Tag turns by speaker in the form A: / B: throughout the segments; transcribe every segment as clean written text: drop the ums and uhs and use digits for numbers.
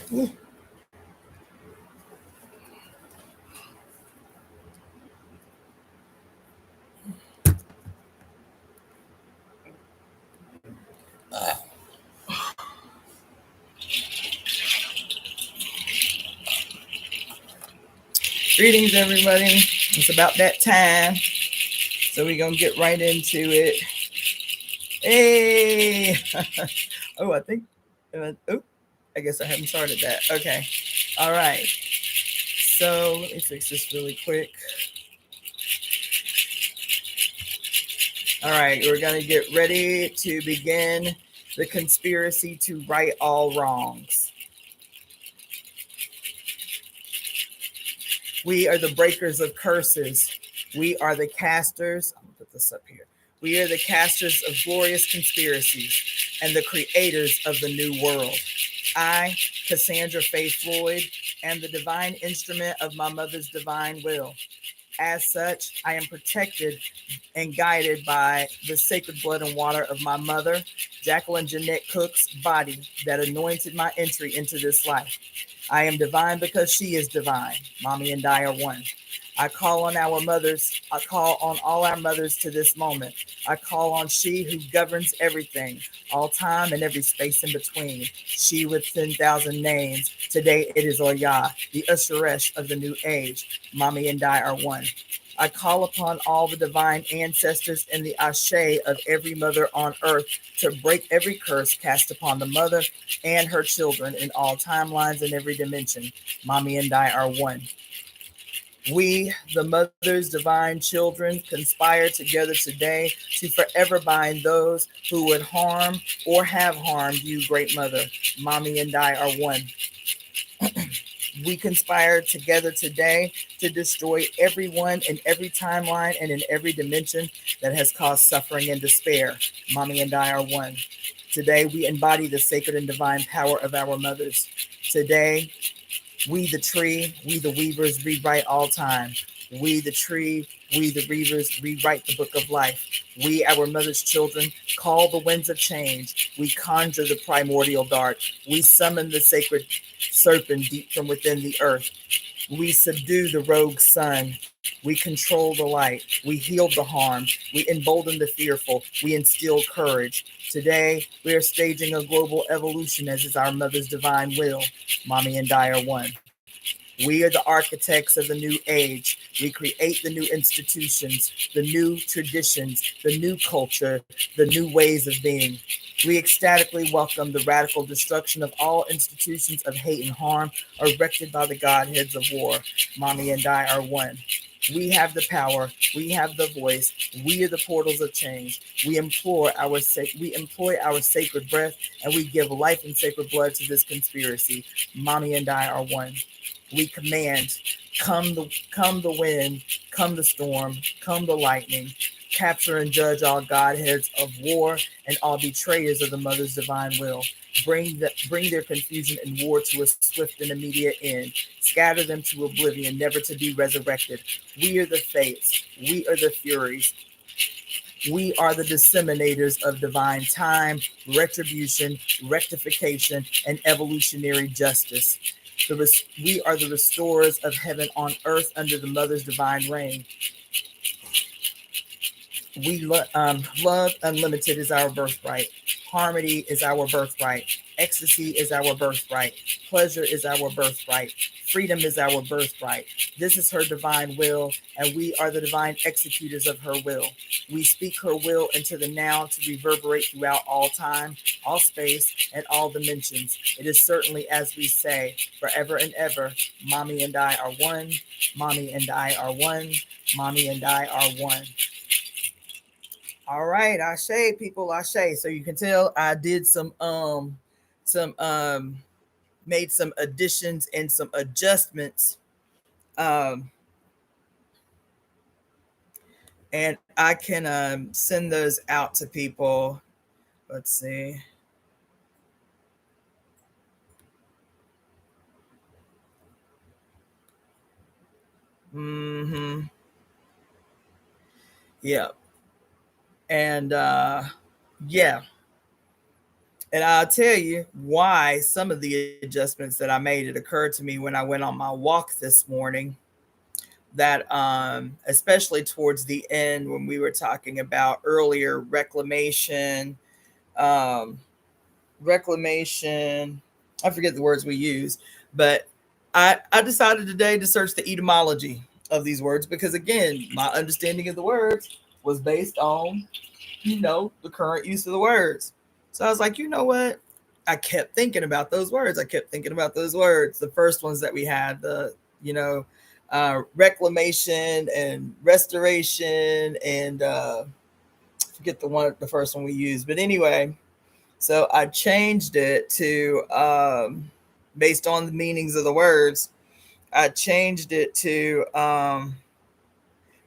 A: Greetings, everybody. It's about that time. So we're going to get right into it. Hey! Oh, I think, I guess I haven't started that. Okay. All right. So let me fix this really quick. All right. We're going to get ready to begin the conspiracy to right all wrongs. We are the breakers of curses. We are the casters. I'm going to put this up here. We are the casters of glorious conspiracies and the creators of the new world. I, Cassandra-Floyd, am the divine instrument of my mother's divine will. As such, I am protected and guided by the sacred blood and water of my mother, Jacqueline Jeanette Cook's body that anointed my entry into this life. I am divine because she is divine. Mami and I are one. I call on our mothers. I call on all our mothers to this moment. I call on she who governs everything, all time and every space in between. She with 10,000 names. Today it is Oya, the Usheress of the new age. Mami and I are one. I call upon all the divine ancestors and the ashe of every mother on earth to break every curse cast upon the mother and her children in all timelines and every dimension. Mami and I are one. We, the mother's divine children, conspire together today to forever bind those who would harm or have harmed you, great mother. Mami and I are one. We conspire together today to destroy everyone in every timeline and in every dimension that has caused suffering and despair. Mami and I are one. Today, we embody the sacred and divine power of our mothers. Today, we the tree, we the weavers, rewrite all time. We the tree, we the weavers, rewrite the book of life. We, our mother's children, call the winds of change. We conjure the primordial dart. We summon the sacred serpent deep from within the earth. We subdue the rogue sun. We control the light. We heal the harm. We embolden the fearful. We instill courage. Today, we are staging a global evolution as is our mother's divine will. Mami and I are one. We are the architects of the new age. We create the new institutions, the new traditions, the new culture, the new ways of being. We ecstatically welcome the radical destruction of all institutions of hate and harm erected by the godheads of war. Mami and I are one. We have the power. We have the voice. We are the portals of change. We employ our sacred breath, and we give life and sacred blood to this conspiracy. Mami and I are one. We command, come the wind, come the storm, come the lightning, capture and judge all godheads of war and all betrayers of the mother's divine will. Bring their confusion and war to a swift and immediate end. Scatter them to oblivion, never to be resurrected. We are the fates. We are the furies. We are the disseminators of divine time, retribution, rectification, and evolutionary justice. We are the restorers of heaven on earth under the mother's divine reign. We love unlimited is our birthright. Harmony is our birthright. Ecstasy is our birthright. Pleasure is our birthright. Freedom is our birthright. This is her divine will, and we are the divine executors of her will. We speak her will into the now to reverberate throughout all time, all space, and all dimensions. It is certainly as we say, forever and ever, Mami and I are one. Mami and I are one. Mami and I are one. All right, Ashe, people, Ashe. So you can tell I did some made some additions and some adjustments. And I can send those out to people. Let's see. Yeah. And yeah. And I'll tell you why some of the adjustments that I made. It occurred to me when I went on my walk this morning that especially towards the end when we were talking about earlier um reclamation, I forget the words we use, but I decided today to search the etymology of these words because again, my understanding of the words was based on, the current use of the words. So I was like, you know what? I kept thinking about those words. I kept thinking about those words. The first ones that we had, you know, reclamation and restoration, and forget the first one we used. But anyway, so I changed it to based on the meanings of the words. I changed it to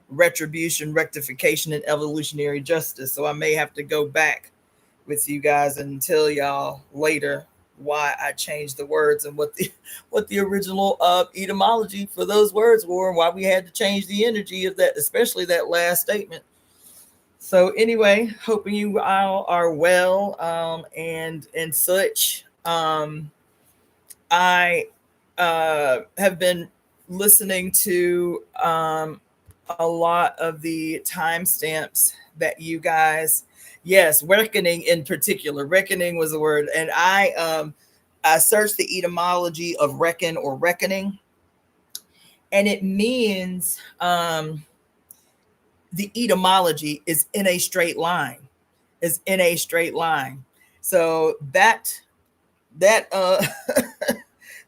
A: retribution, rectification, and evolutionary justice. So I may have to go back with you guys and tell y'all later why I changed the words and what the original etymology for those words were and why we had to change the energy of that, especially that last statement. So anyway, hoping you all are well and such. I have been listening to a lot of the timestamps that you guys, yes, reckoning in particular. Reckoning was a word, and I searched the etymology of reckon or reckoning, and it means the etymology is in a straight line. Is in a straight line. So that that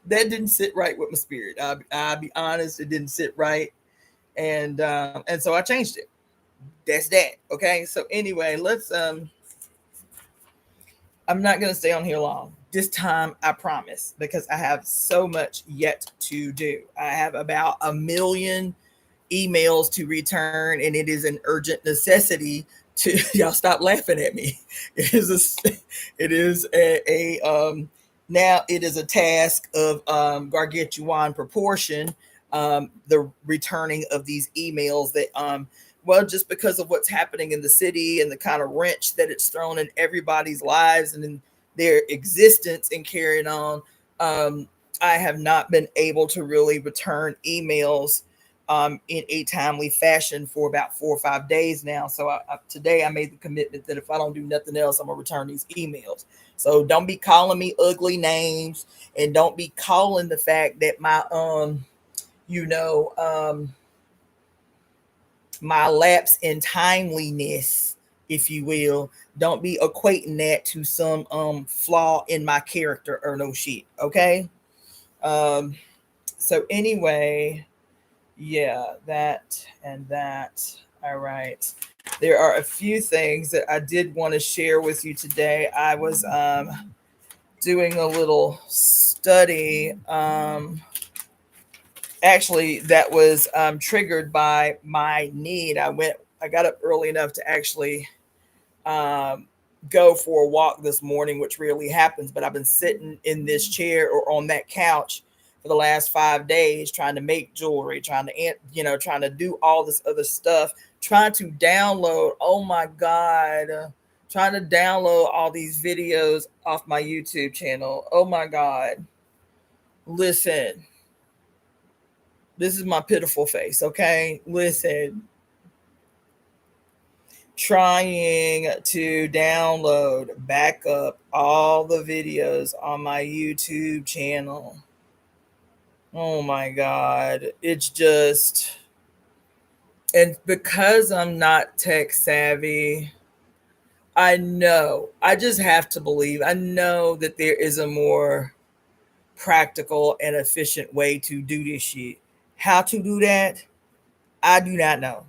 A: didn't sit right with my spirit. I'll be honest, it didn't sit right, and so I changed it. That's that. Okay. So anyway, let's. I'm not gonna stay on here long this time, I promise, because I have so much yet to do. I have about a million emails to return, and it is an urgent necessity to y'all stop laughing at me. It is a now it is a task of gargantuan proportion. The returning of these emails that well, just because of what's happening in the city and the kind of wrench that it's thrown in everybody's lives and in their existence and carrying on. Um, I have not been able to really return emails in a timely fashion for about 4 or 5 days now. So today I made the commitment that if I don't do nothing else, I'm gonna return these emails. So don't be calling me ugly names, and don't be calling the fact that you know, my lapse in timeliness, if you will, don't be equating that to some flaw in my character or no shit. Okay. Um, so anyway, yeah, that and that. All right. There are a few things that I did want to share with you today. I was doing a little study, actually, that was triggered by my need. I got up early enough to actually um, go for a walk this morning, which rarely happens, but I've been sitting in this chair or on that couch for the last 5 days trying to make jewelry, trying to do all this other stuff, trying to download, oh my God, trying to download all these videos off my YouTube channel. Oh my God. Listen, this is my pitiful face, okay? Listen, trying to download, back up all the videos on my YouTube channel. Oh my God. It's just, and because I'm not tech savvy, I just have to believe, I know that there is a more practical and efficient way to do this shit. How to do that, I do not know.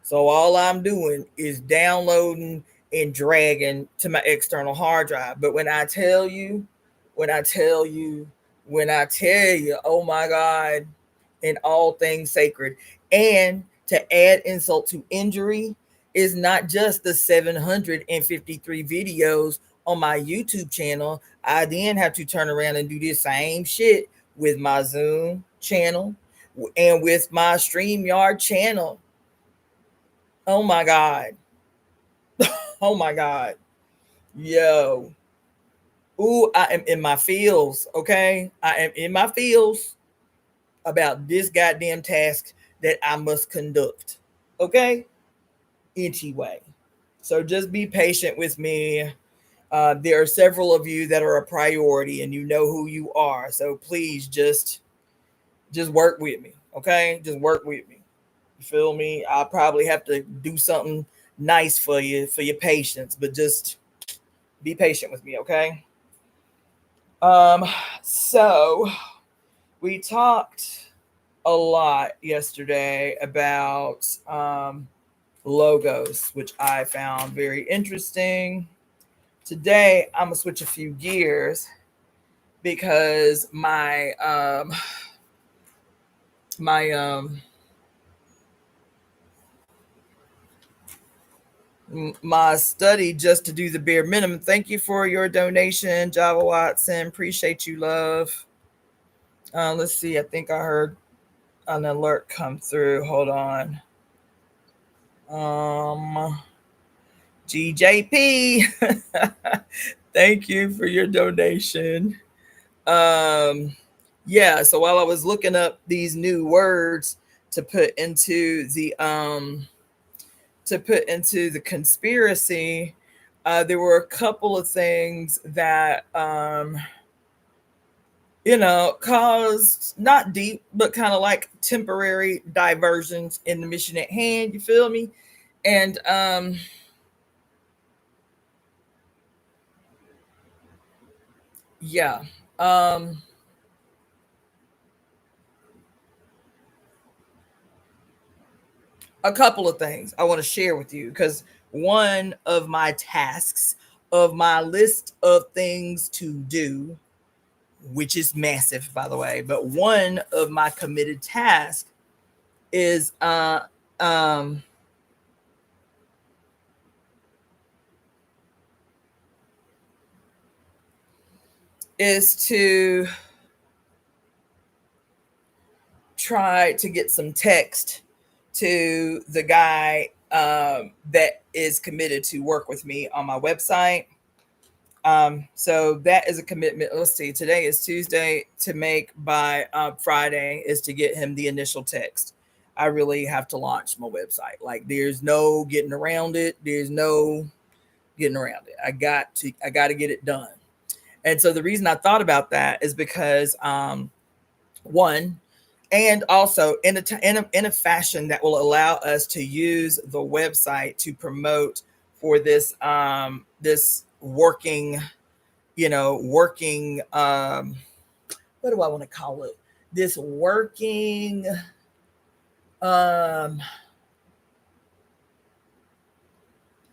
A: So all I'm doing is downloading and dragging to my external hard drive. But when I tell you, when I tell you, oh my God, in all things sacred. And to add insult to injury is not just the 753 videos on my YouTube channel. I then have to turn around and do the same shit with my Zoom channel and with my StreamYard channel. Oh my God. Oh my God. Yo. Ooh, I am in my feels, okay? I am in my feels about this goddamn task that I must conduct, okay? Anyway, so just be patient with me. There are several of you that are a priority, and you know who you are. So please just work with me, okay? Just work with me. You feel me? I'll probably have to do something nice for your patience, but just be patient with me, okay? Um, so we talked a lot yesterday about logos, which I found very interesting. Today, I'm gonna switch a few gears because my my study just to do the bare minimum. Thank you for your donation, Java Watson. Appreciate you, love. Let's see. I think I heard an alert come through. Hold on. Um, GJP. Thank you for your donation. Um, yeah. So while I was looking up these new words to put into the conspiracy, there were a couple of things that caused not deep, but kind of like temporary diversions in the mission at hand. You feel me? And yeah, um, a couple of things I want to share with you because one of my tasks of my list of things to do, which is massive, by the way, but one of my committed tasks is um is to try to get some text to the guy that is committed to work with me on my website. So that is a commitment. Let's see, today is Tuesday. To make by Friday is to get him the initial text. I really have to launch my website. Like, there's no getting around it. There's no getting around it. I got to get it done. And so the reason I thought about that is because one, and also in a fashion that will allow us to use the website to promote for this working, working, what do I want to call it, this working, um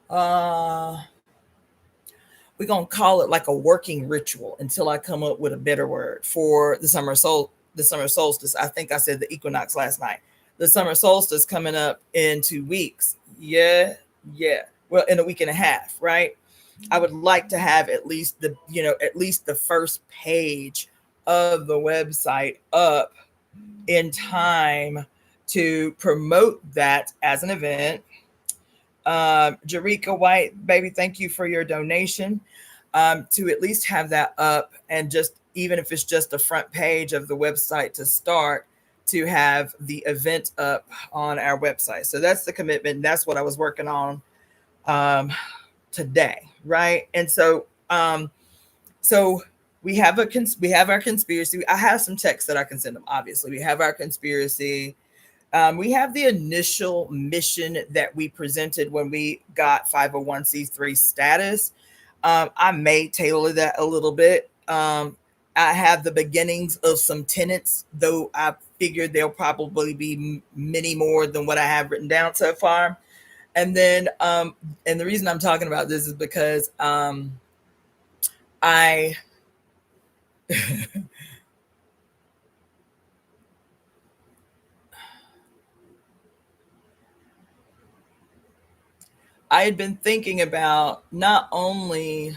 A: uh we're gonna call it like a working ritual until I come up with a better word for the summer solstice. I think I said the equinox last night. The summer solstice coming up in 2 weeks. Yeah, yeah. Well, in a week and a half, right? I would like to have at least the first page of the website up in time to promote that as an event. Jarika White, baby, thank you for your donation. To at least have that up, and just even if it's just the front page of the website to start, to have the event up on our website. So that's the commitment. That's what I was working on um, today, right? And so we have our conspiracy. I have some text that I can send them. Obviously, we have our conspiracy. We have the initial mission that we presented when we got 501c3 status. I may tailor that a little bit. I have the beginnings of some tenants, though I figured there'll probably be many more than what I have written down so far. And then, and the reason I'm talking about this is because I I had been thinking about not only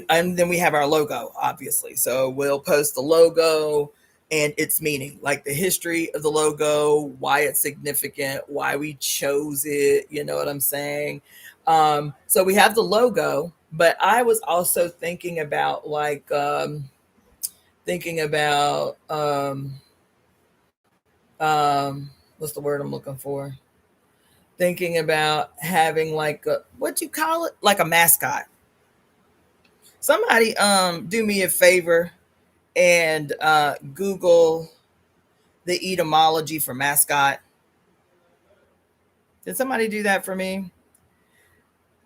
A: and then we have our logo, obviously. So we'll post the logo and its meaning, like the history of the logo, why it's significant, why we chose it. You know what I'm saying? So we have the logo, But I was also thinking about like thinking about what's the word I'm looking for? Thinking about having like a, what you call it? Like a mascot. Somebody do me a favor and Google the etymology for mascot. Did somebody do that for me?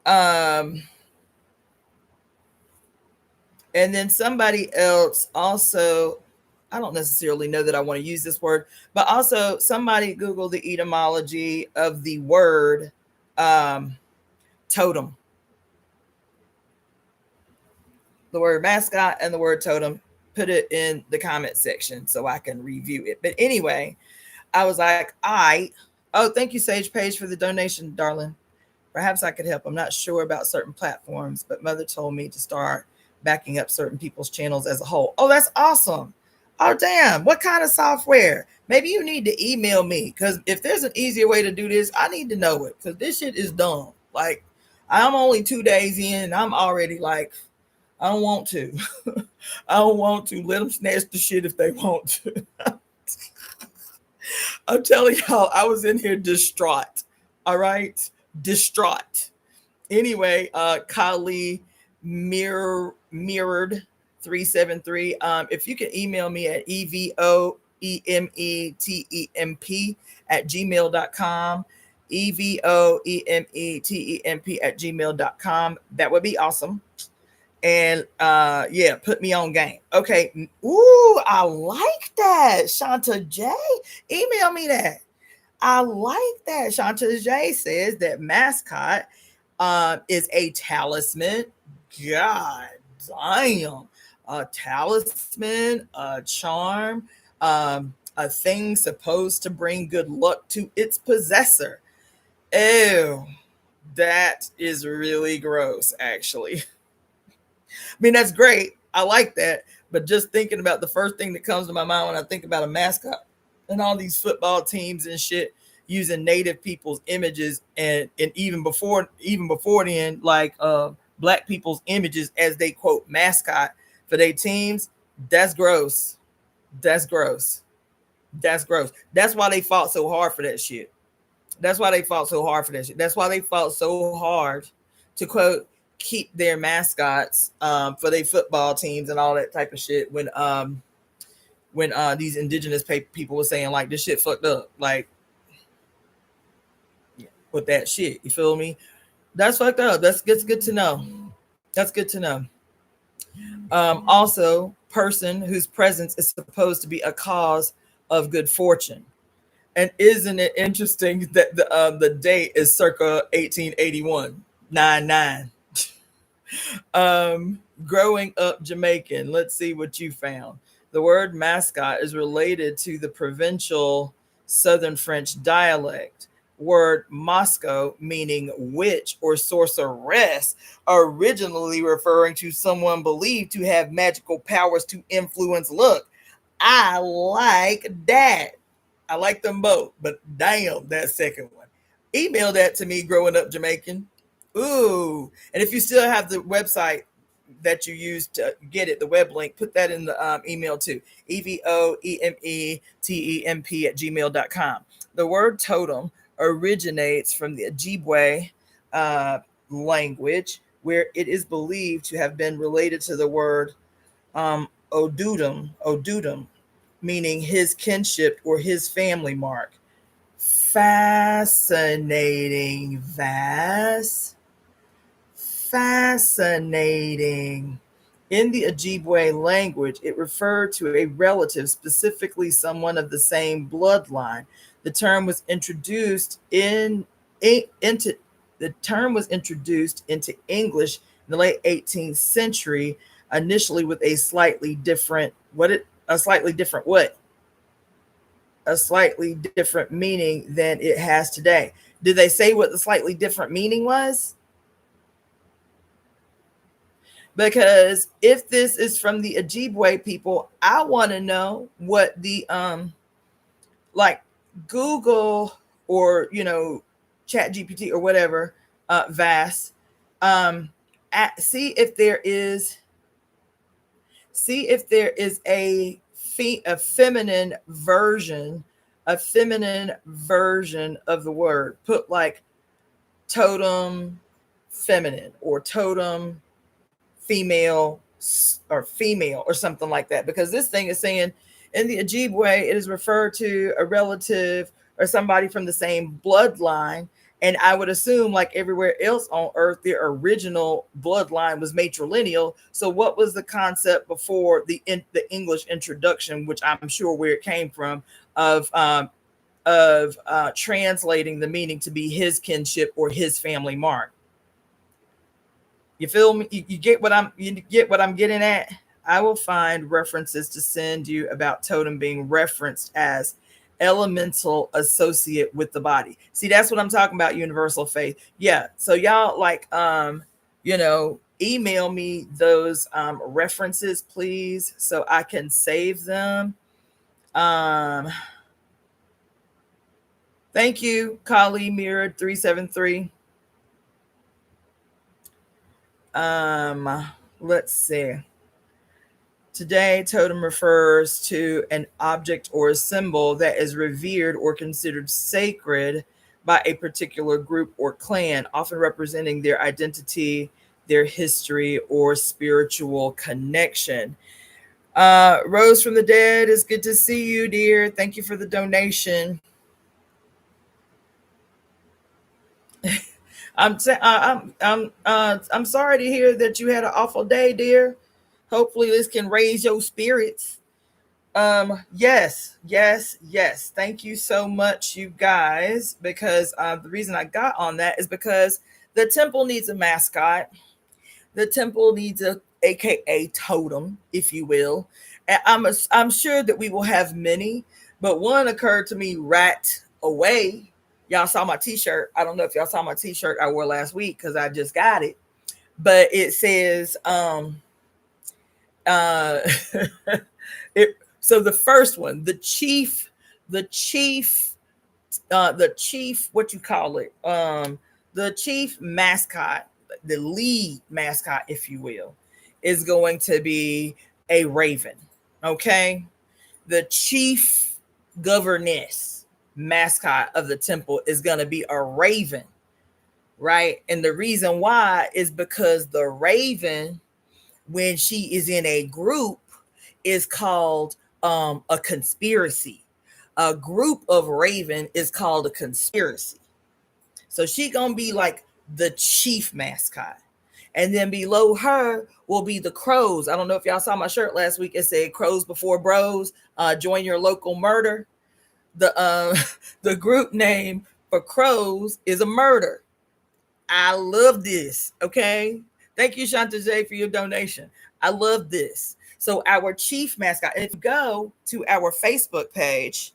A: Um and then somebody else also, I don't necessarily know that I want to use this word, but also somebody Google the etymology of the word um, totem, the word mascot and the word totem. Put it in the comment section so I can review it. But anyway, I was like, oh, thank you, Sage Page, for the donation, darling. Perhaps I could help. I'm not sure about certain platforms, but Mother told me to start backing up certain people's channels as a whole. Oh, that's awesome. Oh, damn. What kind of software? Maybe you need to email me, because if there's an easier way to do this, I need to know it, because this shit is dumb. Like, I'm only 2 days in, and I'm already like, I don't want to. I don't want to. Let them snatch the shit if they want to. I'm telling y'all, I was in here distraught. All right? Distraught. Anyway, Kali mirrored 373. If you can email me at evoemetemp at gmail.com, evoemetemp at gmail.com, that would be awesome. And yeah, put me on game. Okay. Ooh, I like that. Shanta J, email me that. I like that. Shanta J says that mascot is a talisman. God damn. A talisman, a charm, a thing supposed to bring good luck to its possessor. Ew, that is really gross, actually. I mean, that's great. I like that. But just thinking about, the first thing that comes to my mind when I think about a mascot and all these football teams and shit using native people's images, and even before then, like black people's images as they quote mascot for their teams. That's gross. That's gross. That's gross. That's why they fought so hard for that shit. That's why they fought so hard for that shit. That's why they fought so hard to quote keep their mascots for their football teams and all that type of shit. When these indigenous people were saying like this shit fucked up, like with that shit. You feel me? That's fucked up. That's good to know. That's good to know. Also, person whose presence is supposed to be a cause of good fortune. And isn't it interesting that the date is circa 1881, 99. Growing up Jamaican. Let's see what you found. The word mascot is related to the provincial Southern French dialect word Moscow, meaning witch or sorceress, originally referring to someone believed to have magical powers to influence luck. I like that. I like them both, but damn, that second one. Email that to me, growing up Jamaican. Ooh. And if you still have the website that you used to get it, the web link, put that in the email too. evoemetemp at gmail.com. The word totem originates from the Ojibwe language, where it is believed to have been related to the word odudum, meaning his kinship or his family mark. Fascinating, Vas. Fascinating. In the Ojibwe language, it referred to a relative, specifically someone of the same bloodline. The term was introduced into English in the late 18th century, initially with a slightly different meaning than it has today. Did they say what the slightly different meaning was? Because if this is from the Ojibwe people, I want to know what the like Google or Chat GPT or whatever, VAS, see if there is a feminine version, of the word. Put like totem feminine or totem female or something like that, because this thing is saying in the Ojibwe it is referred to a relative or somebody from the same bloodline. And I would assume, like everywhere else on earth, the original bloodline was matrilineal. So what was the concept before the English introduction, which I'm sure where it came from, of translating the meaning to be his kinship or his family mark? You feel me? You get what I'm getting at? I will find references to send you about totem being referenced as elemental associate with the body. See, that's what I'm talking about, universal faith. Yeah. So y'all email me those references, please, so I can save them. Thank you, Kali Mirrored 373. Let's see. Today, totem refers to an object or a symbol that is revered or considered sacred by a particular group or clan, often representing their identity, their history, or spiritual connection. Rose from the Dead, it's good to see you, dear. Thank you for the donation. I'm sorry to hear that you had an awful day, dear. Hopefully, this can raise your spirits. Yes. Thank you so much, you guys, because the reason I got on that is because the temple needs a mascot. The temple needs a AKA totem, if you will. And I'm sure that we will have many, but one occurred to me right away. Y'all saw my t-shirt. I don't know if y'all saw my t-shirt I wore last week because I just got it. But it says uh so the first one, the chief, what you call it, the chief mascot, the lead mascot, if you will, is going to be a raven. Okay. The chief governess mascot of the temple is going to be a raven, right? And the reason why is because the raven, when she is in a group, is called a conspiracy. A group of raven is called a conspiracy. So she gonna be like the chief mascot. And then below her will be the crows. I don't know if y'all saw my shirt last week. It said crows before bros. Join your local murder. The the group name for crows is a murder. I love this. Okay. Thank you, Shanta J, for your donation. I love this. So our chief mascot, and if you go to our Facebook page,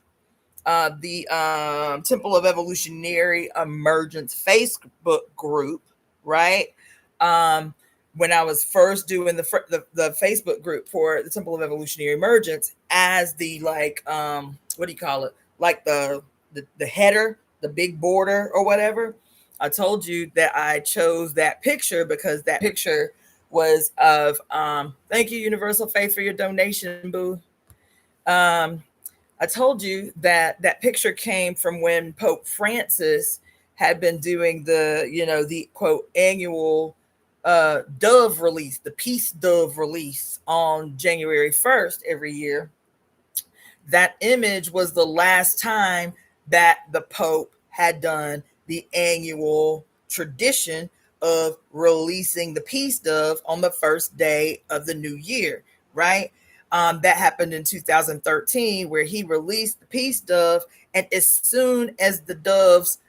A: the Temple of Evolutionary Emergence Facebook group, right? When I was first doing the Facebook group for the Temple of Evolutionary Emergence, as the what do you call it? Like the header, the big border or whatever. I told you that I chose that picture because that picture was of thank you, Universal Faith, for your donation, boo. I told you that that picture came from when Pope Francis had been doing the quote annual dove release, the peace dove release on January 1st every year. That image was the last time that the Pope had done the annual tradition of releasing the peace dove on the first day of the new year, right? That happened in 2013, where he released the peace dove, and as soon as the doves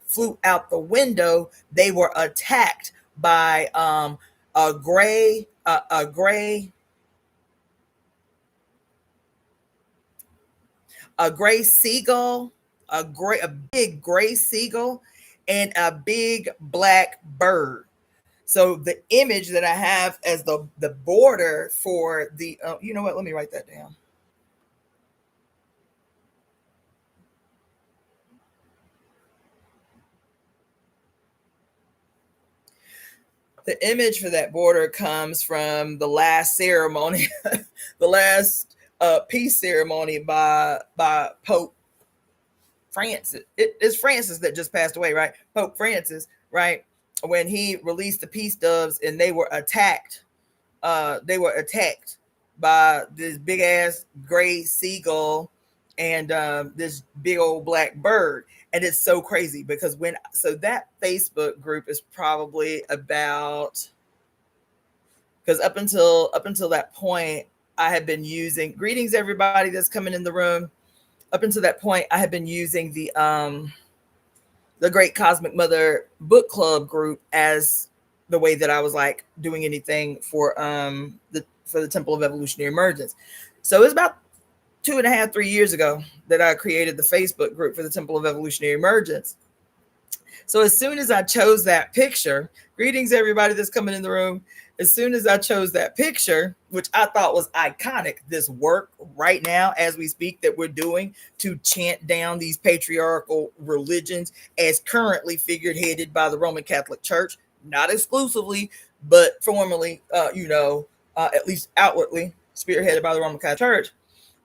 A: flew out the window, they were attacked by a gray seagull, a big gray seagull, and a big black bird. So the image that I have as the border for the you know what? Let me write that down. The image for that border comes from the last ceremony, the last peace ceremony by Pope Francis. It's Francis that just passed away, right? Pope Francis, right? When he released the peace doves and they were attacked. They were attacked by this big ass gray seagull and this big old black bird. And it's so crazy because that Facebook group is probably about, because up until that point, I had been using, greetings everybody that's coming in the room. Up until that point, I had been using the Great Cosmic Mother book club group as the way that I was like doing anything for the Temple of Evolutionary Emergence. So it was about 2.5, 3 years ago that I created the Facebook group for the Temple of Evolutionary Emergence. So as soon as I chose that picture, greetings everybody that's coming in the room. As soon as I chose that picture, which I thought was iconic, this work right now as we speak that we're doing to chant down these patriarchal religions as currently figureheaded by the Roman Catholic Church, not exclusively, but formally, at least outwardly spearheaded by the Roman Catholic Church.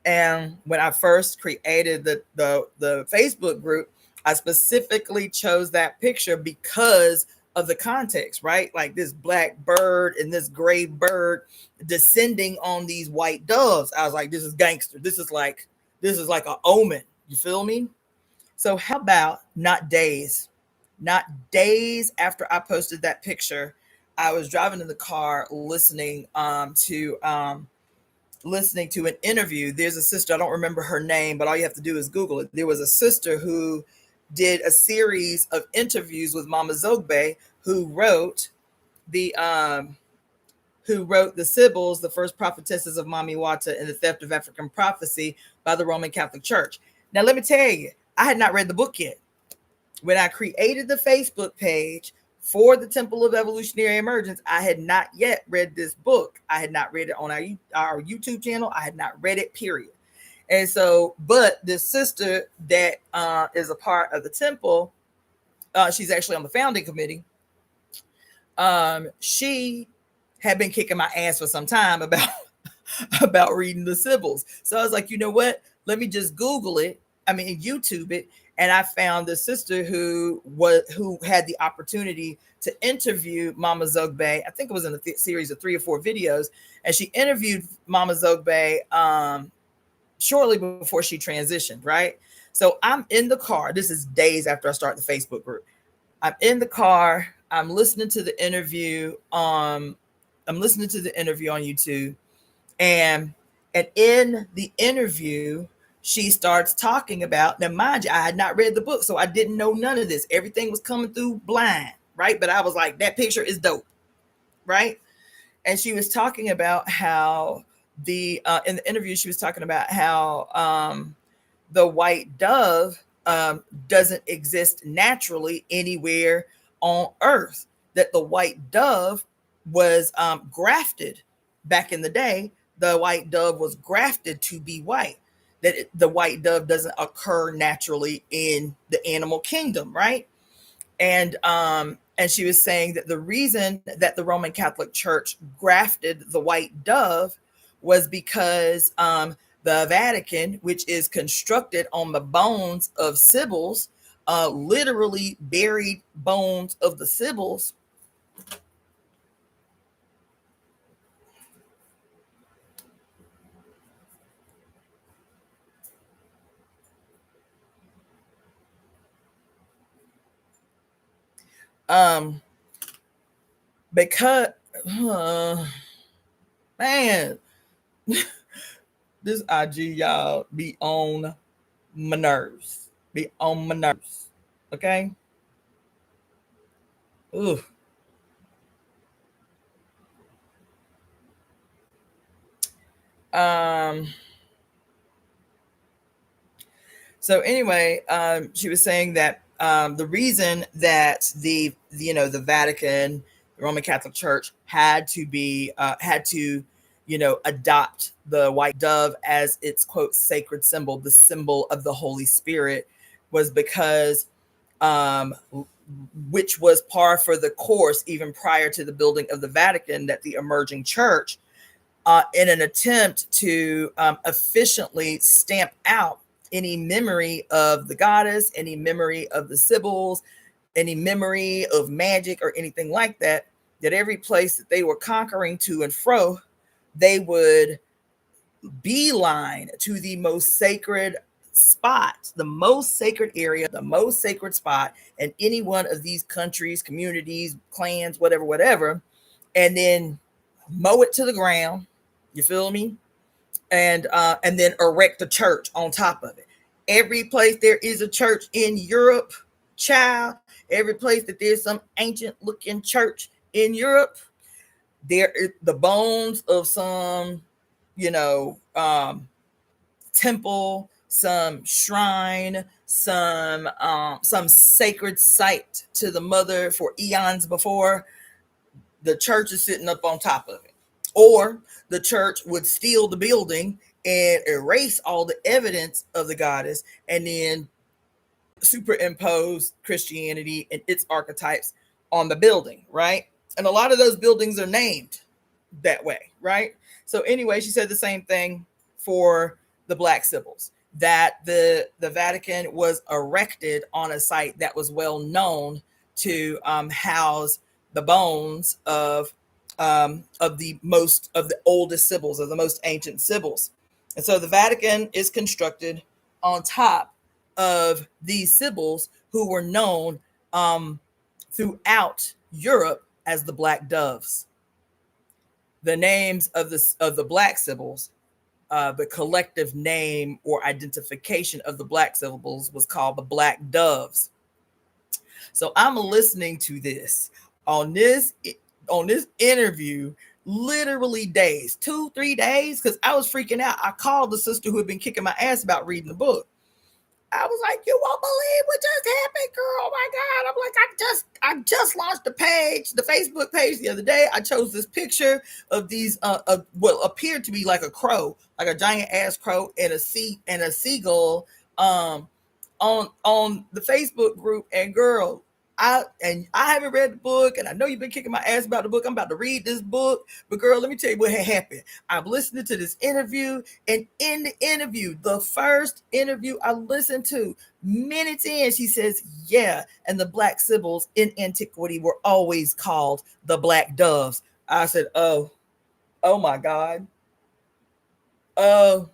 A: And when I first created the Facebook group, I specifically chose that picture because of the context, right? Like this black bird and this gray bird descending on these white doves. I was like, this is gangster. This is like an omen. You feel me? So how about not days after I posted that picture, I was driving in the car listening to an interview. There's a sister, I don't remember her name, but all you have to do is Google it. There was a sister who did a series of interviews with Mama Zogbe, who wrote the Sibyls, the first prophetesses of Mami Wata and the theft of African prophecy by the Roman Catholic Church. Now, let me tell you, I had not read the book yet. When I created the Facebook page for the Temple of Evolutionary Emergence, I had not yet read this book. I had not read it on our YouTube channel. I had not read it, period. And so, but this sister that is a part of the temple, she's actually on the founding committee. She had been kicking my ass for some time about reading the Sibyls. So I was like, you know what? Let me just Google it. YouTube it. And I found the sister who had the opportunity to interview Mama Zogbe. I think it was in a series of 3 or 4 videos. And she interviewed Mama Zogbe shortly before she transitioned, right? So I'm in the car. This is days after I start the Facebook group. I'm in the car. I'm listening to the interview. I'm listening to the interview on YouTube. And in the interview, she starts talking about, now mind you, I had not read the book, so I didn't know none of this. Everything was coming through blind, right? But I was like, that picture is dope, right? And she was talking about how in the interview, she was talking about how the white dove doesn't exist naturally anywhere on earth, that the white dove was grafted back in the day. The white dove was grafted to be white, that the white dove doesn't occur naturally in the animal kingdom, right? And she was saying that the reason that the Roman Catholic Church grafted the white dove was because the Vatican, which is constructed on the bones of Sibyls, literally buried bones of the Sibyls because man, this IG y'all be on my nerves. Be on my nerves. Okay. Ooh. So anyway, she was saying that the reason that the Vatican, the Roman Catholic Church had to adopt the white dove as its quote sacred symbol, the symbol of the Holy Spirit, was because which was par for the course even prior to the building of the Vatican, that the emerging church, in an attempt to efficiently stamp out any memory of the goddess, any memory of the Sibyls, any memory of magic or anything like that, that every place that they were conquering to and fro, they would beeline to the most sacred spot, the most sacred area, the most sacred spot in any one of these countries, communities, clans, whatever, and then mow it to the ground. You feel me? And then erect a church on top of it. Every place there is a church in Europe, child, every place that there's some ancient looking church in Europe, there is the bones of some, temple, some shrine, some sacred site to the mother for eons before. The church is sitting up on top of it. Or the church would steal the building and erase all the evidence of the goddess and then superimpose Christianity and its archetypes on the building, right? And a lot of those buildings are named that way, right? So anyway, she said the same thing for the Black Sibyls, that the Vatican was erected on a site that was well known to house the bones of the oldest Sibyls, of the most ancient Sibyls. And so the Vatican is constructed on top of these Sibyls who were known throughout Europe as the Black Doves. The names of the Black Sibyls, the collective name or identification of the Black Sibyls was called the Black Doves. So I'm listening to this on this interview, literally days, 2-3 days, because I was freaking out. I called the sister who had been kicking my ass about reading the book. I was like, you won't believe what just happened, girl. Oh my God. I'm like, I just launched the Facebook page the other day. I chose this picture of these what appeared to be like a crow, like a giant ass crow and a seagull on the Facebook group. And girl, I haven't read the book, and I know you've been kicking my ass about the book. I'm about to read this book, but girl, let me tell you what had happened. I'm listening to this interview, and in the interview, the first interview I listened to, minutes in, she says, yeah, and the Black Sibyls in antiquity were always called the Black Doves. I said, oh my God. Oh,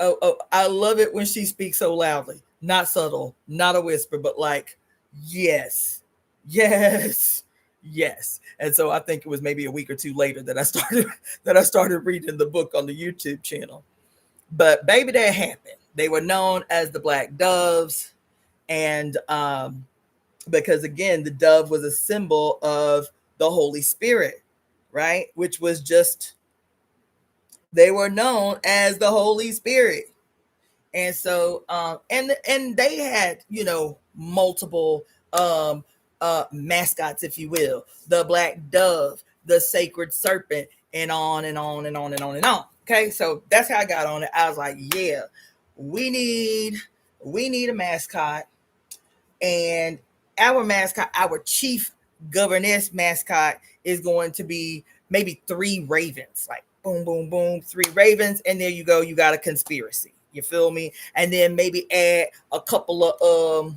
A: I love it when she speaks so loudly, not subtle, not a whisper, but like, yes. And so I think it was maybe a week or two later that I started reading the book on the YouTube channel. But baby, that happened. They were known as the Black Doves, and because again, the dove was a symbol of the Holy Spirit, right? Which was just, they were known as the Holy Spirit. And so and they had, multiple mascots, if you will, the black dove, the sacred serpent, and on and on and on and on and on. Okay, so that's how I got on it. I was like, yeah, we need a mascot, and our chief governess mascot is going to be maybe 3 ravens, like boom, boom, boom, 3 ravens, and there you go, you got a conspiracy. You feel me? And then maybe add a couple of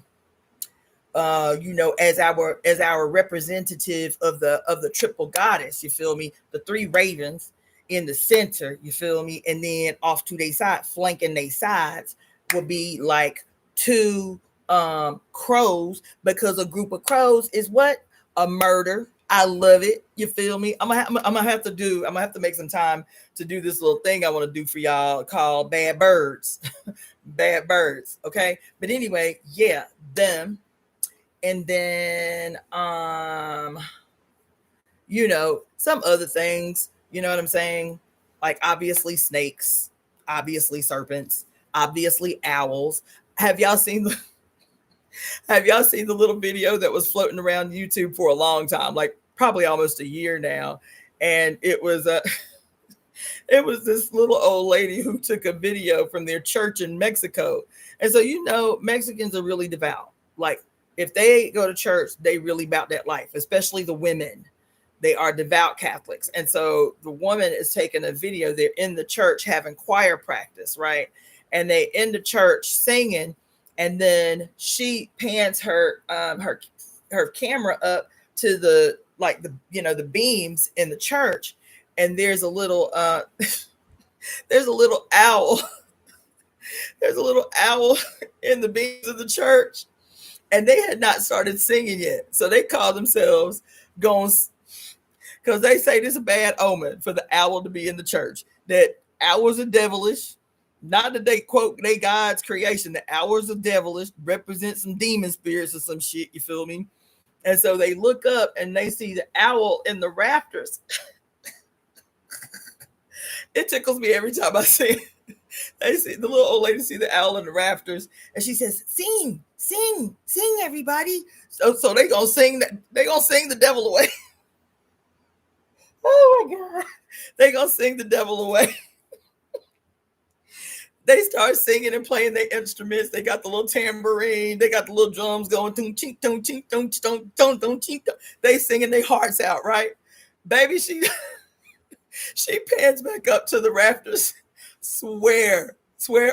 A: as our representative of the triple goddess. You feel me? The 3 ravens in the center. You feel me? And then off to their side, flanking their sides, would be like 2 crows, because a group of crows is what? A murder. I love it. You feel me? I'm gonna have to make some time to do this little thing I want to do for y'all called Bad Birds. Bad Birds. Okay. But anyway, yeah, them. And then some other things, you know what I'm saying? Like obviously snakes, obviously serpents, obviously owls. Have y'all seen the little video that was floating around YouTube for a long time, like probably almost a year now? And it was this little old lady who took a video from their church in Mexico. And so, Mexicans are really devout. Like if they go to church, they really about that life, especially the women. They are devout Catholics. And so the woman is taking a video. They're in the church having choir practice, right? And they in the church singing, and then she pans her camera up to the, like, the, you know, the beams in the church, and there's a little there's a little owl. There's a little owl in the beams of the church, and they had not started singing yet. So they call themselves going, because they say this is a bad omen for the owl to be in the church. That owls are devilish. Not that they quote they God's creation. The owls are devilish, represent some demon spirits or some shit. You feel me? And so they look up and they see the owl in the rafters. It tickles me every time I see it. They see the little old lady see the owl in the rafters, and she says, "Sing, sing, sing, everybody." So they gonna sing that. They gonna sing the devil away. Oh my God, they gonna sing the devil away. They start singing and playing their instruments. They got the little tambourine. They got the little drums going. They singing their hearts out, right? Baby, she pans back up to the rafters. Swear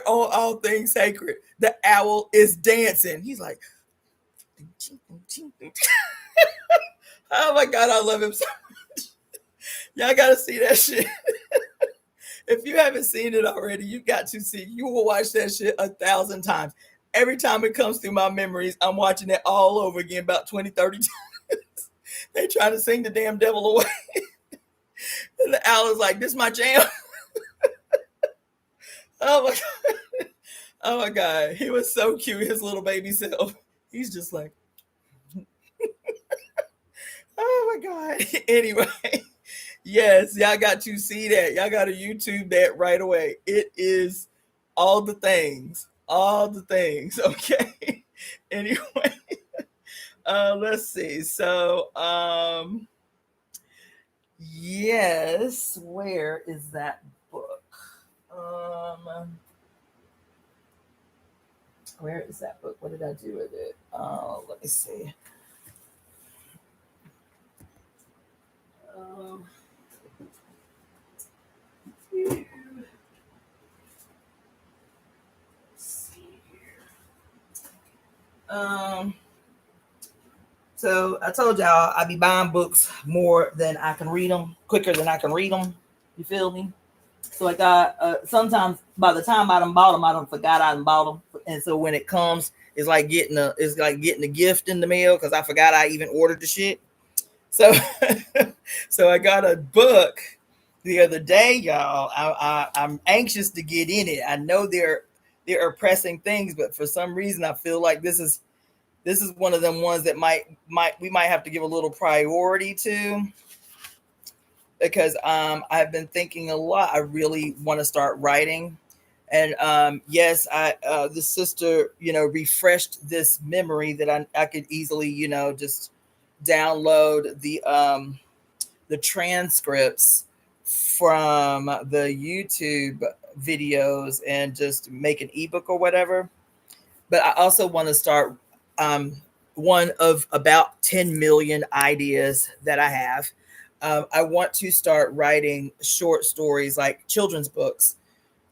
A: on all things sacred. The owl is dancing. He's like, oh my God, I love him so much. Y'all gotta see that shit. If you haven't seen it already, you got to see. You will watch that shit 1,000 times. Every time it comes through my memories, I'm watching it all over again about 20, 30 times. They trying to sing the damn devil away. And the owl is like, this is my jam. Oh my God. Oh my God. He was so cute, his little baby self. He's just like, oh my God. Anyway. Yes, y'all got to see that. Y'all got to YouTube that right away. It is all the things. All the things. Okay. Anyway. Let's see. So, yes, where is that book? Where is that book? What did I do with it? Let me see. So I told y'all I be buying books more than I can read them, quicker than I can read them. You feel me? So I got sometimes by the time I done bought them, I done forgot I done bought them, and so when it comes, it's like getting a gift in the mail because I forgot I even ordered the shit. So so I got a book the other day, y'all. I'm anxious to get in it. I know there are pressing things, but for some reason I feel like this is one of them ones that we might have to give a little priority to, because I've been thinking a lot. I really want to start writing, and yes, the sister refreshed this memory that I could easily just download the transcripts from the YouTube videos and just make an ebook or whatever. But I also want to start one of about 10 million ideas that I have. I want to start writing short stories, like children's books.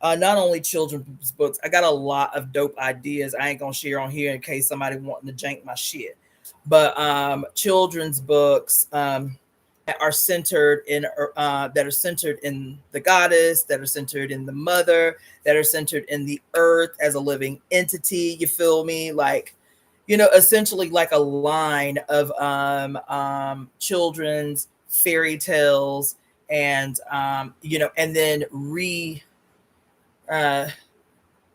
A: Not only children's books, I got a lot of dope ideas I ain't gonna share on here in case somebody wanting to jank my shit. But children's books that are centered in the goddess, that are centered in the mother, that are centered in the earth as a living entity. You feel me? Like, essentially like a line of children's fairy tales, and and then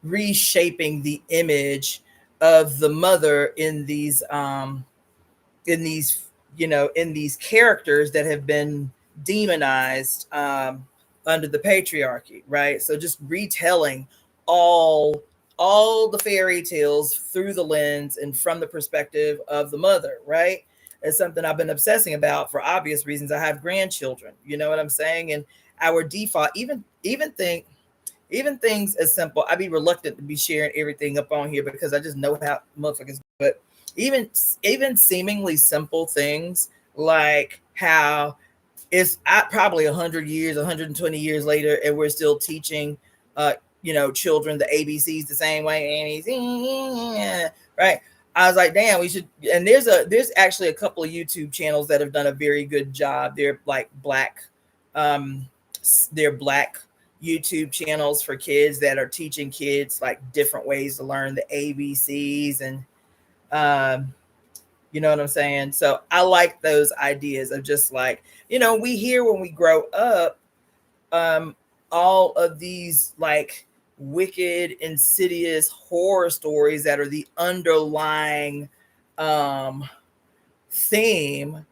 A: reshaping the image of the mother in these characters that have been demonized under the patriarchy, right? So just retelling all the fairy tales through the lens and from the perspective of the mother, right? It's something I've been obsessing about for obvious reasons. I have grandchildren, you know what I'm saying? And our default, even things as simple, I'd be reluctant to be sharing everything up on here because I just know how motherfuckers, but even seemingly simple things like how it's probably 100 years, 120 years later, and we're still teaching, children the ABCs the same way. Right? I was like, damn, we should. And there's actually a couple of YouTube channels that have done a very good job. They're like um, they're black YouTube channels for kids that are teaching kids like different ways to learn the ABCs and you know what I'm saying? So I like those ideas of just like, we hear when we grow up, all of these like wicked, insidious horror stories that are the underlying theme,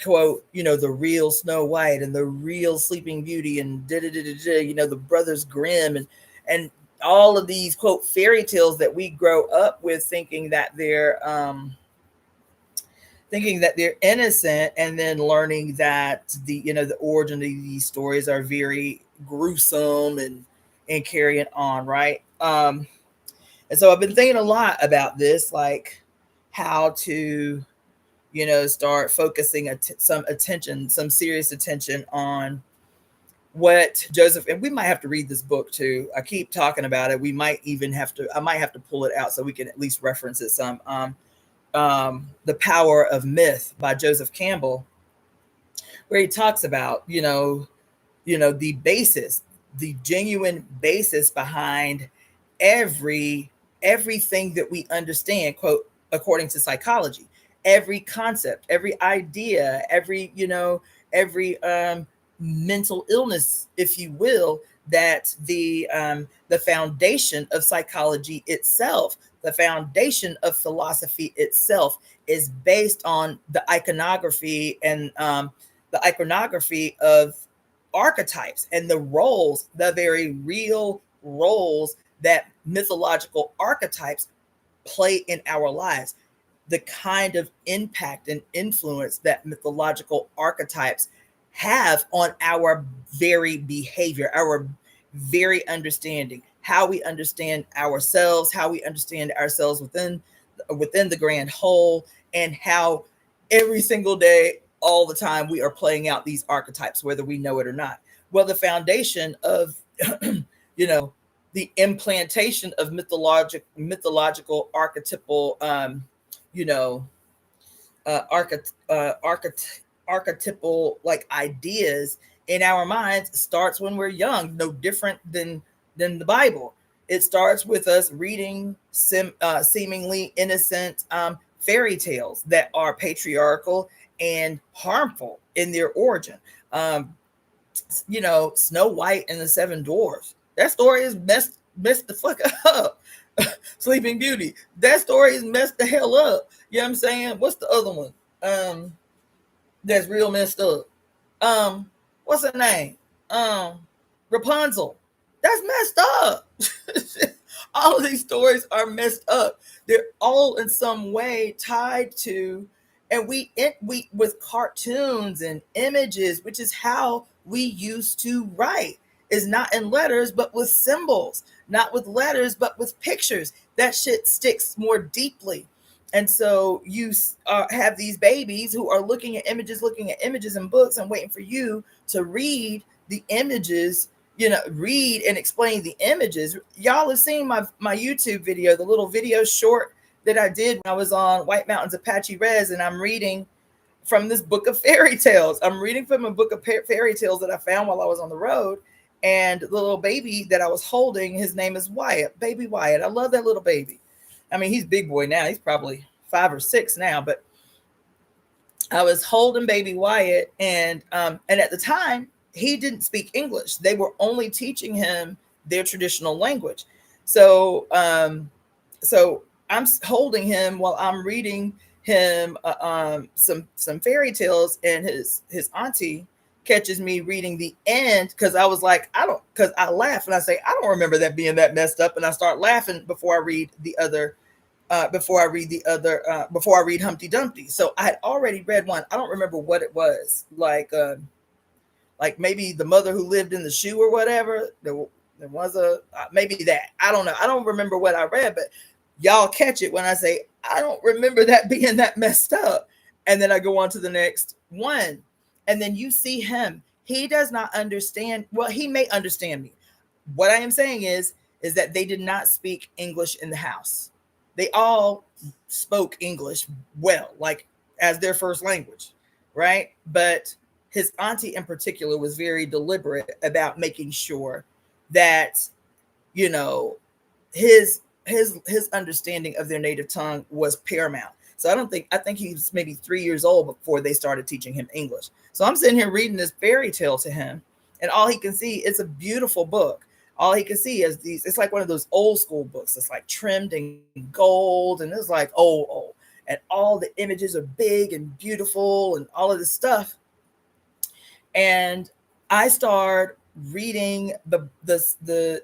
A: quote, the real Snow White and the real Sleeping Beauty and the Brothers Grimm and all of these quote fairy tales that we grow up with thinking that they're innocent, and then learning that the origin of these stories are very gruesome and carrying on, right? And so I've been thinking a lot about this, like how to start focusing some serious attention on what Joseph, and we might have to read this book too. I keep talking about it. I might have to pull it out so we can at least reference it some. The Power of Myth by Joseph Campbell, where he talks about, the basis, the genuine basis behind everything that we understand, quote, according to psychology, every concept, every idea, every mental illness, if you will, that the foundation of psychology itself, the foundation of philosophy itself, is based on the iconography and the iconography of archetypes and the roles, the very real roles that mythological archetypes play in our lives, the kind of impact and influence that mythological archetypes have on our very behavior, our very understanding, how we understand ourselves, how we understand ourselves within the grand whole, and how every single day, all the time, we are playing out these archetypes, whether we know it or not. Well, the foundation of the implantation of mythological archetypal archetypal like ideas in our minds starts when we're young, no different than the Bible. It starts with us reading seemingly innocent fairy tales that are patriarchal and harmful in their origin. Snow White and the Seven Dwarfs. That story is messed the fuck up. Sleeping Beauty. That story is messed the hell up. You know what I'm saying? What's the other one? That's real messed up. What's her name? Rapunzel. That's messed up. All of these stories are messed up. They're all in some way tied to, and we with cartoons and images, which is how we used to write, is not in letters but with symbols, not with letters but with pictures. That shit sticks more deeply. And so you have these babies who are looking at images in books and waiting for you to read the images, read and explain the images. Y'all have seen my YouTube video, the little video short that I did when I was on White Mountains Apache Res, and I'm reading from this book of fairy tales. I'm reading from a book of fairy tales that I found while I was on the road. And the little baby that I was holding, his name is Wyatt, baby Wyatt. I love that little baby. I mean, he's big boy now. He's probably 5 or 6 now, but I was holding baby Wyatt, and at the time he didn't speak English. They were only teaching him their traditional language. So so I'm holding him while I'm reading him some fairy tales, and his auntie catches me reading the end, because I was like, because I laugh and I say, I don't remember that being that messed up, and I start laughing before I read the other before I read Humpty Dumpty. So I had already read one. I don't remember what it was, like maybe The Mother Who Lived in the Shoe or whatever. There was maybe that. I don't know. I don't remember what I read, but y'all catch it when I say I don't remember that being that messed up. And then I go on to the next one. And then you see him. He does not understand. Well, he may understand me. What I am saying is that they did not speak English in the house. They all spoke English well, like as their first language, right? But his auntie in particular was very deliberate about making sure that, you know, his understanding of their native tongue was paramount. So I think he's maybe 3 years old before they started teaching him English. So I'm sitting here reading this fairy tale to him, and all he can see, it's a beautiful book. All he can see is these, it's like one of those old school books. It's like trimmed in gold, and it's like old. And all the images are big and beautiful and all of this stuff. And I start reading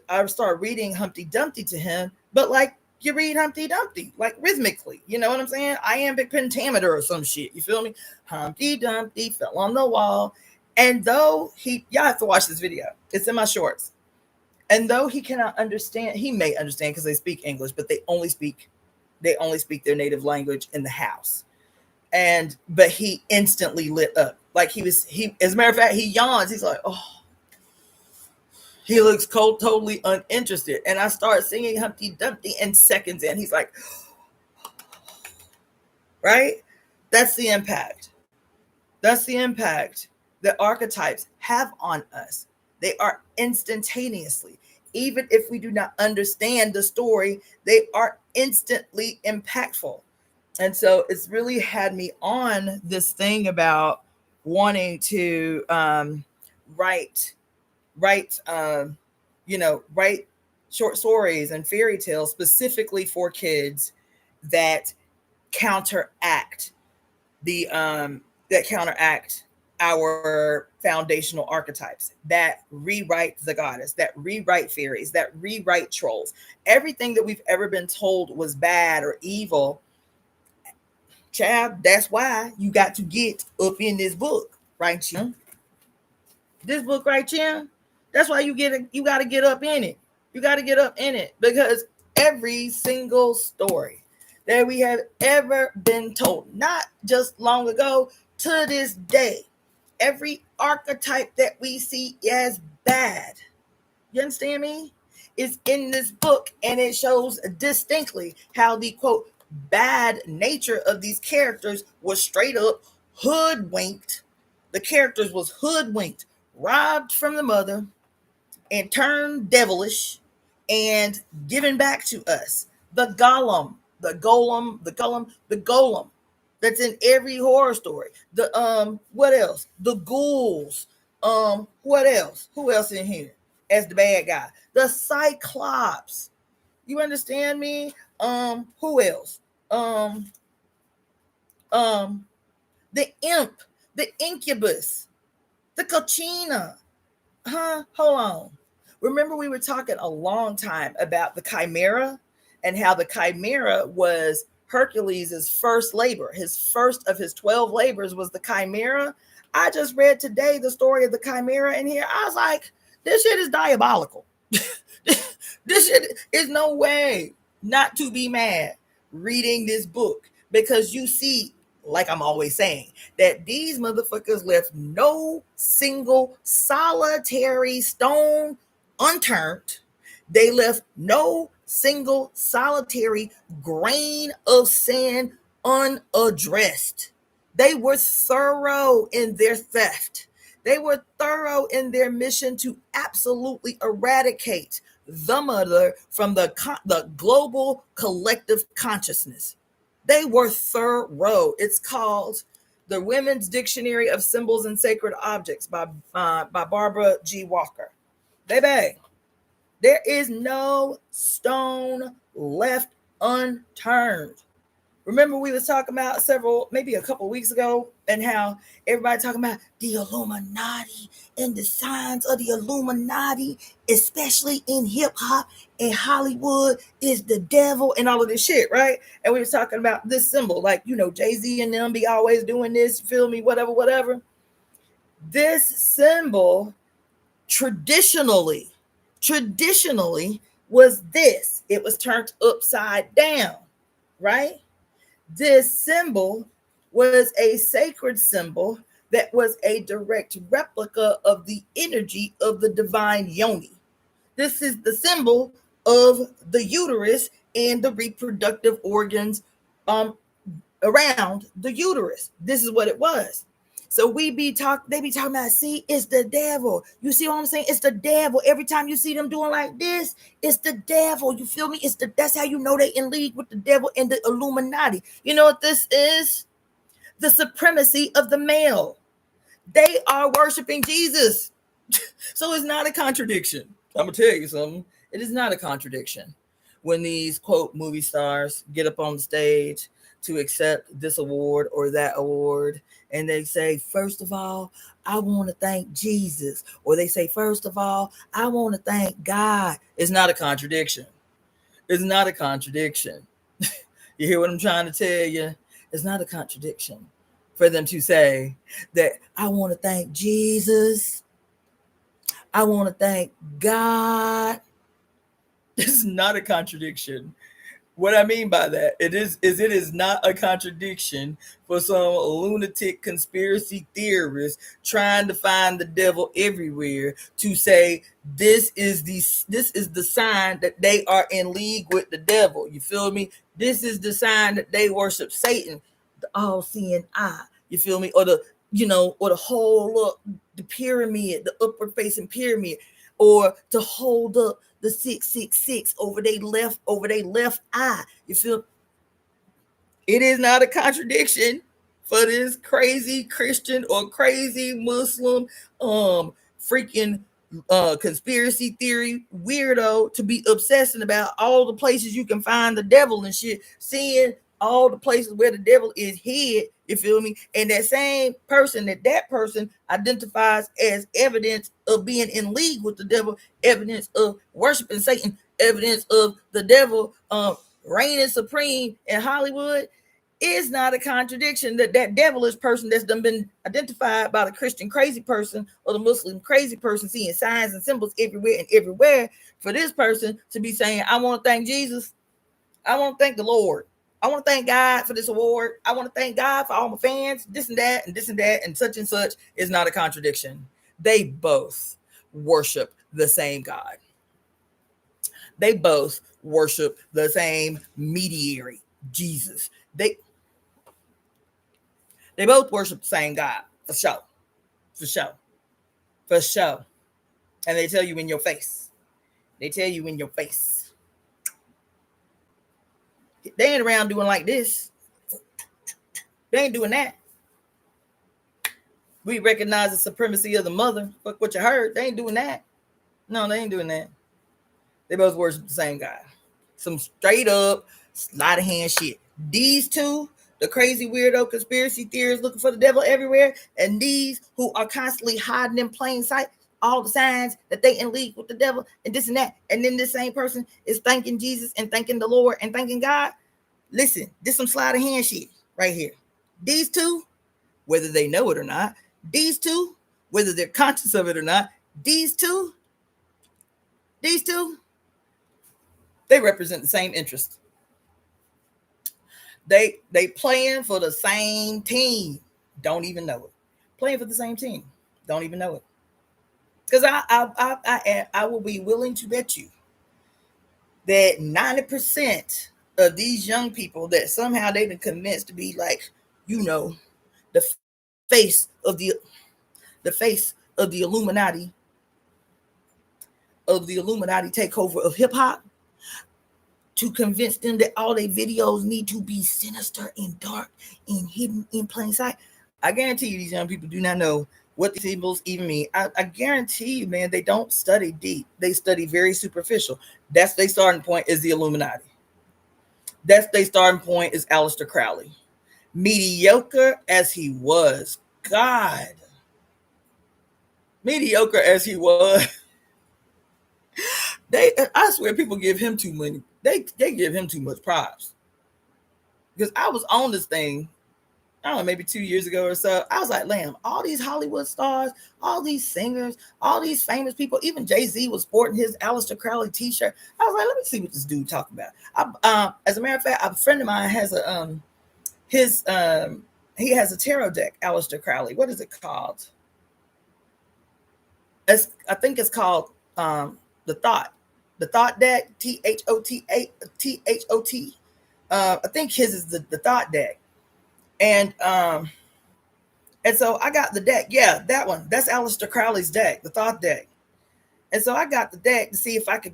A: I start reading Humpty Dumpty to him, but like you read Humpty Dumpty, like rhythmically, you know what I'm saying? Iambic pentameter or some shit. You feel me? Humpty Dumpty fell on the wall. And though y'all have to watch this video. It's in my shorts. And though he cannot understand, he may understand because they speak English, but they only speak their native language in the house. But he instantly lit up. Like as a matter of fact, he yawns. He's like, oh, he looks cold, totally uninterested. And I start singing Humpty Dumpty and seconds in, he's like, right? That's the impact. That's the impact that archetypes have on us. They are instantaneously. Even if we do not understand the story, they are instantly impactful. And so it's really had me on this thing about wanting to write short stories and fairy tales specifically for kids that counteract our foundational archetypes, that rewrite the goddess, that rewrite fairies, that rewrite trolls. Everything that we've ever been told was bad or evil, child, that's why you got to get up in this book, right, Jim? This book right here, that's why you got to get up in it. You got to get up in it, because every single story that we have ever been told, not just long ago, to this day, every archetype that we see as bad, you understand me, is in this book, and it shows distinctly how the quote bad nature of these characters was straight up hoodwinked. The characters was hoodwinked, robbed from the mother, and turned devilish and given back to us. The golem that's in every horror story. The what else? The ghouls. What else? Who else in here as the bad guy? The Cyclops. You understand me? Who else? The imp, the incubus, the cochina. Hold on. Remember, we were talking a long time about the chimera and how the chimera was Hercules' first labor. His first of his 12 labors was the chimera. I just read today the story of the chimera in here. I was like, this shit is diabolical. This shit is no way not to be mad reading this book, because you see, like I'm always saying, that these motherfuckers left no single solitary stone unturned. They left no single solitary grain of sand unaddressed. They were thorough in their theft. They were thorough in their mission to absolutely eradicate the mother from the global collective consciousness. They were thorough. It's called The Women's Dictionary of Symbols and Sacred Objects by Barbara G. Walker. Baby, there is no stone left unturned. Remember, we was talking about maybe a couple weeks ago, and how everybody talking about the Illuminati and the signs of the Illuminati, especially in hip hop and Hollywood, is the devil and all of this shit, right? And we was talking about this symbol, like, Jay-Z and them be always doing this, you feel me, whatever. This symbol traditionally was this. It was turned upside down, right? This symbol was a sacred symbol that was a direct replica of the energy of the divine yoni. This is the symbol of the uterus and the reproductive organs um, around the uterus. This is what it was. So they be talking about, see, it's the devil. You see what I'm saying? It's the devil. Every time you see them doing like this, it's the devil. You feel me? That's how you know they in league with the devil and the Illuminati. You know what this is? The supremacy of the male. They are worshiping Jesus. So it's not a contradiction. I'm gonna tell you something. It is not a contradiction when these quote movie stars get up on the stage to accept this award or that award, and they say, first of all, I want to thank Jesus, or they say, first of all, I want to thank God. It's not a contradiction. It's not a contradiction. You hear what I'm trying to tell you? It's not a contradiction for them to say that I want to thank Jesus, I want to thank God. It's not a contradiction. What I mean by that, it is not a contradiction for some lunatic conspiracy theorist trying to find the devil everywhere to say this is the sign that they are in league with the devil. You feel me? This is the sign that they worship Satan, the all-seeing eye. You feel me? Or or the whole up the pyramid, the upward facing pyramid, or to hold up the 666 over their left eye. You feel? It is not a contradiction for this crazy Christian or crazy Muslim freaking conspiracy theory weirdo to be obsessing about all the places you can find the devil and shit, seeing all the places where the devil is hid. You feel me? And that person identifies as evidence of being in league with the devil, evidence of worshiping Satan, evidence of the devil reigning supreme in Hollywood. Is not a contradiction that devilish person that's done been identified by the Christian crazy person or the Muslim crazy person, seeing signs and symbols everywhere, for this person to be saying, I want to thank Jesus, I want to thank the Lord, I want to thank God for this award, I want to thank God for all my fans, this and that and this and that and such, is not a contradiction. They both worship the same God. They both worship the same mediator, Jesus. They both worship the same God, for sure, for sure, for sure. And they tell you in your face. They tell you in your face. They ain't around doing like this. They ain't doing that. We recognize the supremacy of the mother. Fuck what you heard. They ain't doing that. No, they ain't doing that. They both worship the same God. Some straight up sleight of hand shit. These two, the crazy weirdo conspiracy theorists looking for the devil everywhere, and these who are constantly hiding in plain sight all the signs that they in league with the devil and this and that. And then this same person is thanking Jesus and thanking the Lord and thanking God. Listen, this some sleight of hand shit right here. These two, whether they know it or not, these two, whether they're conscious of it or not, these two, they represent the same interest. They playing for the same team. Don't even know it. Playing for the same team. Don't even know it. Because I will be willing to bet you that 90% of these young people that somehow they've been convinced to be like, the face of the Illuminati, takeover of hip hop, to convince them that all their videos need to be sinister and dark and hidden in plain sight. I guarantee you these young people do not know what these symbols even mean. I guarantee you, man, they don't study deep. They study very superficial. That's their starting point is the Illuminati. That's their starting point is Aleister Crowley. Mediocre as he was, God. Mediocre as he was. I swear people give him too many. They give him too much props. Because I was on this thing, I don't know, maybe 2 years ago or so. I was like, Lamb, all these Hollywood stars, all these singers, all these famous people, even Jay-Z was sporting his Aleister Crowley t-shirt. I was like, let me see what this dude talking about. As a matter of fact, a friend of mine has a his he has a tarot deck, Aleister Crowley. What is it called? I think it's called the Thought deck, THOT. I think his is the Thought deck, and so I got the deck. Yeah, that one. That's Aleister Crowley's deck, the Thought deck. And so I got the deck to see if I could,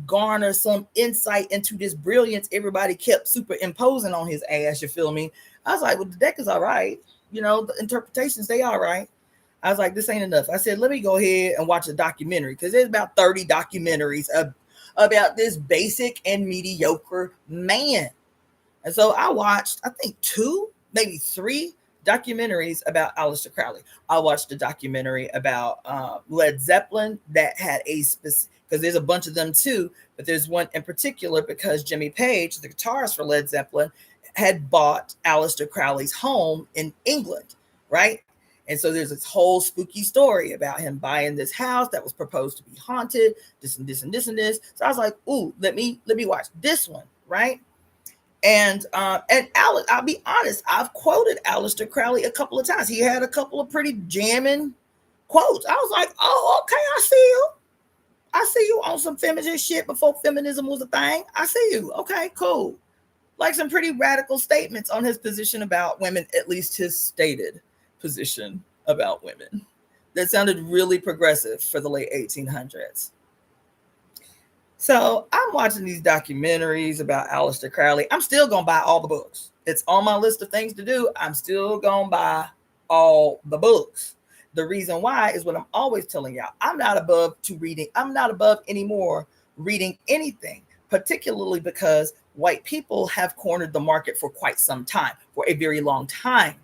A: garner some insight into this brilliance everybody kept superimposing on his ass. You feel me? I was like, well, the deck is all right. The interpretations, they all right. I was like, this ain't enough. I said, let me go ahead and watch a documentary, because there's about 30 documentaries about this basic and mediocre man. And so I watched, I think 2, maybe 3 documentaries about Aleister Crowley. I watched a documentary about Led Zeppelin that had a specific, because there's a bunch of them too, but there's one in particular because Jimmy Page, the guitarist for Led Zeppelin, had bought Aleister Crowley's home in England, right? And so there's this whole spooky story about him buying this house that was proposed to be haunted, this and this and this and this. So I was like, ooh, let me watch this one, right? And I'll be honest, I've quoted Aleister Crowley a couple of times. He had a couple of pretty jamming quotes. I was like, oh, okay, I see you. I see you on some feminist shit before feminism was a thing. I see you. Okay, cool. Like some pretty radical statements on his position about women, at least his stated position about women. That sounded really progressive for the late 1800s. So I'm watching these documentaries about Aleister Crowley. I'm still going to buy all the books. It's on my list of things to do. I'm still going to buy all the books. The reason why is what I'm always telling y'all. I'm not above anymore reading anything, particularly because white people have cornered the market for quite some time, for a very long time,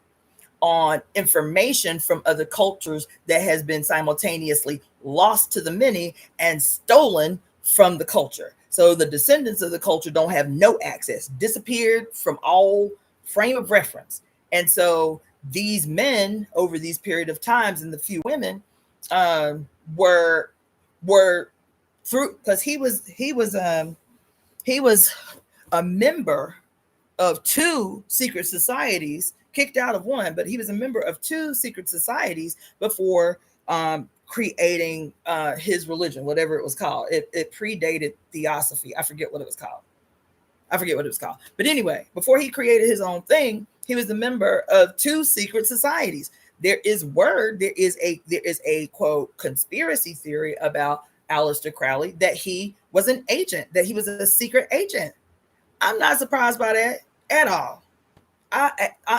A: on information from other cultures that has been simultaneously lost to the many and stolen from the culture. So the descendants of the culture don't have no access, disappeared from all frame of reference. And so these men over these period of times, and the few women were through, because he was a member of 2 secret societies, kicked out of one, but he was a member of 2 secret societies before creating his religion, whatever it was called. It predated theosophy. I forget what it was called. But anyway, before he created his own thing, he was a member of 2 secret societies. There is a quote conspiracy theory about Aleister Crowley that he was an agent, that he was a secret agent. I'm not surprised by that at all.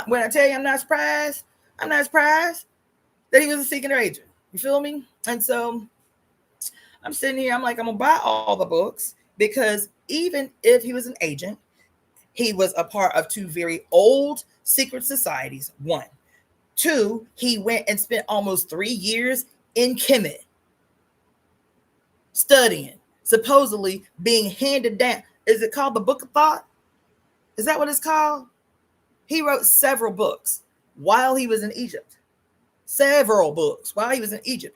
A: When I tell you I'm not surprised that he was a secret agent. You feel me? And so I'm sitting here, I'm like, I'm gonna buy all the books, because even if he was an agent, he was a part of 2 very old secret societies. 1. 2, he went and spent almost 3 years in Kemet studying, supposedly being handed down. Is it called the Book of Thought? Is that what it's called? He wrote several books while he was in Egypt.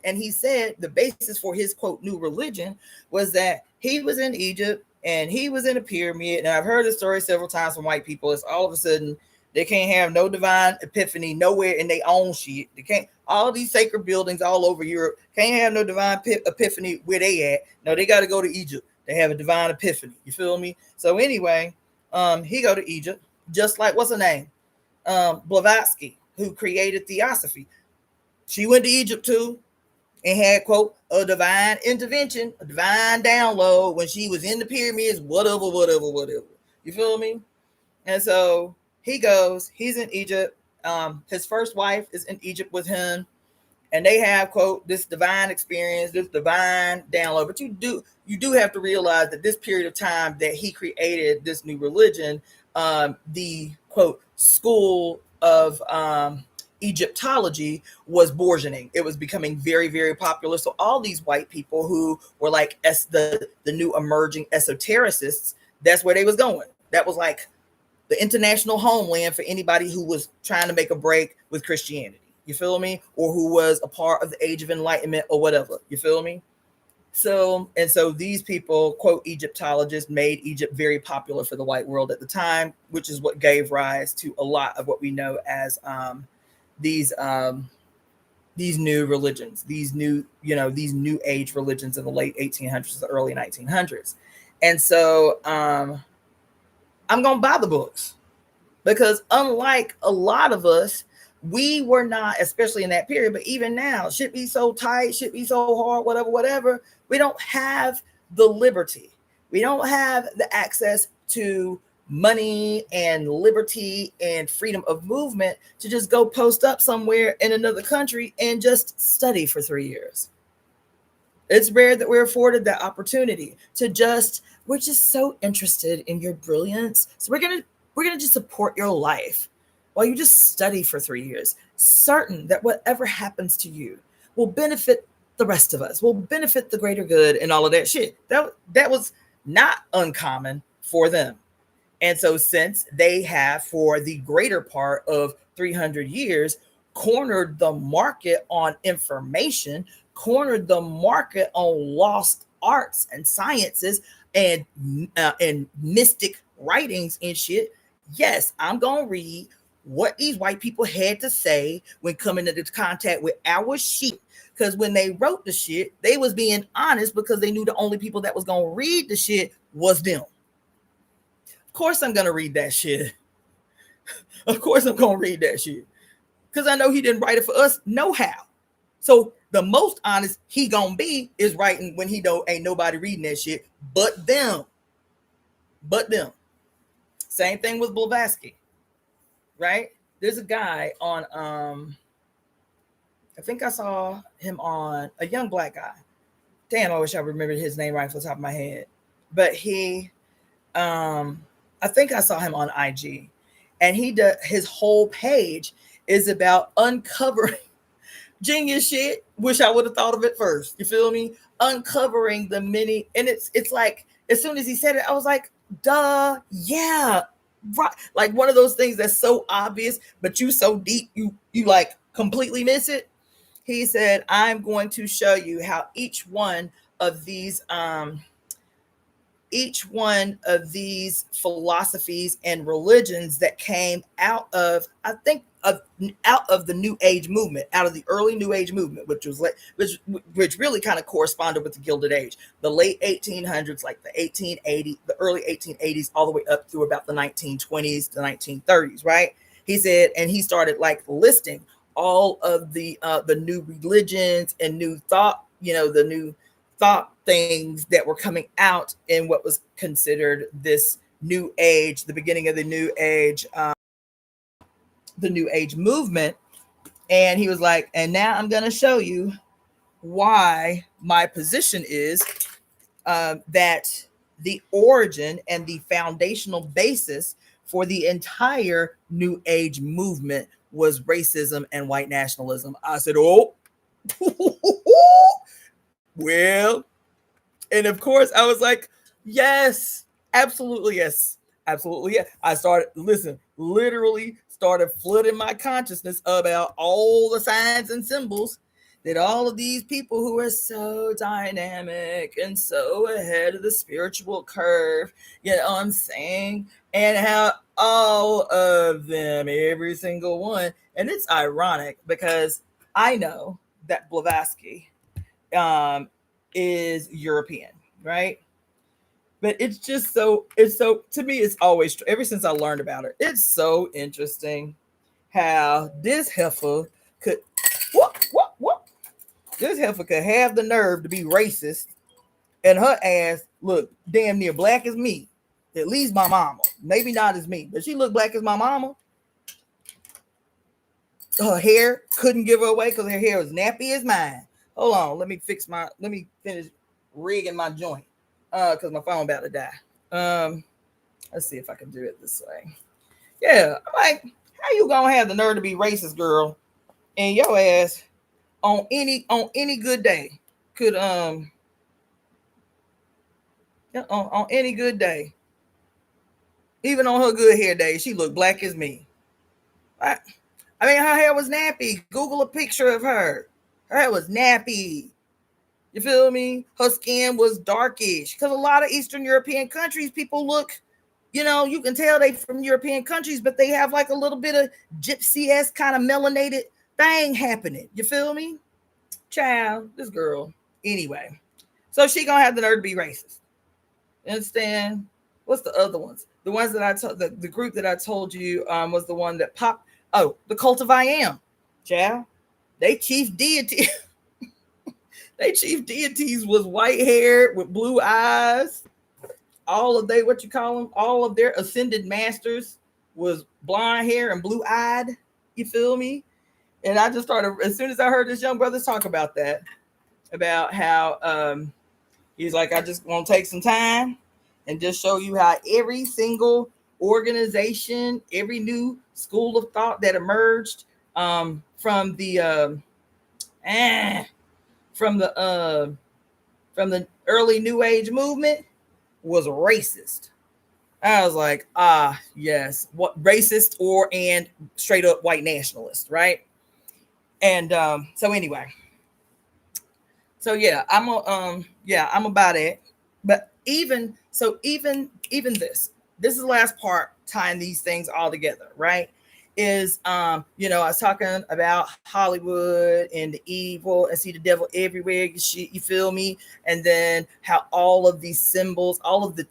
A: And he said the basis for his quote new religion was that he was in Egypt and he was in a pyramid. And I've heard the story several times from white people. It's all of a sudden they can't have no divine epiphany nowhere in their own shit. They can't, all these sacred buildings all over Europe can't have no divine epiphany where they at. No, they got to go to Egypt to have a divine epiphany. You feel me? So anyway, he go to Egypt, just like, what's her name? Blavatsky, who created theosophy. She went to Egypt too and had, quote, a divine intervention, a divine download when she was in the pyramids, whatever. You feel me? And so he's in Egypt. His first wife is in Egypt with him, and they have, quote, this divine experience, this divine download. But you do have to realize that this period of time that he created this new religion, the, quote, school of Egyptology was bourgeoning. It was becoming very, very popular. So all these white people who were like the new emerging esotericists, that's where they was going. That was like the international homeland for anybody who was trying to make a break with Christianity. You feel me? Or who was a part of the Age of Enlightenment or whatever. You feel me? So these people, quote, Egyptologists, made Egypt very popular for the white world at the time, which is what gave rise to a lot of what we know as these new religions, these new, these new age religions in the late 1800s, the early 1900s. And so I'm going to buy the books, because unlike a lot of us, we were not, especially in that period, but even now, shit be so tight, shit be so hard, whatever. We don't have the liberty. We don't have the access to money and liberty and freedom of movement to just go post up somewhere in another country and just study for 3 years. It's rare that we're afforded that opportunity to just, we're just so interested in your brilliance. So we're gonna just support your life while you just study for 3 years, certain that whatever happens to you will benefit the rest of us, will benefit the greater good and all of that shit. That was not uncommon for them. And so since they have, for the greater part of 300 years, cornered the market on information, cornered the market on lost arts and sciences and mystic writings and shit, yes, I'm going to read what these white people had to say when coming into contact with our shit. Because when they wrote the shit, they was being honest, because they knew the only people that was going to read the shit was them. Of course I'm going to read that shit. Of course I'm going to read that shit. Because I know he didn't write it for us, no how. So the most honest he gonna be is writing when he don't, ain't nobody reading that shit but them. But them. Same thing with Blavatsky, right? There's a guy on I think I saw him on, a young black guy. Damn, I wish I remembered his name right off the top of my head. But he I think I saw him on IG, and his whole page is about uncovering genius shit. Wish I would have thought of it first. You feel me? Uncovering the many, and it's like, as soon as he said it, I was like, duh, yeah, right. Like one of those things that's so obvious, but you so deep, you like completely miss it. He said, I'm going to show you how each one of these philosophies and religions that came out of, I think, out of the New Age movement, out of the early New Age movement, which really kind of corresponded with the Gilded Age, the late 1800s, like the early 1880s, all the way up through about the 1920s to 1930s, right? He said, and he started like listing all of the new religions and new thought, the new thought things that were coming out in what was considered this new age, the beginning of the new age movement. And he was like, and now I'm going to show you why my position is that the origin and the foundational basis for the entire new age movement was racism and white nationalism. I said, oh, well, and of course I was like, yes, absolutely, yes, absolutely, yes. I started, literally started flooding my consciousness about all the signs and symbols that all of these people who are so dynamic and so ahead of the spiritual curve, you know what I'm saying? And how all of them, every single one, and it's ironic because I know that Blavatsky is European, right? But it's just to me, it's always, ever since I learned about it, it's so interesting how this heifer could, what? This heifer could have the nerve to be racist, and her ass look damn near black as me. At least my mama. Maybe not as me, but she looked black as my mama. Her hair couldn't give her away because her hair was nappy as mine. Hold on, let me finish rigging my joint. Because my phone about to die. Let's see if I can do it this way. Yeah, I'm like, how you gonna have the nerve to be racist, girl? And your ass on any good day could on any good day, even on her good hair day, she looked black as me. I mean, her hair was nappy. Google a picture of her. Her hair was nappy. You feel me? Her skin was darkish because a lot of Eastern European countries, people look, you can tell they from European countries, but they have like a little bit of gypsy-esque kind of melanated thing happening. You feel me? Child, this girl. Anyway, so she gonna have the nerve to be racist. You understand? What's the other ones? The ones that I told, the group that I told you was the one that popped. Oh, the Cult of I Am. Child, they chief deity. They chief deities was white hair with blue eyes. All of what you call them, all of their ascended masters was blonde hair and blue eyed. You feel me? And I just started, as soon as I heard this young brother talk about that, about how he's like, I just want to take some time and just show you how every single organization, every new school of thought that emerged from the early New Age movement was racist. I was like, yes, what racist and straight up white nationalist, right? And so anyway, so yeah, I'm about it. But even this is the last part tying these things all together, right? Is I was talking about Hollywood and the evil and see the devil everywhere. You feel me? And then how all of these symbols, all of the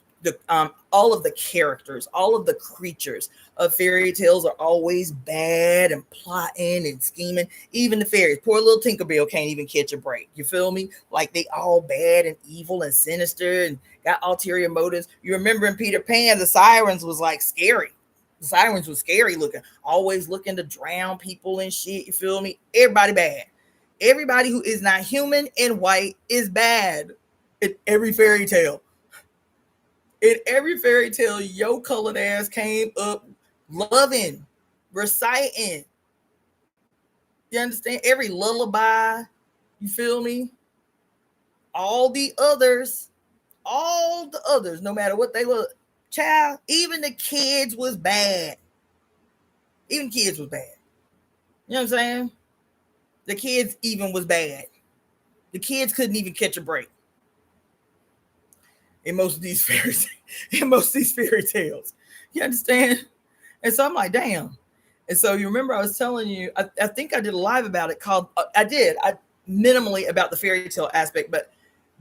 A: characters, all of the creatures of fairy tales are always bad and plotting and scheming. Even the fairies, poor little Tinkerbell can't even catch a break. You feel me? Like they all bad and evil and sinister and got ulterior motives. You remember in Peter Pan, the sirens was like scary. The sirens was scary looking, always looking to drown people and shit. You feel me? Everybody bad. Everybody who is not human and white is bad in every fairy tale. In every fairy tale, your colored ass came up loving, reciting. You understand? Every lullaby, you feel me? All the others, no matter what they were, child, even the kids was bad. Even kids was bad. You know what I'm saying? The kids even was bad. The kids couldn't even catch a break. In most of these fairy tales. You understand? And so I'm like, damn. And so you remember I was telling you, I think I did a live about it called, I minimally about the fairy tale aspect, but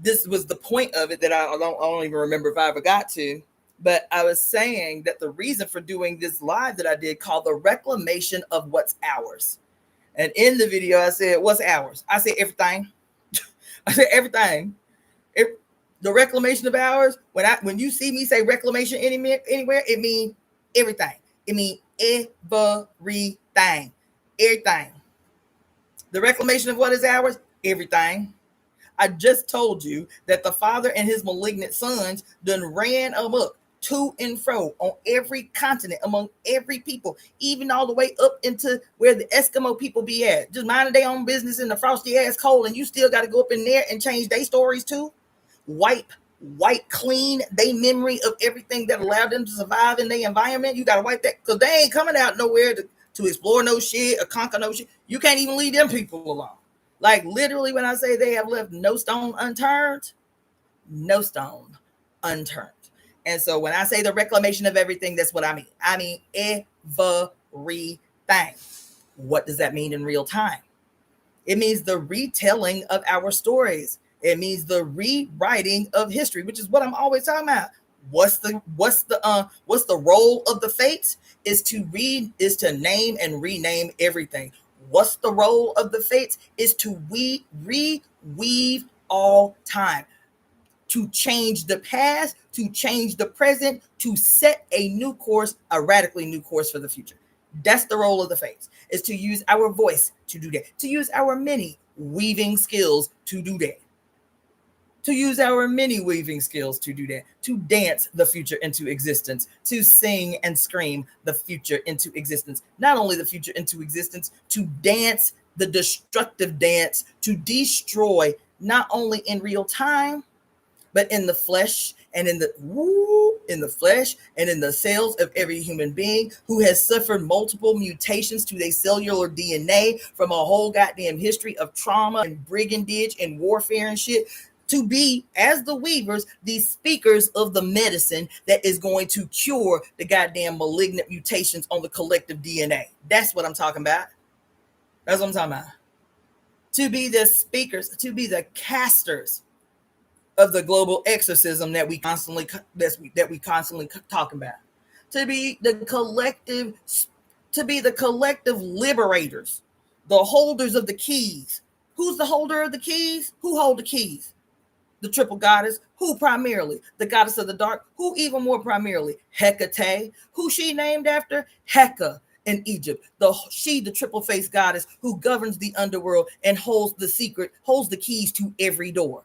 A: this was the point of it that I don't even remember if I ever got to. But I was saying that the reason for doing this live that I did called the Reclamation of What's Ours. And in the video, I said, what's ours? I said everything. I said everything. The reclamation of ours, when you see me say reclamation anywhere, it means everything. It means everything. Everything. The reclamation of what is ours? Everything. I just told you that the father and his malignant sons done ran amok to and fro on every continent, among every people, even all the way up into where the Eskimo people be at. Just minding their own business in the frosty ass cold, and you still got to go up in there and change their stories too. Wipe clean they memory of everything that allowed them to survive in their environment. You got to wipe that because they ain't coming out nowhere to explore no shit or conquer no shit. You can't even leave them people alone. Like literally when I say they have left no stone unturned, no stone unturned. And so when I say the reclamation of everything, that's what I mean. I mean everything. What does that mean in real time? It means the retelling of our stories. It means the rewriting of history, which is what I'm always talking about. What's the role of the fates? Is to name and rename everything. What's the role of the fates? Is to reweave all time, to change the past, to change the present, to set a new course, a radically new course for the future. That's the role of the fates, is to use our voice to do that, to use our many weaving skills to do that. To use our many weaving skills to do that, to dance the future into existence, to sing and scream the future into existence. Not only the future into existence, to dance the destructive dance, to destroy not only in real time, but in the flesh, and in the flesh and in the cells of every human being who has suffered multiple mutations to their cellular DNA from a whole goddamn history of trauma and brigandage and warfare and shit, to be, as the weavers, these speakers of the medicine that is going to cure the goddamn malignant mutations on the collective DNA. That's what I'm talking about. That's what I'm talking about. To be the speakers, to be the casters of the global exorcism that we constantly talking about. To be the collective liberators, the holders of the keys. Who's the holder of the keys? Who hold the keys? The triple goddess. Who primarily? The goddess of the dark. Who even more primarily? Hecate. Who she named after? Heka in Egypt. The triple-faced goddess who governs the underworld and holds the keys to every door.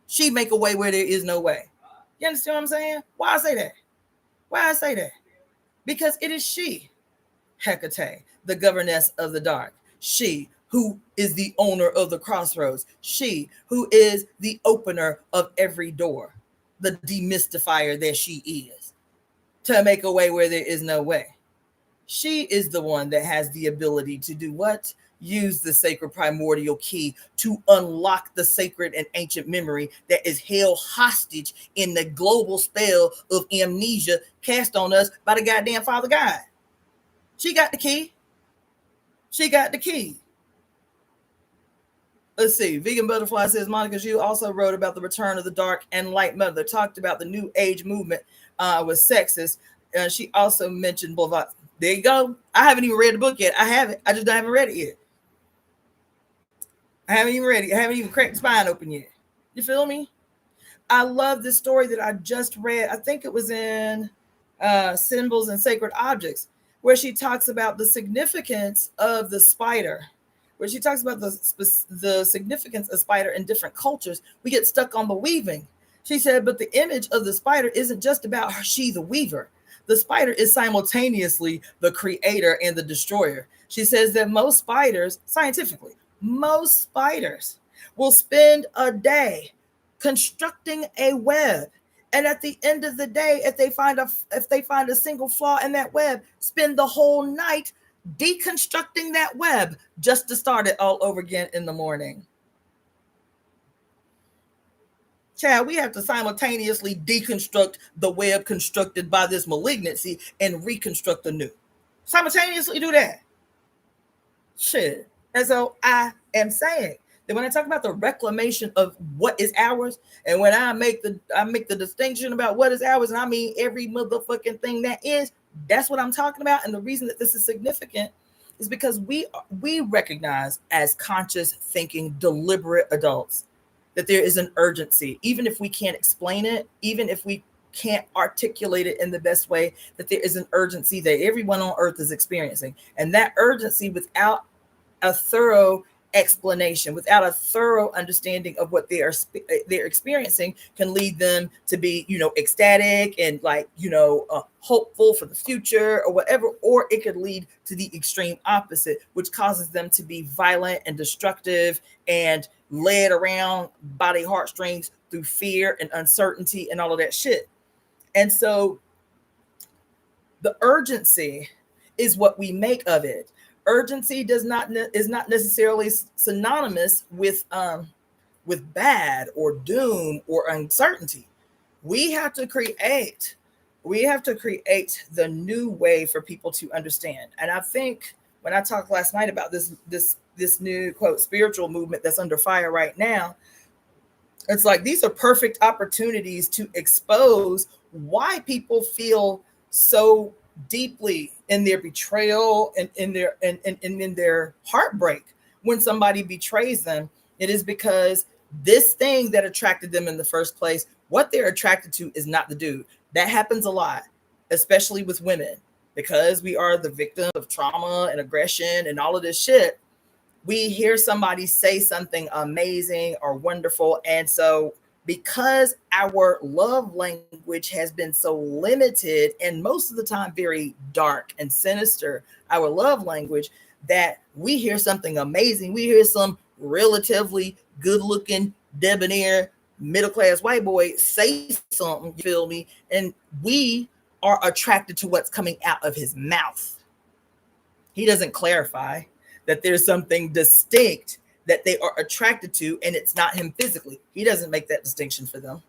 A: She make a way where there is no way. You understand what I'm saying? Why I say that? Because it is she, Hecate, the governess of the dark. She who is the owner of the crossroads. She who is the opener of every door. The demystifier that she is. To make a way where there is no way. She is the one that has the ability to do what? Use the sacred primordial key to unlock the sacred and ancient memory that is held hostage in the global spell of amnesia cast on us by the goddamn Father God. She got the key. Let's see. Vegan Butterfly says, Monica, you also wrote about the return of the dark and light mother, talked about the new age movement was sexist. She also mentioned Blavatsky. There you go. I haven't even read the book yet. I haven't. I just haven't read it yet. I haven't even read it. I haven't even cracked the spine open yet. You feel me? I love this story that I just read. I think it was in Symbols and Sacred Objects, where she talks about the significance of the spider, where she talks about the significance of spider in different cultures. We get stuck on the weaving. She said, but the image of the spider isn't just about she, the weaver. The spider is simultaneously the creator and the destroyer. She says that most spiders, scientifically, most spiders will spend a day constructing a web. And at the end of the day, if they find a single flaw in that web, spend the whole night deconstructing that web just to start it all over again in the morning. Chad, we have to simultaneously deconstruct the web constructed by this malignancy and reconstruct anew. Simultaneously do that. Shit. And so I am saying that when I talk about the reclamation of what is ours, and when I make the distinction about what is ours, and I mean every motherfucking thing that is, that's what I'm talking about. And the reason that this is significant is because we recognize as conscious thinking, deliberate adults that there is an urgency, even if we can't explain it, even if we can't articulate it in the best way, that there is an urgency that everyone on earth is experiencing. And that urgency, without a thorough explanation, without a thorough understanding of what they're experiencing, can lead them to be, ecstatic and hopeful for the future or whatever, or it could lead to the extreme opposite, which causes them to be violent and destructive and led around by their heartstrings through fear and uncertainty and all of that shit. And so the urgency is what we make of it. Urgency is not necessarily synonymous with bad or doom or uncertainty. We have to create the new way for people to understand. And I think when I talked last night about this new, quote, spiritual movement that's under fire right now, it's like these are perfect opportunities to expose why people feel so deeply in their betrayal and in their heartbreak when somebody betrays them. It is because this thing that attracted them in the first place, what they're attracted to is not the dude. That happens a lot, especially with women, because we are the victim of trauma and aggression and all of this shit. We hear somebody say something amazing or wonderful. And so because our love language has been so limited and most of the time very dark and sinister, our love language, that we hear something amazing. We hear some relatively good looking, debonair middle-class white boy say something, you feel me? And we are attracted to what's coming out of his mouth. He doesn't clarify that there's something distinct that they are attracted to, and it's not him physically. He doesn't make that distinction for them.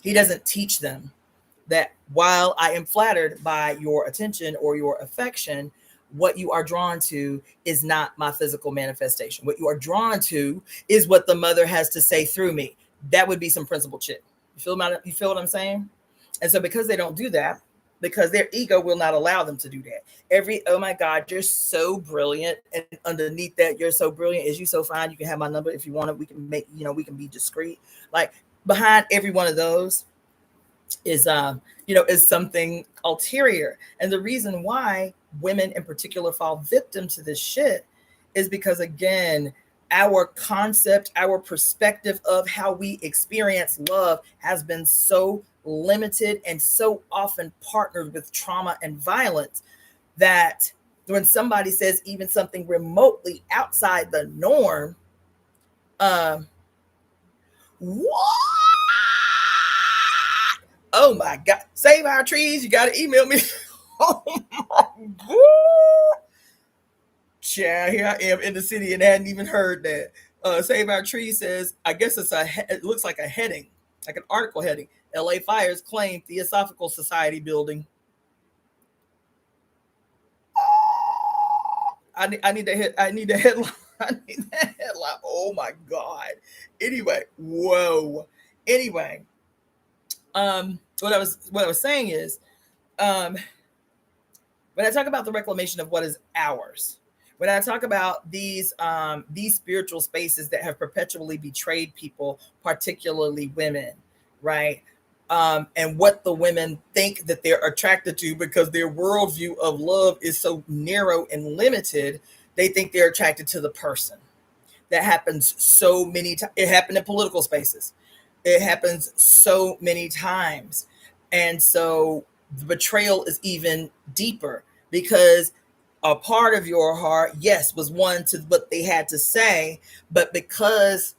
A: He doesn't teach them that while I am flattered by your attention or your affection, what you are drawn to is not my physical manifestation. What you are drawn to is what the mother has to say through me. That would be some principled shit. You feel what I'm saying? And so because they don't do that, because their ego will not allow them to do that. Oh my God, you're so brilliant. And underneath that, you're so brilliant. Is you so fine? You can have my number if you want it. We can make, we can be discreet. Like behind every one of those is something ulterior. And the reason why women in particular fall victim to this shit is because, again, our concept, our perspective of how we experience love has been so limited and so often partnered with trauma and violence that when somebody says even something remotely outside the norm, what? Oh my God, save our trees. You got to email me. Oh my God. Yeah, here I am in the city and hadn't even heard that. Save Our Trees says, I guess it looks like a heading, like an article heading. LA fires claim Theosophical Society building. I need the headline. I need that headline. Oh my God. Anyway, whoa. Anyway, what I was saying is, when I talk about the reclamation of what is ours, when I talk about these spiritual spaces that have perpetually betrayed people, particularly women, right? And what the women think that they're attracted to because their worldview of love is so narrow and limited, they think they're attracted to the person. That happens so many times. It happened in political spaces. It happens so many times. And so the betrayal is even deeper because a part of your heart, yes, was one to what they had to say, but because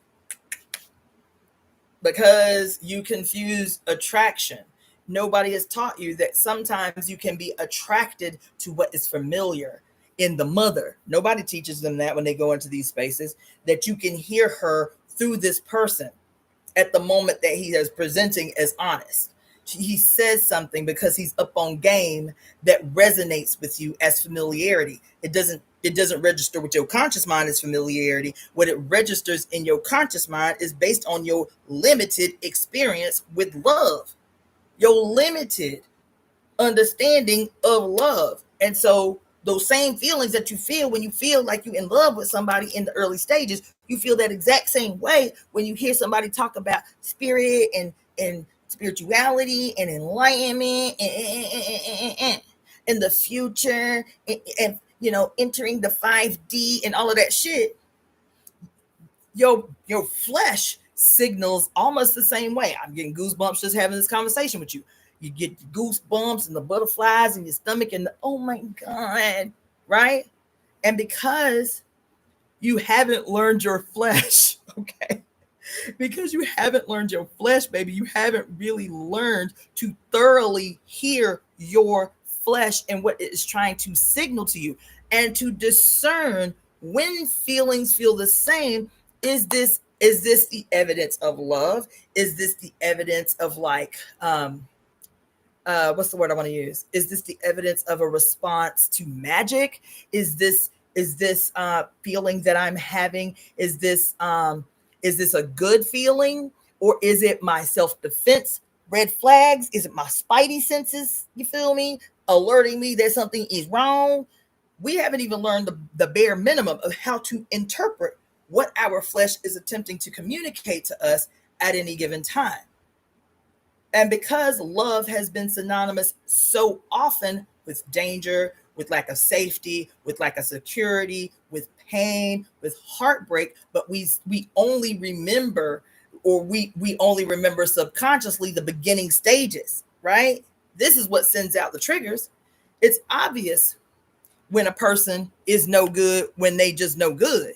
A: you confuse attraction, nobody has taught you that sometimes you can be attracted to what is familiar in the mother. Nobody teaches them that when they go into these spaces, that you can hear her through this person at the moment that he is presenting as honest. He says something because he's up on game that resonates with you as familiarity. It doesn't register with your conscious mind as familiarity. What it registers in your conscious mind is based on your limited experience with love, your limited understanding of love. And so those same feelings that you feel when you feel like you're in love with somebody in the early stages, you feel that exact same way when you hear somebody talk about spirit and spirituality and enlightenment and the future and entering the 5D and all of that shit. Your flesh signals almost the same way. I'm getting goosebumps just having this conversation with you. You get goosebumps and the butterflies in your stomach and oh my God, right? And because you haven't learned your flesh, okay? Because you haven't learned your flesh, baby, you haven't really learned to thoroughly hear your flesh and what it is trying to signal to you and to discern when feelings feel the same. Is this the evidence of love? Is this the evidence of like, what's the word I want to use? Is this the evidence of a response to magic? Is this feeling that I'm having? Is this a good feeling, or is it my self-defense red flags? Is it my spidey senses? You feel me? Alerting me that something is wrong. We haven't even learned the bare minimum of how to interpret what our flesh is attempting to communicate to us at any given time. And because love has been synonymous so often with danger, with lack of safety, with lack of security, with pain, with heartbreak, but we only remember, or we only remember subconsciously the beginning stages, right? This is what sends out the triggers. It's obvious when a person is no good, when they just no good,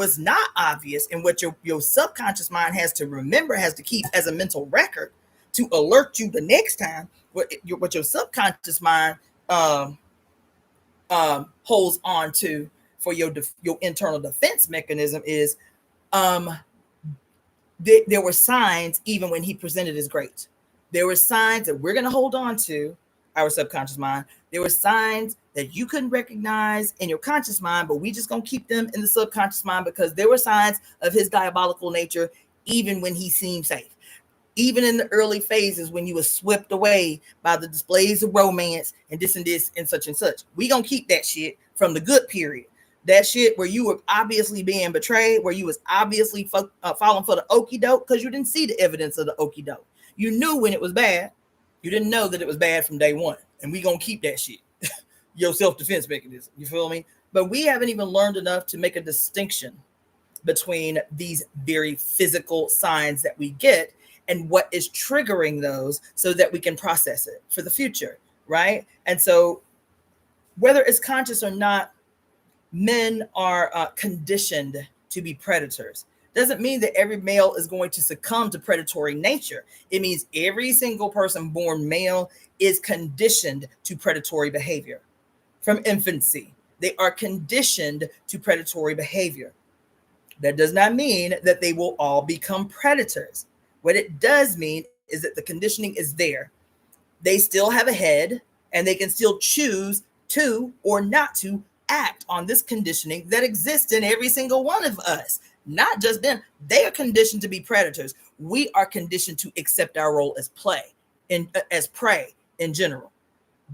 A: was not obvious and what your subconscious mind has to remember, has to keep as a mental record to alert you the next time, what your subconscious mind holds on to for your internal defense mechanism is there were signs even when he presented as great. There were signs that we're going to hold on to, our subconscious mind. There were signs that you couldn't recognize in your conscious mind, but we just going to keep them in the subconscious mind because there were signs of his diabolical nature even when he seemed safe. Even in the early phases when you were swept away by the displays of romance and this and such and such. We going to keep that shit from the good period. That shit where you were obviously being betrayed, where you was obviously falling for the okie doke because you didn't see the evidence of the okie doke. You knew when it was bad. You didn't know that it was bad from day one. And we going to keep that shit. Your self-defense mechanism. You feel me? But we haven't even learned enough to make a distinction between these very physical signs that we get and what is triggering those so that we can process it for the future, right? And so whether it's conscious or not, men are conditioned to be predators. Doesn't mean that every male is going to succumb to predatory nature. It means every single person born male is conditioned to predatory behavior. From infancy, they are conditioned to predatory behavior. That does not mean that they will all become predators. What it does mean is that the conditioning is there. They still have a head and they can still choose to or not to act on this conditioning that exists in every single one of us. Not just them. They are conditioned to be predators. We are conditioned to accept our role as as prey in general.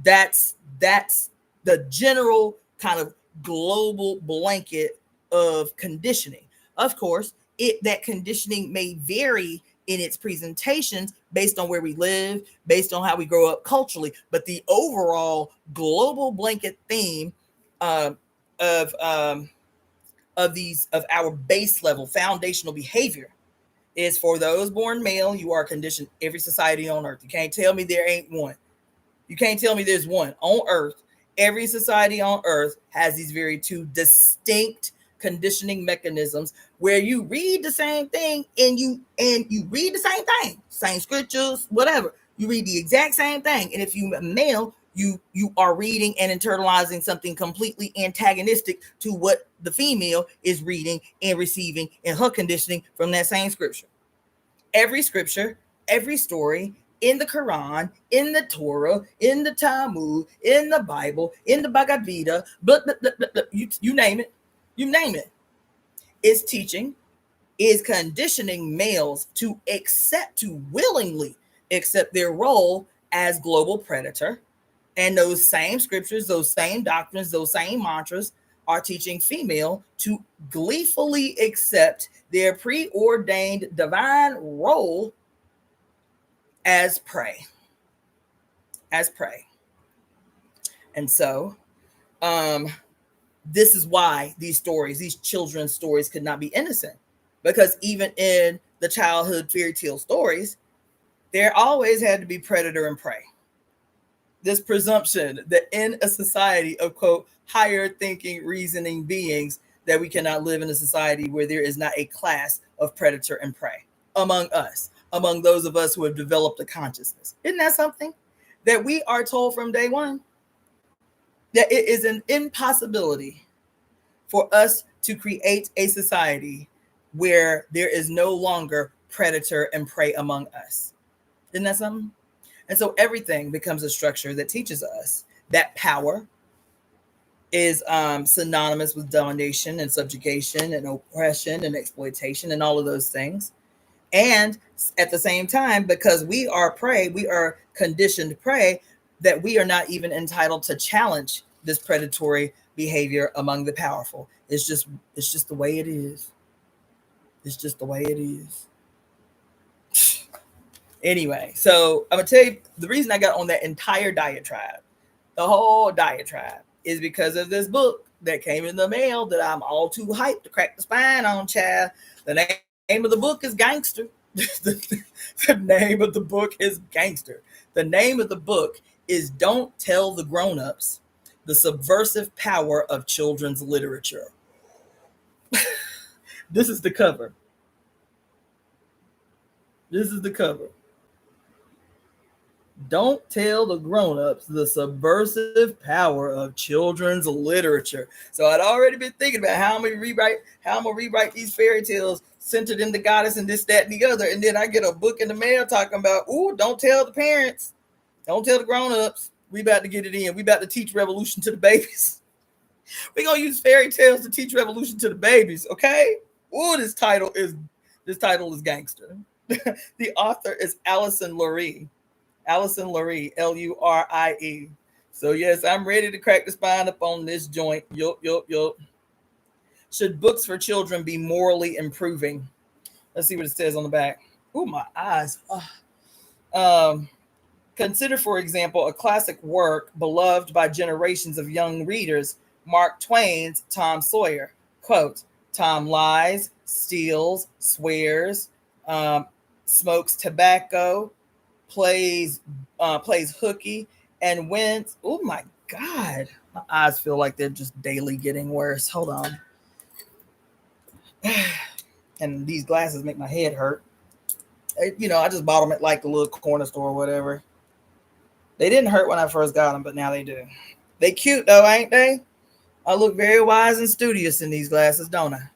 A: That's the general kind of global blanket of conditioning. Of course, that conditioning may vary in its presentations based on where we live, based on how we grow up culturally, but the overall global blanket theme of our base level foundational behavior is for those born male, you are conditioned every society on earth. You can't tell me there ain't one. You can't tell me there's one on earth. Every society on earth has these very two distinct conditioning mechanisms where you read the same thing and you read the same thing, same scriptures, whatever. You read the exact same thing. And if you're male, you are reading and internalizing something completely antagonistic to what the female is reading and receiving in her conditioning from that same scripture. Every scripture, every story in the Quran, in the Torah, in the Talmud, in the Bible, in the Bhagavad Gita, you name it, is teaching, is conditioning males to willingly accept their role as global predator. And those same scriptures, those same doctrines, those same mantras are teaching female to gleefully accept their preordained divine role as prey. And so this is why these children's stories could not be innocent, because even in the childhood fairy tale stories, there always had to be predator and prey. This presumption that in a society of, quote, higher thinking, reasoning beings, that we cannot live in a society where there is not a class of predator and prey among us, among those of us who have developed a consciousness. Isn't that something that we are told from day one? That it is an impossibility for us to create a society where there is no longer predator and prey among us. Isn't that something? And so everything becomes a structure that teaches us that power is synonymous with domination and subjugation and oppression and exploitation and all of those things. And at the same time, because we are prey, we are conditioned prey, that we are not even entitled to challenge this predatory behavior among the powerful. It's just the way it is. It's just the way it is. Anyway, so I'm gonna tell you the reason I got on that entire diatribe, the whole diatribe, is because of this book that came in the mail that I'm all too hyped to crack the spine on, child. The name of the book is Gangster. The name of the book is Gangster. The name of the book is Don't Tell the Grown-Ups: The Subversive Power of Children's Literature. This is the cover. This is the cover. Don't tell the grown-ups the subversive power of children's literature. So I'd already been thinking about how I'm gonna rewrite these fairy tales centered in the goddess and this, that, and the other. And then I get a book in the mail talking about, ooh, don't tell the parents, don't tell the grown-ups. We about to get it in. We about to teach revolution to the babies. We're gonna use fairy tales to teach revolution to the babies, okay? Ooh, this title is gangster. The author is Allison Lurie. Allison Lurie, Lurie. So yes, I'm ready to crack the spine up on this joint. Yup. Should books for children be morally improving? Let's see what it says on the back. Ooh, my eyes. Consider, for example, a classic work beloved by generations of young readers, Mark Twain's Tom Sawyer. Quote, Tom lies, steals, swears, smokes tobacco, plays hooky, and wins. Oh my God. My eyes feel like they're just daily getting worse. Hold on. And these glasses make my head hurt. I just bought them at like the little corner store or whatever. They didn't hurt when I first got them, but now they do. They cute though, ain't they? I look very wise and studious in these glasses, don't I?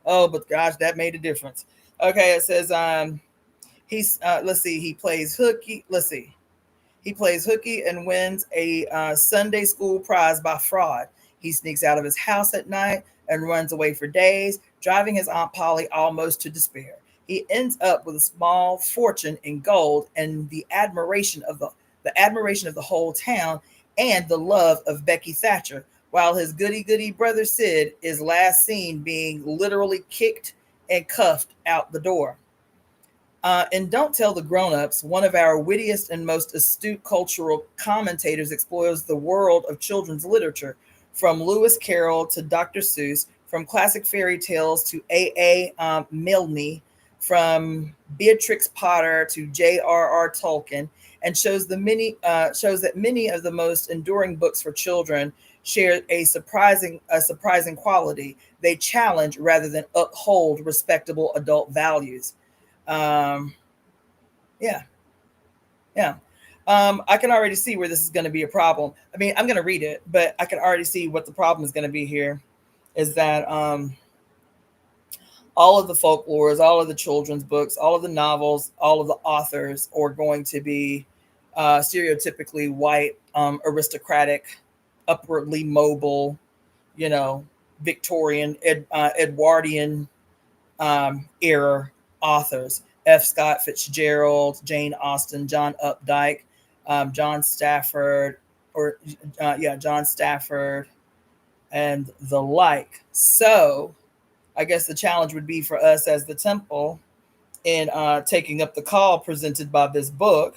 A: Oh, but gosh, that made a difference. Okay, it says let's see, he plays hooky. Let's see. He plays hooky and wins a Sunday school prize by fraud. He sneaks out of his house at night and runs away for days, driving his Aunt Polly almost to despair. He ends up with a small fortune in gold and the admiration of the whole town and the love of Becky Thatcher, while his goody-goody brother Sid is last seen being literally kicked and cuffed out the door. And Don't Tell the Grown-Ups, one of our wittiest and most astute cultural commentators explores the world of children's literature, from Lewis Carroll to Dr. Seuss, from classic fairy tales to A. Milne, from Beatrix Potter to J.R.R. Tolkien, and shows that many of the most enduring books for children share a surprising quality. They challenge rather than uphold respectable adult values. Yeah. I can already see where this is going to be a problem. I mean, I'm going to read it, but I can already see what the problem is going to be here is that all of the folklores, all of the children's books, all of the novels, all of the authors are going to be stereotypically white, aristocratic, upwardly mobile, Victorian, Edwardian era authors. F. Scott Fitzgerald, Jane Austen, John Updike, John Stafford, and the like. So I guess the challenge would be for us as the temple in taking up the call presented by this book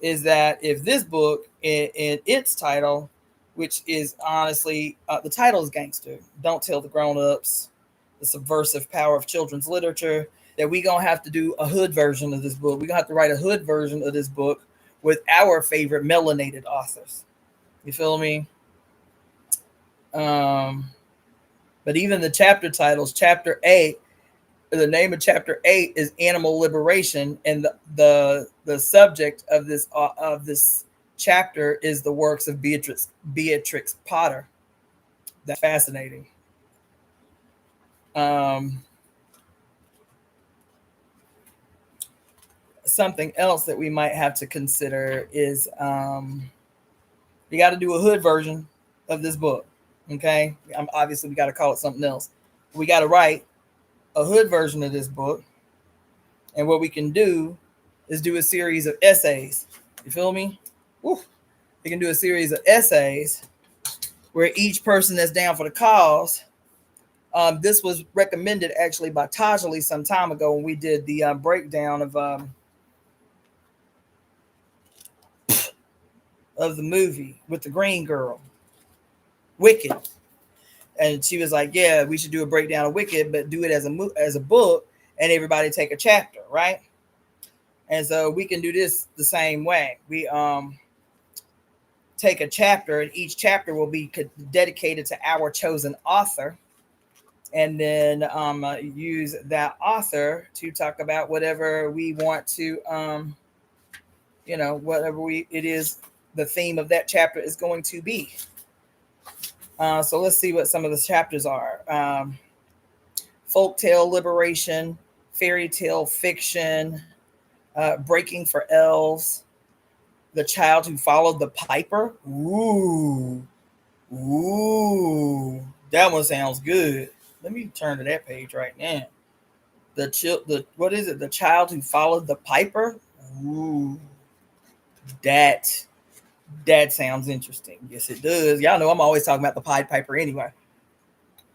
A: is that if this book in its title, which is honestly, the title is Gangster, Don't Tell the Grown-Ups, the Subversive Power of Children's Literature, that we're going to have to do a hood version of this book. We're going to have to write a hood version of this book with our favorite melanated authors. You feel me? But even the chapter titles, chapter 8, the name of chapter 8 is Animal Liberation, and the subject of this chapter is the works of Beatrix Potter. That's fascinating. Something else that we might have to consider is we got to do a hood version of this book. Okay, obviously we got to call it something else. We got to write a hood version of this book, and what we can do is do a series of essays. You feel me? Woo. We can do a series of essays where each person that's down for the cause. This was recommended actually by Tajali some time ago when we did the breakdown of the movie with the green girl, Wicked. And she was like, yeah, we should do a breakdown of Wicked, but do it as a book, and everybody take a chapter, right? And so we can do this the same way. We take a chapter, and each chapter will be dedicated to our chosen author. and then use that author to talk about whatever we want to, whatever it is the theme of that chapter is going to be. So let's see what some of the chapters are. Folktale liberation, fairy tale fiction, breaking for elves, the child who followed the piper. Ooh, that one sounds good. Let me turn to that page right now. The what is it? The child who followed the piper. Ooh, that that sounds interesting. Yes, it does. Y'all know I'm always talking about the Pied Piper anyway.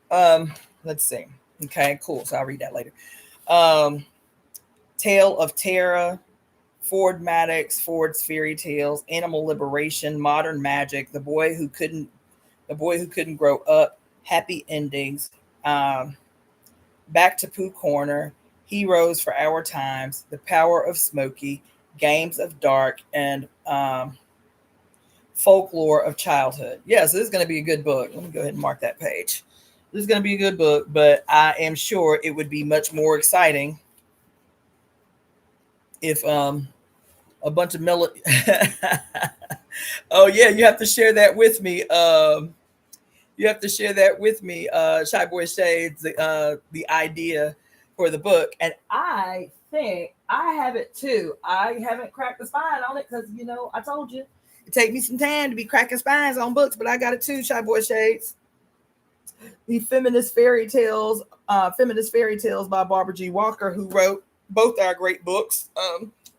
A: Let's see. Okay, cool. So I'll read that later. Um, Tale of Terror, Ford Maddox, Ford's Fairy Tales, Animal Liberation, Modern Magic, The Boy Who Couldn't Grow Up, Happy Endings, um, Back to Pooh Corner, Heroes for Our Times, The Power of Smokey, Games of Dark, and Folklore of Childhood. Yeah, so this is going to be a good book. Let me go ahead and mark that page. This is going to be a good book, but I am sure it would be much more exciting if a bunch of melody. Oh yeah, you have to share that with me. You have to share that with me, Shy Boy Shades, the idea for the book. And I think I have it too. I haven't cracked the spine on it because, I told you it take me some time to be cracking spines on books, but I got it too, Shy Boy Shades. The Feminist Fairy Tales by Barbara G. Walker, who wrote both our great books.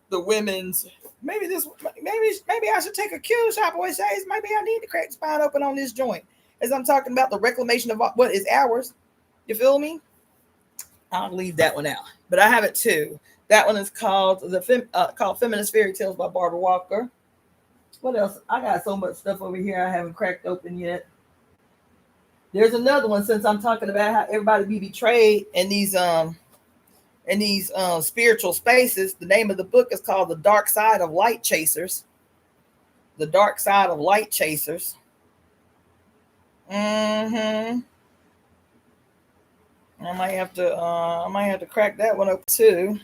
A: The women's, maybe I should take a cue, Shy Boy Shades. Maybe I need to crack the spine open on this joint as I'm talking about the reclamation of what is ours. You feel me? I'll leave that one out, but I have it too. That one is called called Feminist Fairy Tales by Barbara Walker. What else? I got so much stuff over here I haven't cracked open yet. There's another one, since I'm talking about how everybody be betrayed in these spiritual spaces. The name of the book is called The Dark Side of Light Chasers. The Dark Side of Light Chasers. Mm-hmm. I might have to crack that one up too.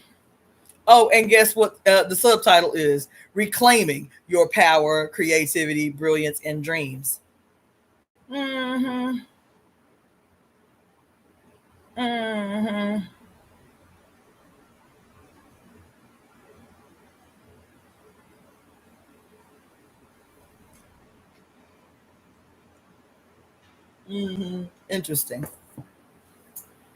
A: Oh, and guess what? The subtitle is Reclaiming Your Power, Creativity, Brilliance, and Dreams. Mm-hmm. Mm-hmm. Mm-hmm. Interesting.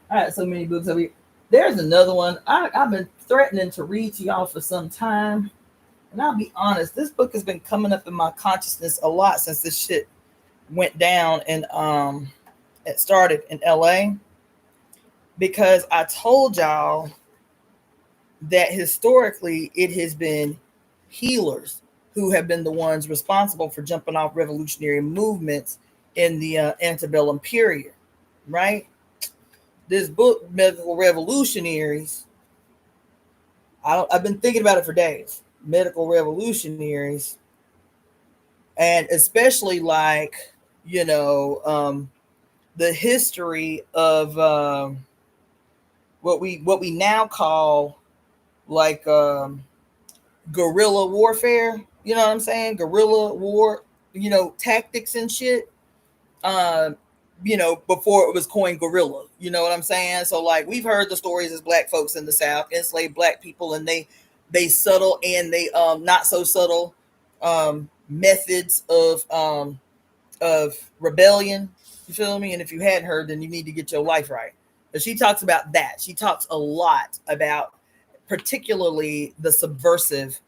A: I had so many books over here. There's another one I've been threatening to read to y'all for some time. And I'll be honest, this book has been coming up in my consciousness a lot since this shit went down, and it started in LA, because I told y'all that historically it has been healers who have been the ones responsible for jumping off revolutionary movements in the antebellum period, right? This book, Medical Revolutionaries, I've been thinking about it for days. Medical Revolutionaries, and especially like, you know, the history of what we now call like guerrilla warfare. You know what I'm saying? Guerrilla war, tactics and shit. Um, before it was coined guerrilla. You know what I'm saying? So like we've heard the stories as black folks in the South enslaved black people, and they subtle and they not so subtle methods of rebellion. You feel me? And if you hadn't heard, then you need to get your life right. But she talks about that. She talks a lot about particularly the subversive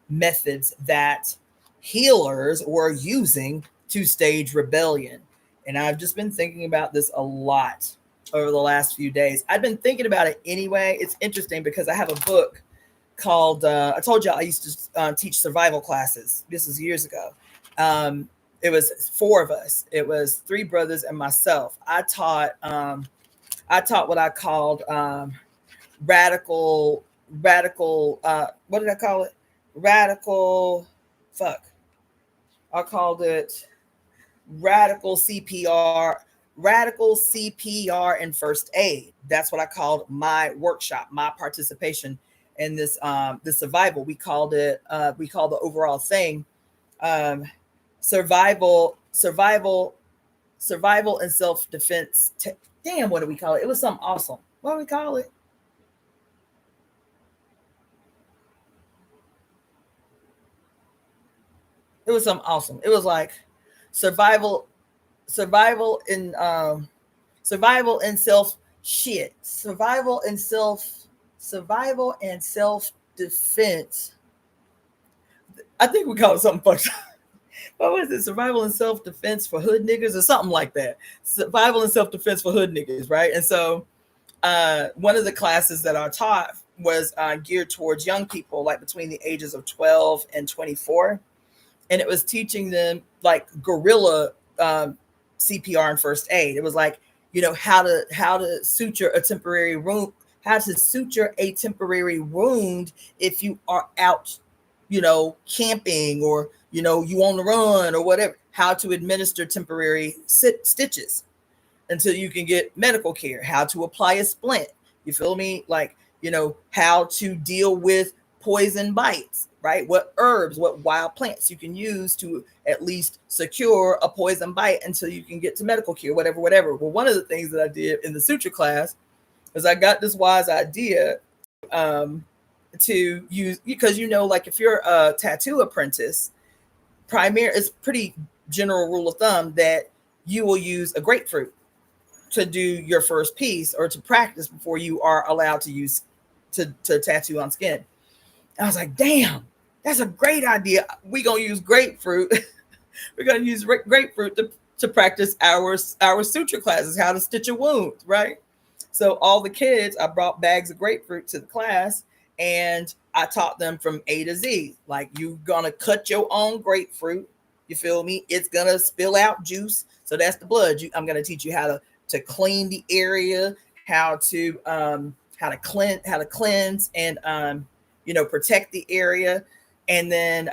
A: methods that healers were using to stage rebellion. And I've just been thinking about this a lot over the last few days. I've been thinking about it anyway. It's interesting because I have a book called, I told you I used to teach survival classes. This was years ago. It was four of us. It was three brothers and myself. I taught what I called radical what did I call it? Radical fuck. I called it radical CPR, radical CPR and first aid. That's what I called my workshop, my participation in this the survival. We called the overall thing um, survival and self-defense. Damn, what do we call it? It was something awesome. What do we call it? It was something awesome. It was like survival, survival in survival and self shit. Survival and self defense. I think we call it something fucked up. What was it? Survival and self defense for hood niggas or something like that. Survival and self defense for hood niggas, right? And so one of the classes that I taught was geared towards young people, like between the ages of 12 and 24. And it was teaching them like guerrilla CPR and first aid. It was like, how to suture a temporary wound, how to suture a temporary wound if you are out, camping, or, you on the run or whatever, how to administer temporary stitches until you can get medical care, how to apply a splint. You feel me? Like, how to deal with poison bites, right? What herbs, what wild plants you can use to at least secure a poison bite until you can get to medical care, whatever. Well, one of the things that I did in the suture class is I got this wise idea to use, because, like if you're a tattoo apprentice, it's pretty general rule of thumb that you will use a grapefruit to do your first piece or to practice before you are allowed to use to tattoo on skin. I was like, damn, that's a great idea. We're going to use grapefruit. We're going to use grapefruit to practice our suture classes, how to stitch a wound, right? So all the kids, I brought bags of grapefruit to the class, and I taught them from A to Z. Like, you're going to cut your own grapefruit. You feel me? It's going to spill out juice. So that's the blood. I'm going to teach you how to clean the area, how to cleanse and protect the area. And then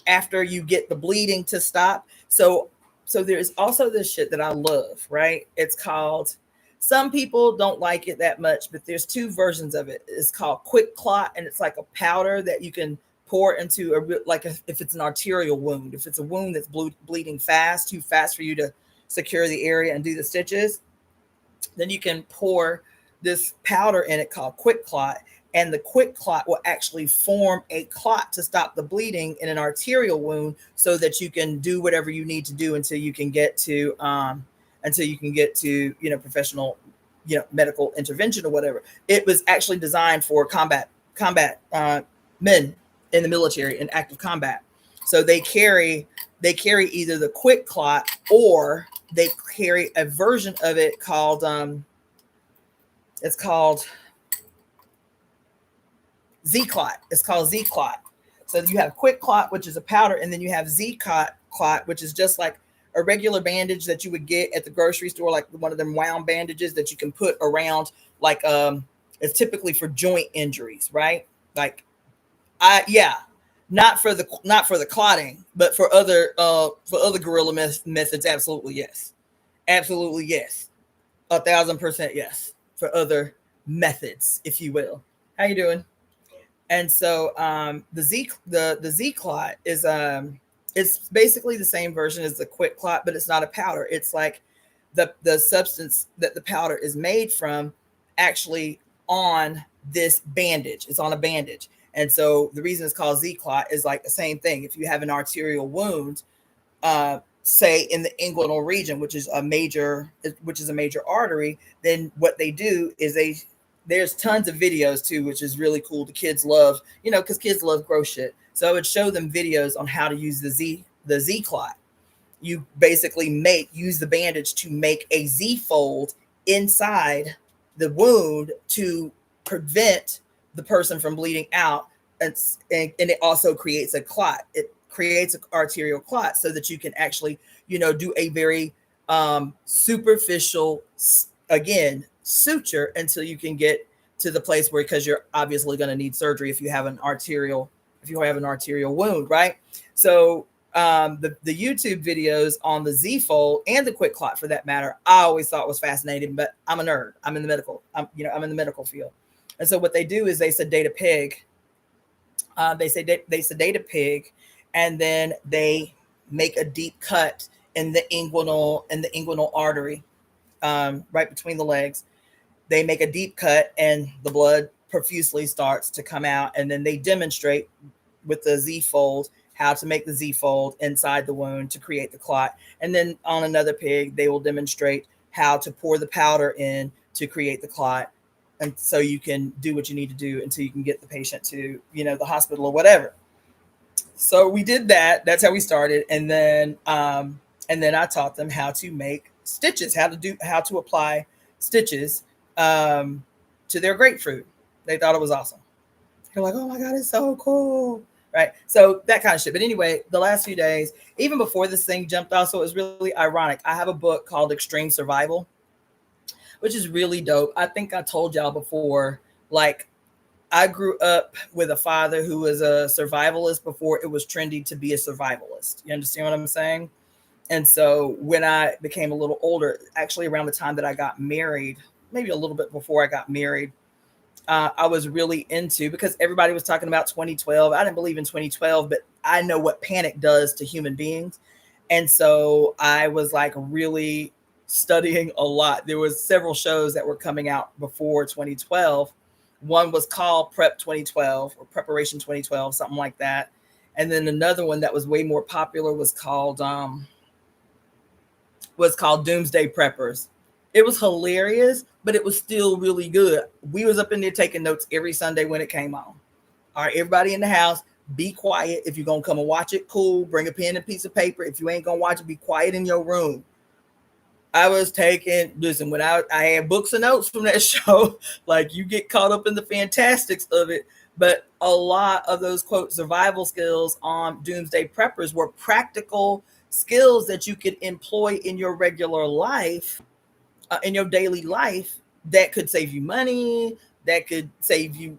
A: after you get the bleeding to stop. So there's also this shit that I love, right? It's called, some people don't like it that much, but there's two versions of it. It's called quick clot, and it's like a powder that you can pour into if it's an arterial wound, if it's a wound that's bleeding too fast for you to secure the area and do the stitches, then you can pour this powder in it called quick clot, and the quick clot will actually form a clot to stop the bleeding in an arterial wound, so that you can do whatever you need to do until you can get to professional medical intervention or whatever. It was actually designed for combat men in the military in active combat. So they carry either the quick clot, or they carry a version of it called it's called Z-clot. It's called Z-clot. So you have quick clot, which is a powder, and then you have Z-clot, which is just like a regular bandage that you would get at the grocery store, like one of them wound bandages that you can put around, like it's typically for joint injuries, right? Like, not for the clotting, but for other guerrilla methods. Absolutely yes, 1,000% yes, for other methods, if you will. How you doing? And so the Z clot is it's basically the same version as the quick clot, but it's not a powder. It's like the substance that the powder is made from actually on this bandage. It's on a bandage. And so the reason it's called Z clot is like the same thing. If you have an arterial wound, say in the inguinal region, which is a major artery, then what they do is there's tons of videos too, which is really cool. The kids love, because kids love gross shit. So I would show them videos on how to use the Z clot. You basically use the bandage to make a Z fold inside the wound to prevent the person from bleeding out. And it also creates a clot. It creates an arterial clot so that you can actually, do a very superficial, again, suture until you can get to the place where, because you're obviously going to need surgery if you have an arterial wound, right? So The YouTube videos on the Z fold and the quick clot, for that matter, I always thought was fascinating. But I'm a nerd. I'm in the medical. I'm in the medical field, and so what they do is they sedate a pig. They sedate a pig, and then they make a deep cut in the inguinal artery, right between the legs. They make a deep cut, and the blood profusely starts to come out, and then they demonstrate with the Z fold how to make the Z fold inside the wound to create the clot. And then on another pig, they will demonstrate how to pour the powder in to create the clot. And so you can do what you need to do until you can get the patient to, the hospital or whatever. So we did that. That's how we started. And then I taught them how to make stitches, how to apply stitches to their grapefruit. They thought it was awesome. They're like, oh my God, it's so cool. Right. So that kind of shit. But anyway, the last few days, even before this thing jumped off, so it was really ironic. I have a book called Extreme Survival, which is really dope. I think I told y'all before, like, I grew up with a father who was a survivalist before it was trendy to be a survivalist. You understand what I'm saying? And so when I became a little older, actually around the time that I got married, maybe a little bit before I got married, I was really into, because everybody was talking about 2012. I didn't believe in 2012, but I know what panic does to human beings. And so I was like really studying a lot. There was several shows that were coming out before 2012. One was called Prep 2012 or Preparation 2012, something like that. And then another one that was way more popular was called Doomsday Preppers. It was hilarious, but it was still really good. We was up in there taking notes every Sunday when it came on. All right, everybody in the house, be quiet. If you're going to come and watch it, cool. Bring a pen and piece of paper. If you ain't going to watch it, be quiet in your room. I was listen, when I had books and notes from that show, like, you get caught up in the fantastics of it. But a lot of those, quote, survival skills on Doomsday Preppers were practical skills that you could employ in your regular life, in your daily life, that could save you money, that could save you,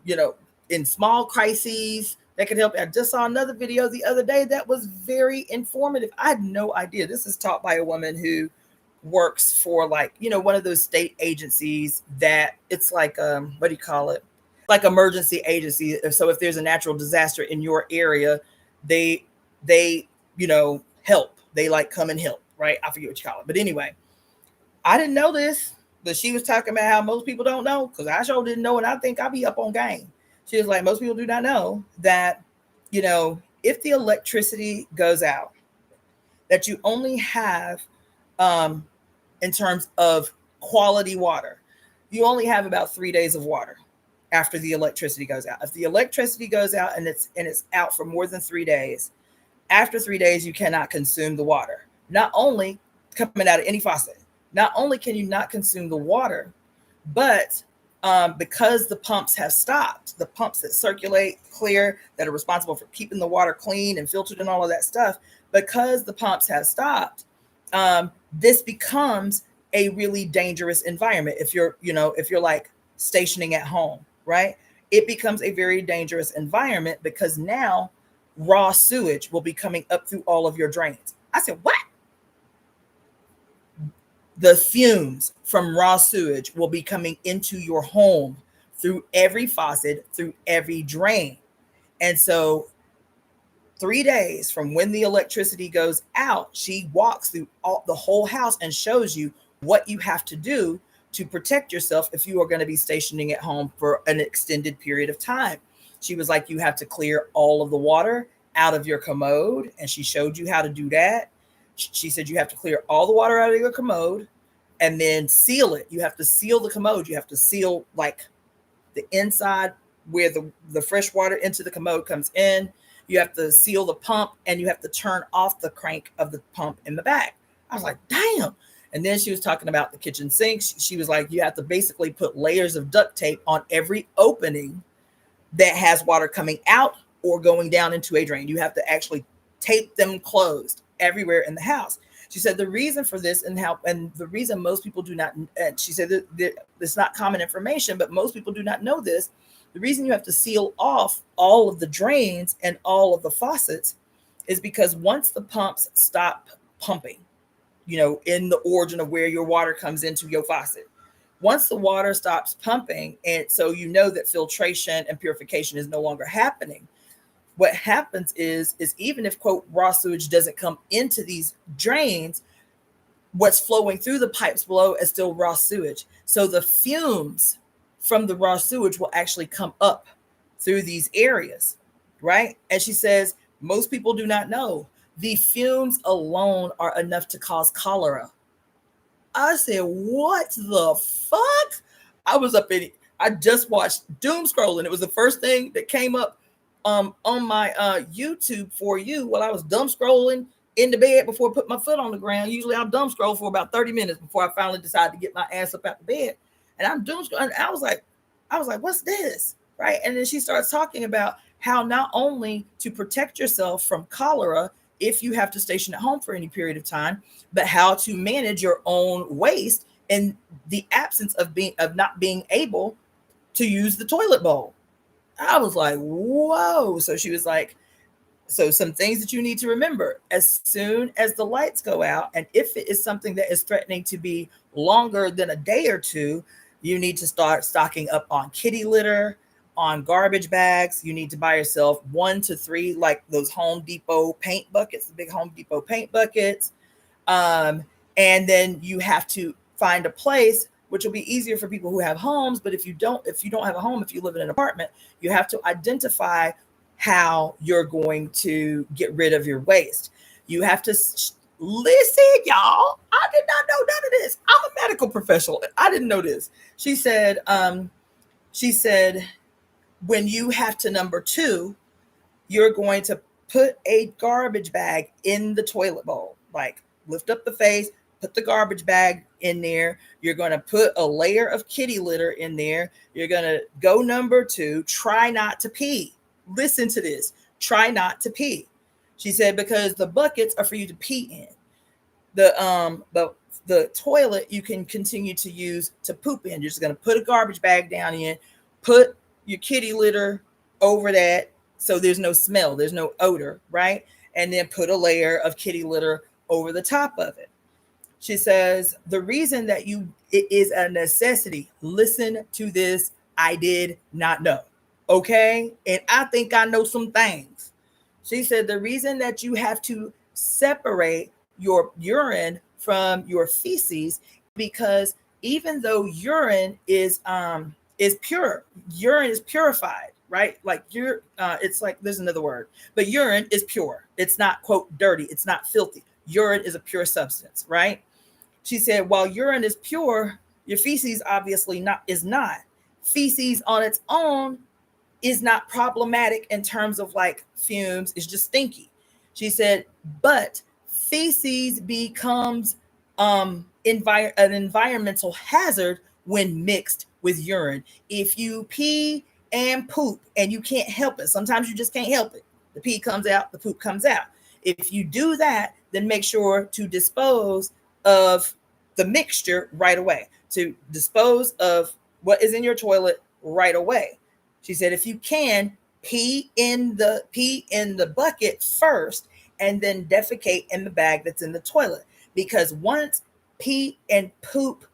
A: in small crises, that could help. I just saw another video the other day that was very informative. I had no idea. This is taught by a woman who works for, like, one of those state agencies that it's like, what do you call it? Like emergency agency. So if there's a natural disaster in your area, they help. They like come and help, right? I forget what you call it. But anyway, I didn't know this, but she was talking about how most people don't know, because I sure didn't know, and I think I'll be up on game. She was like, most people do not know that, if the electricity goes out, that you only have, in terms of quality water, you only have about 3 days of water after the electricity goes out. If the electricity goes out and it's out for more than 3 days, after 3 days, you cannot consume the water. Not only coming out of any faucet, not only can you not consume the water, but because the pumps have stopped, the pumps that circulate, clear, that are responsible for keeping the water clean and filtered and all of that stuff, because the pumps have stopped, this becomes a really dangerous environment. If you're like stationing at home, right? It becomes a very dangerous environment, because now raw sewage will be coming up through all of your drains. I said, what? The fumes from raw sewage will be coming into your home through every faucet, through every drain. And so 3 days from when the electricity goes out, she walks through the whole house and shows you what you have to do to protect yourself if you are going to be stationing at home for an extended period of time. She was like, you have to clear all of the water out of your commode. And she showed you how to do that. She said you have to clear all the water out of your commode and then seal it. You have to seal the commode. You have to seal, like, the inside where the fresh water into the commode comes in. You have to seal the pump, and you have to turn off the crank of the pump in the back. I was like, damn. And then she was talking about the kitchen sink. She was like, you have to basically put layers of duct tape on every opening that has water coming out or going down into a drain. You have to actually tape them closed everywhere in the house. She said the reason for this and the reason most people do not, and she said that it's not common information, but most people do not know this. The reason you have to seal off all of the drains and all of the faucets is because once the pumps stop pumping, in the origin of where your water comes into your faucet, once the water stops pumping, and so that filtration and purification is no longer happening, what happens is even if, quote, raw sewage doesn't come into these drains, what's flowing through the pipes below is still raw sewage. So the fumes from the raw sewage will actually come up through these areas, right? And she says, most people do not know the fumes alone are enough to cause cholera. I said, what the fuck? I was up in it. I just watched doom scrolling. It was the first thing that came up on my YouTube for you while I was dumb scrolling in the bed before I put my foot on the ground. Usually I'll dumb scroll for about 30 minutes before I finally decide to get my ass up out the bed. And I'm doom scrolling. I was like, what's this? Right. And then she starts talking about how not only to protect yourself from cholera if you have to station at home for any period of time, but how to manage your own waste in the absence of not being able to use the toilet bowl. I was like, whoa. So she was like, so some things that you need to remember as soon as the lights go out, and if it is something that is threatening to be longer than a day or two, you need to start stocking up on kitty litter, on garbage bags. You need to buy yourself 1 to 3, like those Home Depot paint buckets, the big Home Depot paint buckets. And then you have to find a place, which will be easier for people who have homes. But if you don't have a home, if you live in an apartment, you have to identify how you're going to get rid of your waste. You have to listen, y'all. I did not know none of this. I'm a medical professional. I didn't know this. She said, when you have to number 2, you're going to put a garbage bag in the toilet bowl. Like, lift up the face, put the garbage bag in there. You're going to put a layer of kitty litter in there. You're going to go number 2, try not to pee. Listen to this. Try not to pee. She said, because the buckets are for you to pee in. The toilet you can continue to use to poop in. You're just going to put a garbage bag down in, put your kitty litter over that so there's no smell, there's no odor, right? And then put a layer of kitty litter over the top of it. She says, the reason that it is a necessity, listen to this, I did not know. Okay? And I think I know some things. She said, the reason that you have to separate your urine from your feces, because even though urine is pure, urine is purified, right? Like it's like, there's another word, but urine is pure. It's not, quote, dirty. It's not filthy. Urine is a pure substance, right? She said, while urine is pure, your feces obviously is not. Feces on its own is not problematic in terms of like fumes. It's just stinky. She said, but feces becomes an environmental hazard when mixed with urine. If you pee and poop and you can't help it, sometimes you just can't help it. The pee comes out, the poop comes out. If you do that, then make sure to dispose of the mixture right away, to dispose of what is in your toilet right away. She said, if you can, pee in the bucket first and then defecate in the bag that's in the toilet. Because once pee and poop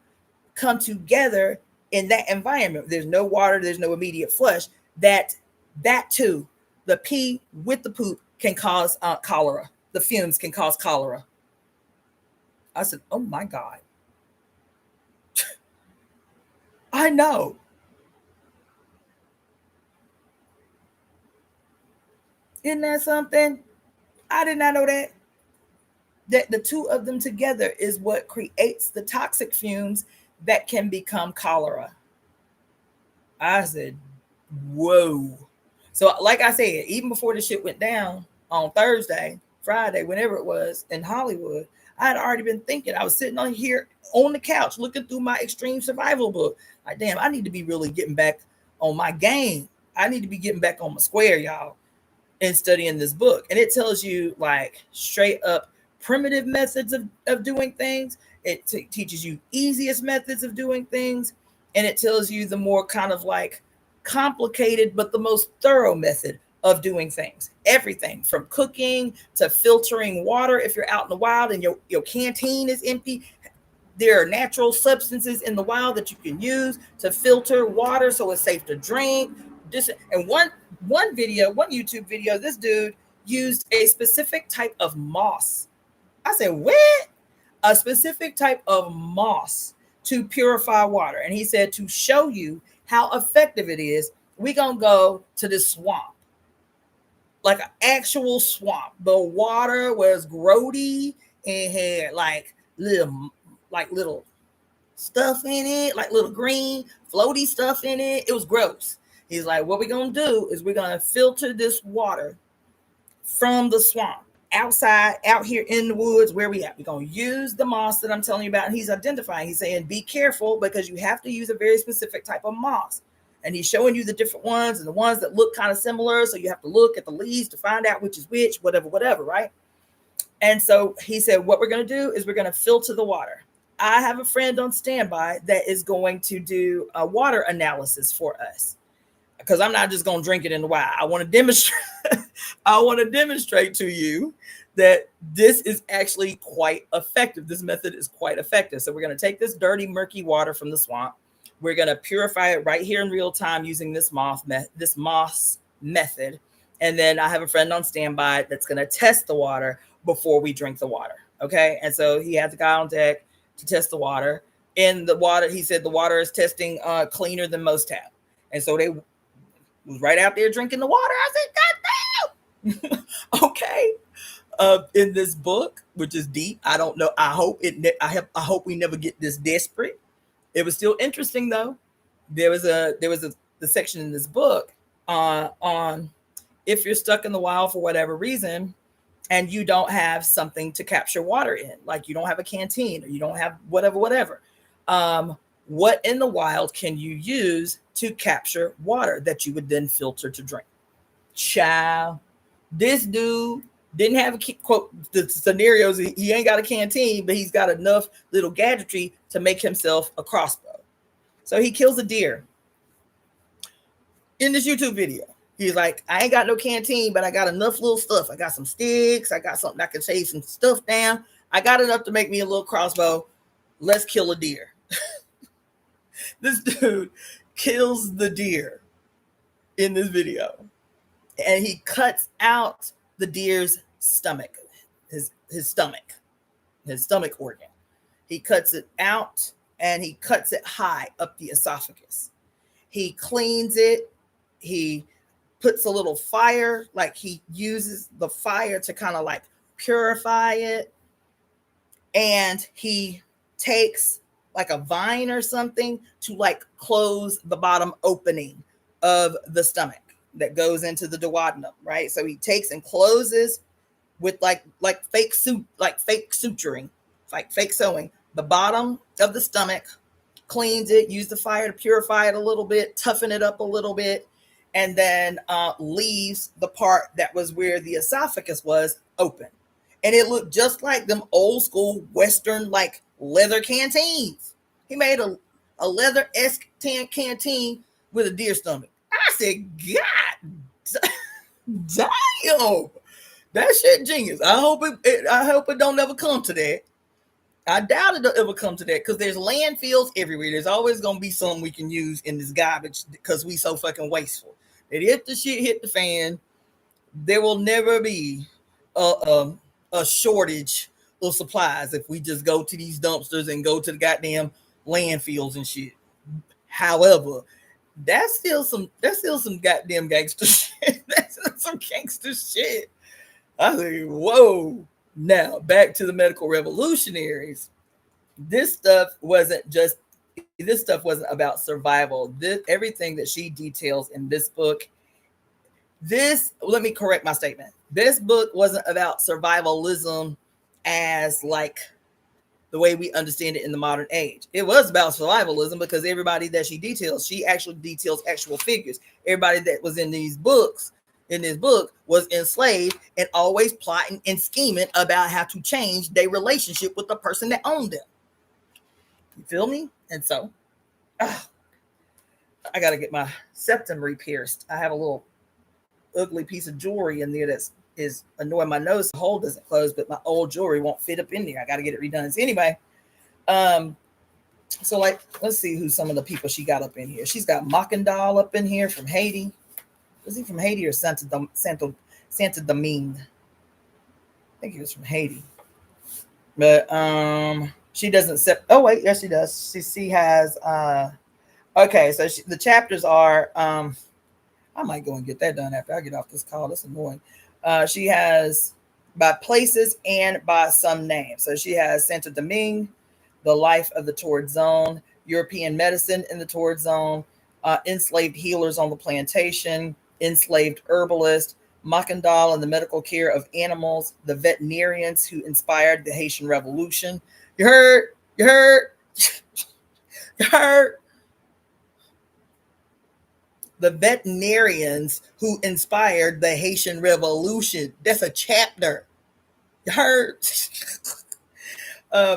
A: come together in that environment, there's no water, there's no immediate flush, that too, the pee with the poop can cause cholera. The fumes can cause cholera. I said, oh my God. I know. Isn't that something? I did not know that. That the two of them together is what creates the toxic fumes that can become cholera. I said, whoa. So like I said, even before the shit went down on Thursday, Friday, whenever it was in Hollywood, I had already been thinking. I was sitting on here on the couch looking through my extreme survival book. Like, damn, I need to be really getting back on my game. I need to be getting back on my square, y'all, and studying this book. And it tells you like straight up primitive methods of doing things. It teaches you easiest methods of doing things. And it tells you the more kind of like complicated, but the most thorough method of doing things. Everything from cooking to filtering water. If you're out in the wild and your canteen is empty, there are natural substances in the wild that you can use to filter water so it's safe to drink. And one video, one YouTube video, this dude used a specific type of moss. I said, what? A specific type of moss to purify water. And he said, to show you how effective it is, we're going to go to this swamp, like an actual swamp. The water was grody and had like little stuff in it, like little green floaty stuff in it. It was gross. He's like, what we're going to do is we're going to filter this water from the swamp outside, out here in the woods where we at. We're going to use the moss that I'm telling you about. And he's identifying, he's saying, be careful because you have to use a very specific type of moss. And he's showing you the different ones and the ones that look kind of similar. So you have to look at the leaves to find out which is which, whatever, right? And so he said, what we're going to do is we're going to filter the water. I have a friend on standby that is going to do a water analysis for us, because I'm not just going to drink it in the wild. I want to demonstrate. I want to demonstrate to you that this is actually quite effective. This method is quite effective. So we're going to take this dirty, murky water from the swamp. We're going to purify it right here in real time using this moss method. And then I have a friend on standby that's going to test the water before we drink the water. Okay. And so he has a guy on deck to test the water. In the water, he said the water is testing cleaner than most tap. And so they was right out there drinking the water. I said, God damn. Okay. In this book, which is deep, I don't know. I hope we never get this desperate. It was still interesting though. There was the section in this book on if you're stuck in the wild for whatever reason and you don't have something to capture water in, like you don't have a canteen or you don't have whatever. What in the wild can you use to capture water that you would then filter to drink? Child, this dude didn't have quote the scenarios. He ain't got a canteen, but he's got enough little gadgetry to make himself a crossbow. So he kills a deer. In this YouTube video, he's like, I ain't got no canteen, but I got enough little stuff. I got some sticks. I got something I can shave some stuff down. I got enough to make me a little crossbow. Let's kill a deer. This dude kills the deer in this video, and he cuts out the deer's stomach, his stomach organ. He cuts it out and he cuts it high up the esophagus. He cleans it. He puts a little fire, like he uses the fire to kind of like purify it. And he takes like a vine or something to like close the bottom opening of the stomach that goes into the duodenum, right? So he takes and closes with like fake suturing, like fake sewing, the bottom of the stomach, cleans it, use the fire to purify it a little bit, toughen it up a little bit, and then leaves the part that was where the esophagus was open. And it looked just like them old school Western like leather canteens. He made a leather-esque canteen with a deer stomach. I said, God damn, that shit genius. I hope it don't ever come to that. I doubt it'll ever come to that because there's landfills everywhere. There's always gonna be something we can use in this garbage because we so fucking wasteful. And if the shit hit the fan, there will never be a shortage of supplies if we just go to these dumpsters and go to the goddamn landfills and shit. However, that's still some goddamn gangster shit. That's some gangster shit. I think, whoa. Now back to the medical revolutionaries. This stuff wasn't about survival. Everything that she details in this book. Let me correct my statement. This book wasn't about survivalism as like the way we understand it in the modern age. It was about survivalism because everybody that she actually details actual figures. Everybody that was in this book was enslaved and always plotting and scheming about how to change their relationship with the person that owned them. You feel me? And so I got to get my septum re-pierced. I have a little ugly piece of jewelry in there that's is annoying my nose. The hole doesn't close, but my old jewelry won't fit up in there. I got to get it redone. So anyway, so like, let's see who some of the people she got up in here. She's got Makandal up in here from Haiti. Was he from Haiti or Santa Domingue? I think he was from Haiti. But she doesn't oh wait, yes she does. She has okay, so the chapters are I might go and get that done after I get off this call. That's annoying. She has by places and by some names. So she has Santa Domingue, the life of the torrid zone, European medicine in the torrid zone, enslaved healers on the plantation, enslaved herbalist, Makandal and the medical care of animals, the veterinarians who inspired the Haitian Revolution. You heard? You heard? You heard? The veterinarians who inspired the Haitian Revolution. That's a chapter. You heard?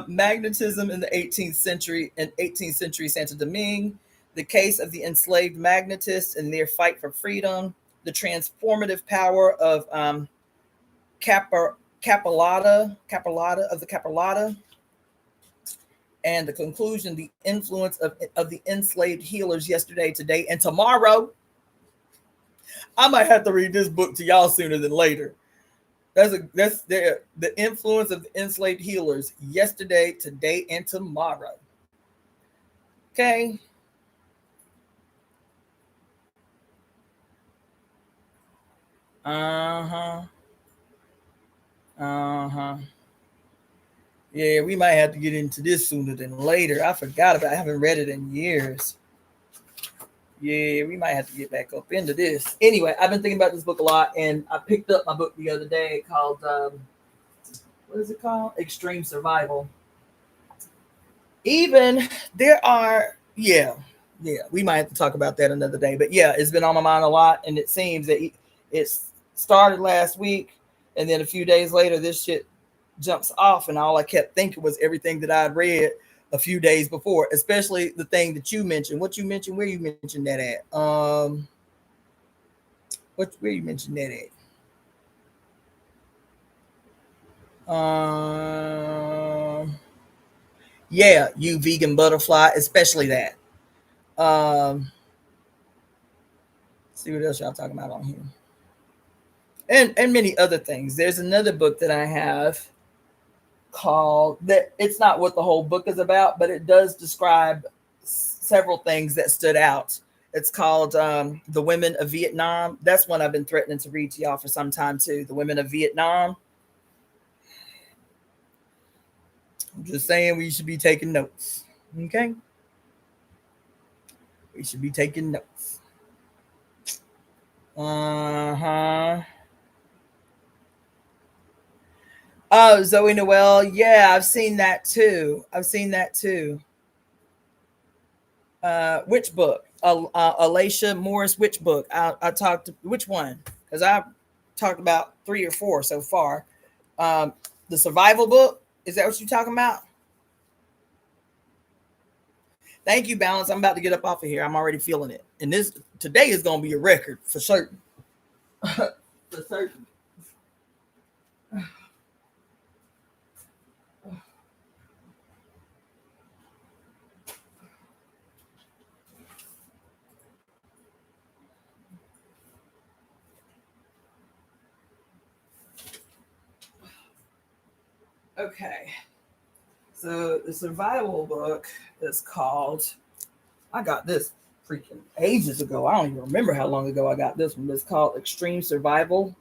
A: Magnetism in the 18th century and 18th century Santa Domingue, the case of the enslaved magnetists and their fight for freedom, the transformative power of Capilata of the Capilata, and the conclusion, the influence of the enslaved healers yesterday, today, and tomorrow. I might have to read this book to y'all sooner than later. That's the influence of the enslaved healers yesterday, today, and tomorrow. Okay. Yeah, we might have to get into this sooner than later. I forgot about it. I haven't read it in years. Yeah, we might have to get back up into this. Anyway, I've been thinking about this book a lot, and I picked up my book the other day called, what is it called? Extreme Survival. Even there are, yeah, we might have to talk about that another day. But yeah, it's been on my mind a lot, and it seems that it started last week, and then a few days later, this shit jumps off, and all I kept thinking was everything that I'd read a few days before, especially the thing that you mentioned. What you mentioned, where you mentioned that at? Where you mentioned that at? Yeah, you vegan butterfly, especially that. See what else y'all talking about on here, and many other things. There's another book that I have called that. It's not what the whole book is about, but it does describe several things that stood out. It's called The Women of Vietnam. That's one I've been threatening to read to y'all for some time too. The Women of Vietnam. I'm just saying we should be taking notes. Okay? We should be taking notes. Oh, Zoe Noel. Yeah, I've seen that too. Which book? Alicia Morris, which book? I talked to, which one? Because I've talked about 3 or 4 so far. The survival book? Is that what you're talking about? Thank you, Balance. I'm about to get up off of here. I'm already feeling it. And this today is going to be a record for certain. For certain. Okay. So the survival book is called, I got this freaking ages ago. I don't even remember how long ago I got this one. It's called Extreme Survival,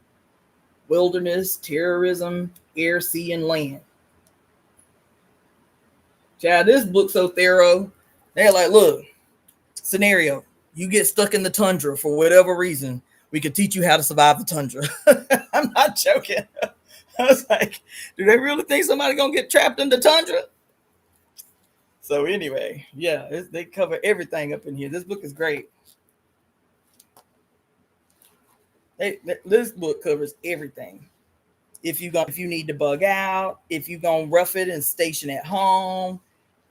A: Wilderness, Terrorism, Air, Sea, and Land. Child, this book's so thorough. They're like, look, scenario, you get stuck in the tundra for whatever reason. We could teach you how to survive the tundra. I'm not joking. I was like, do they really think somebody gonna get trapped in the tundra? So anyway, yeah, they cover everything up in here. This book is great. This book covers everything. If you need to bug out, if you gonna rough it and station at home,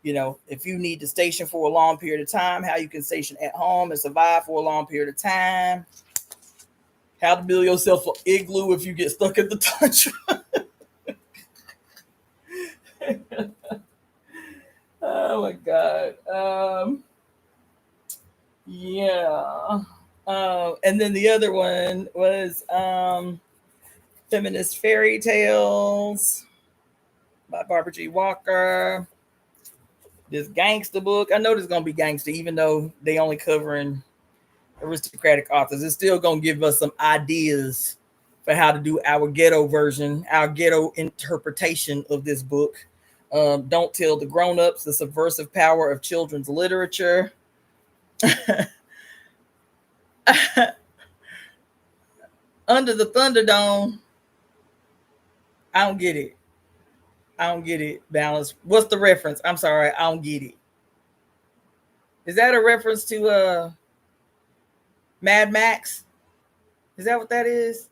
A: if you need to station for a long period of time, how you can station at home and survive for a long period of time. How to build yourself an igloo if you get stuck in the tundra. Oh my God. Yeah. And then the other one was Feminist Fairy Tales by Barbara G. Walker. This gangster book. I know this is gonna be gangster, even though they only covering aristocratic authors. It's still gonna give us some ideas for how to do our ghetto version, our ghetto interpretation of this book. Don't Tell the Grown-Ups: The Subversive Power of Children's Literature. Under the Thunderdome. I don't get it. I don't get it. Balance. What's the reference? I'm sorry, I don't get it. Is that a reference to Mad Max? Is that what that is?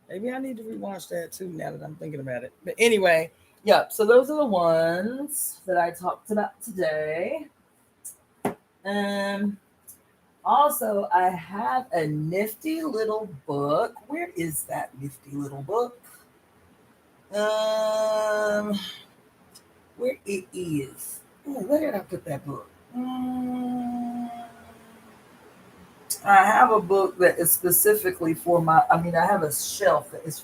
A: Maybe I need to rewatch that too now that I'm thinking about it. But anyway, yeah, so those are the ones that I talked about today. Also, I have a nifty little book. Where is that nifty little book? Where it is. Where did I put that book? I have a book that is specifically for my. I have a shelf that is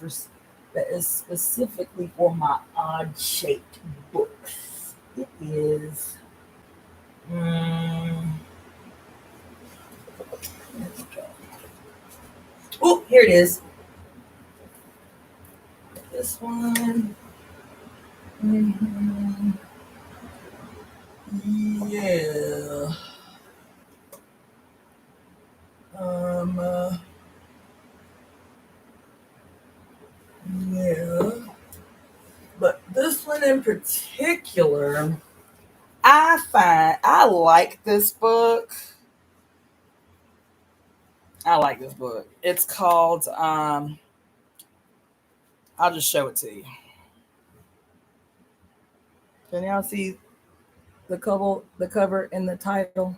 A: specifically for my odd-shaped books. It is. Oh, here it is. This one. Yeah. Yeah. But this one in particular, I like this book. I like this book. It's called I'll just show it to you. Can y'all see the cover and the title?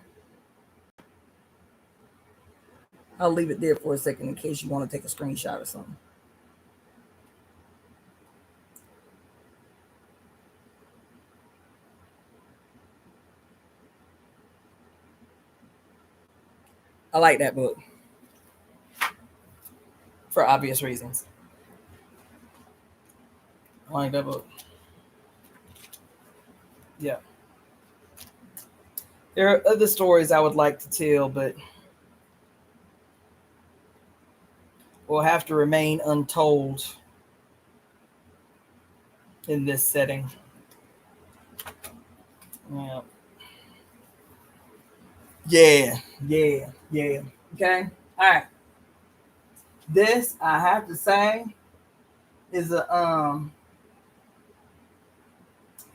A: I'll leave it there for a second in case you want to take a screenshot or something. I like that book for obvious reasons. I like that book. Yeah. There are other stories I would like to tell, but will have to remain untold in this setting. Yeah. Yeah. Okay. All right. This I have to say is a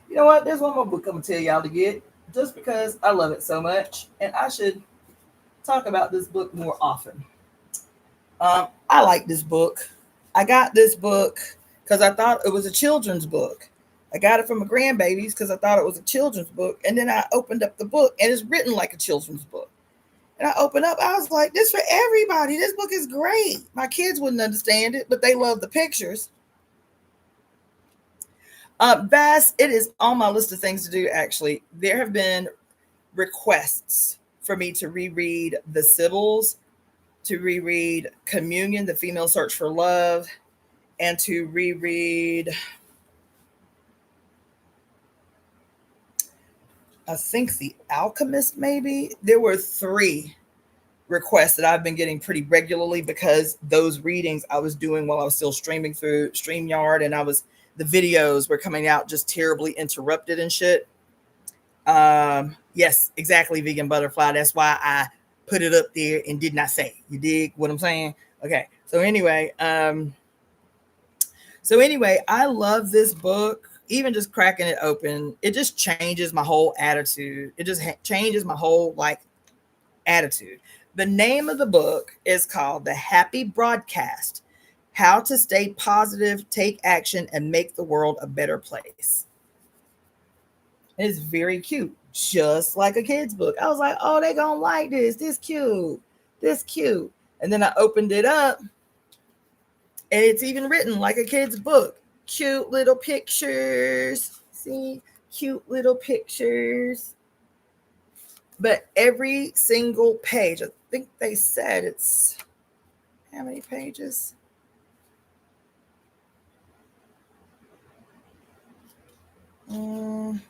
A: you know what? There's one more book I'm gonna tell y'all to get just because I love it so much, and I should talk about this book more often. I like this book. I got this book because I thought it was a children's book. I got it from my grandbabies because I thought it was a children's book, and then I opened up the book, and it's written like a children's book. And I opened up, I was like, this for everybody. This book is great. My kids wouldn't understand it, but they love the pictures. Bass, it is on my list of things to do, actually. There have been requests for me to reread The Sibyls, to reread Communion, The Female Search for Love, and to reread, I think, The Alchemist, maybe. There were 3 requests that I've been getting pretty regularly because those readings I was doing while I was still streaming through StreamYard, and the videos were coming out just terribly interrupted and shit. Yes, exactly, Vegan Butterfly. That's why I put it up there and did not say. You dig what I'm saying? Okay. So anyway, I love this book. Even just cracking it open, it just changes my whole attitude. It just changes my whole attitude. The name of the book is called The Happy Broadcast: How to Stay Positive, Take Action, and Make the World a Better Place. It's very cute, just like a kid's book. I was like, oh, they gonna like this. This cute. This cute. And then I opened it up, and it's even written like a kid's book. Cute little pictures. See? Cute little pictures. But every single page, I think they said it's how many pages? The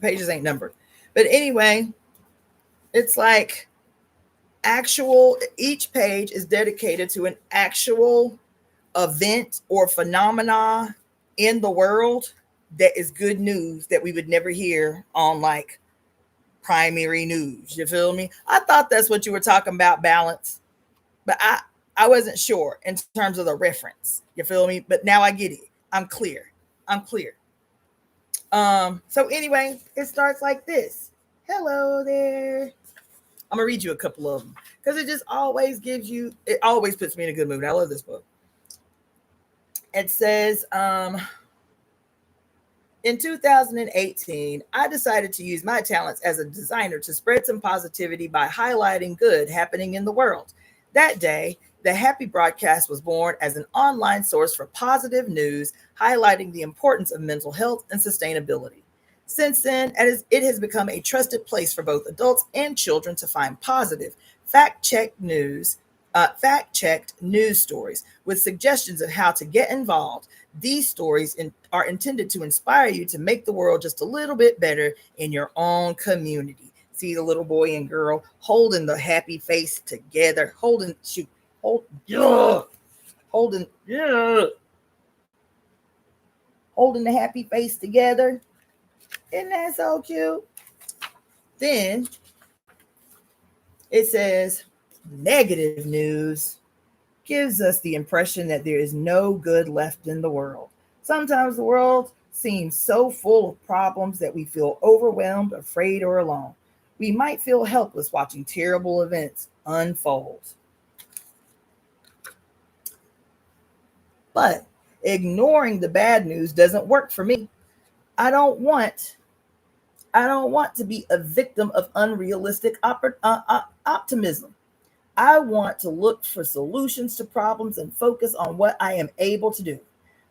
A: pages ain't numbered. But anyway, it's like each page is dedicated to an actual event or phenomena in the world that is good news that we would never hear on like primary news. You feel me? I thought that's what you were talking about, balance, but I wasn't sure in terms of the reference. You feel me? But now I get it. I'm clear. So anyway, it starts like this. Hello there. I'm gonna read you a couple of them because it always puts me in a good mood. I love this book. It says, in 2018, I decided to use my talents as a designer to spread some positivity by highlighting good happening in the world. That day, the Happy Broadcast was born as an online source for positive news, highlighting the importance of mental health and sustainability. Since then, it has become a trusted place for both adults and children to find positive, fact-checked news stories with suggestions of how to get involved. These stories are intended to inspire you to make the world just a little bit better in your own community. See the little boy and girl holding the happy face together, holding the happy face together. Isn't that so cute? Then it says, negative news gives us the impression that there is no good left in the world. Sometimes the world seems so full of problems that we feel overwhelmed, afraid, or alone. We might feel helpless watching terrible events unfold. But ignoring the bad news doesn't work for me. I don't want to be a victim of unrealistic optimism. I want to look for solutions to problems and focus on what I am able to do.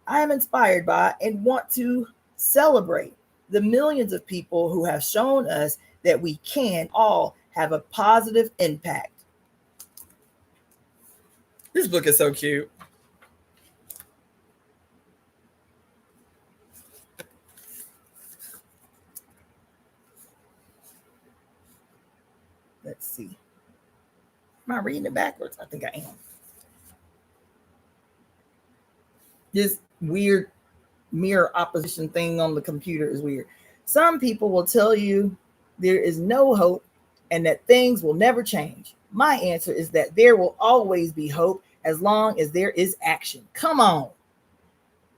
A: I am inspired by and want to celebrate the millions of people who have shown us that we can all have a positive impact. This book is so cute. Let's see. Am I reading it backwards? I think I am. This weird mirror opposition thing on the computer is weird. Some people will tell you there is no hope and that things will never change. My answer is that there will always be hope as long as there is action. Come on.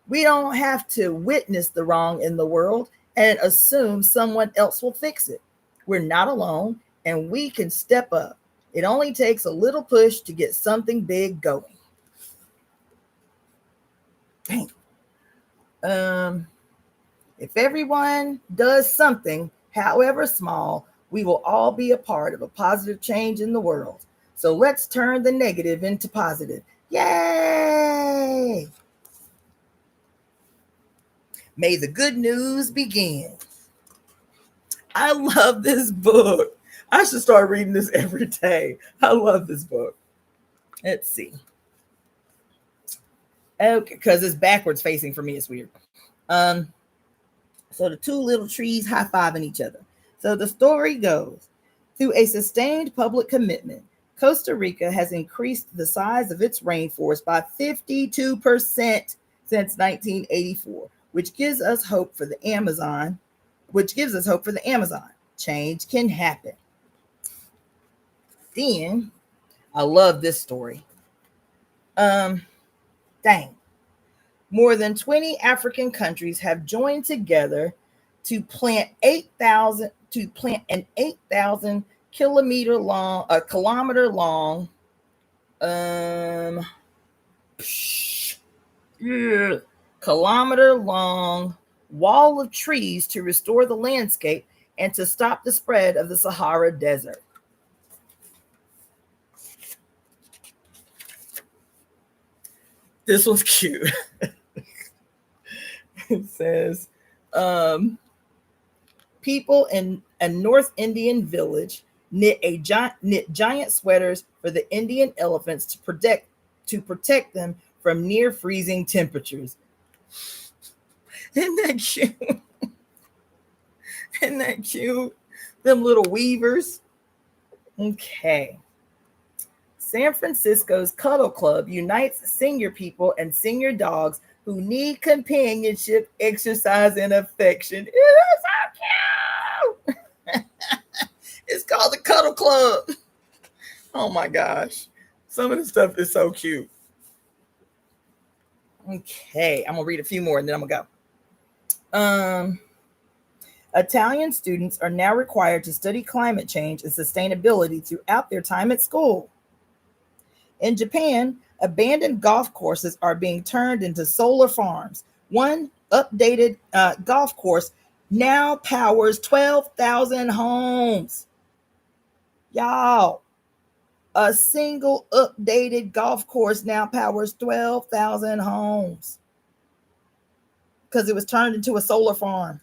A: We don't have to witness the wrong in the world and assume someone else will fix it. We're not alone and we can step up. It only takes a little push to get something big going. Dang. If everyone does something, however small, we will all be a part of a positive change in the world. So let's turn the negative into positive. Yay! May the good news begin. I love this book. I should start reading this every day. I love this book. Let's see. Okay, because it's backwards facing for me. It's weird. So the two little trees high-fiving each other. So the story goes, through a sustained public commitment, Costa Rica has increased the size of its rainforest by 52% since 1984, which gives us hope for the Amazon. Change can happen. Then, I love this story. Dang. More than 20 African countries have joined together to plant an 8,000 kilometer long wall of trees to restore the landscape and to stop the spread of the Sahara Desert. This one's cute. It says, people in a North Indian village knit giant sweaters for the Indian elephants to protect them from near freezing temperatures. Isn't that cute? Isn't that cute? Them little weavers. Okay. San Francisco's Cuddle Club unites senior people and senior dogs who need companionship, exercise, and affection. It is so cute. It's called the Cuddle Club. Oh my gosh. Some of the stuff is so cute. Okay, I'm gonna read a few more and then I'm gonna go. Italian students are now required to study climate change and sustainability throughout their time at school. In Japan, abandoned golf courses are being turned into solar farms. One updated golf course now powers 12,000 homes. Y'all, a single updated golf course now powers 12,000 homes because it was turned into a solar farm.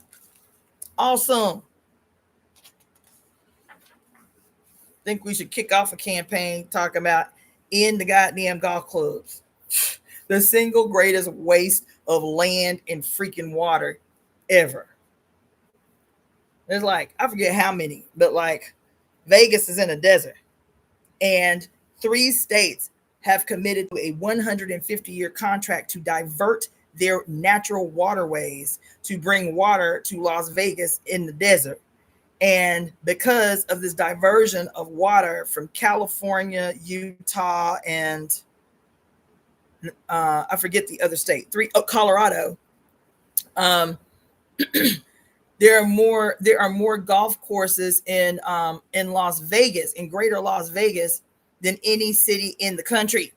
A: Awesome. Think we should kick off a campaign talking about in the goddamn golf clubs. The single greatest waste of land and freaking water ever. There's like, I forget how many, but like Vegas is in a desert. And 3 states have committed to a 150-year contract to divert their natural waterways to bring water to Las Vegas in the desert. And because of this diversion of water from California, Utah, and I forget the other state, Colorado, there are more golf courses in Las Vegas, in greater Las Vegas, than any city in the country.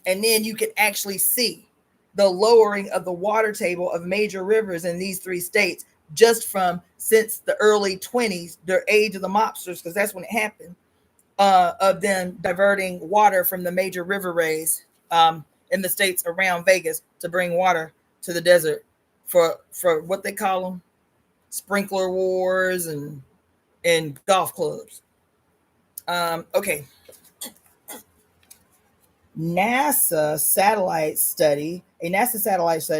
A: And then you can actually see the lowering of the water table of major rivers in these 3 states just from since the early 20s, the age of the mobsters, because that's when it happened, of them diverting water from the major riverways in the states around Vegas to bring water to the desert for what they call them, sprinkler wars and golf clubs. Okay. A NASA satellite study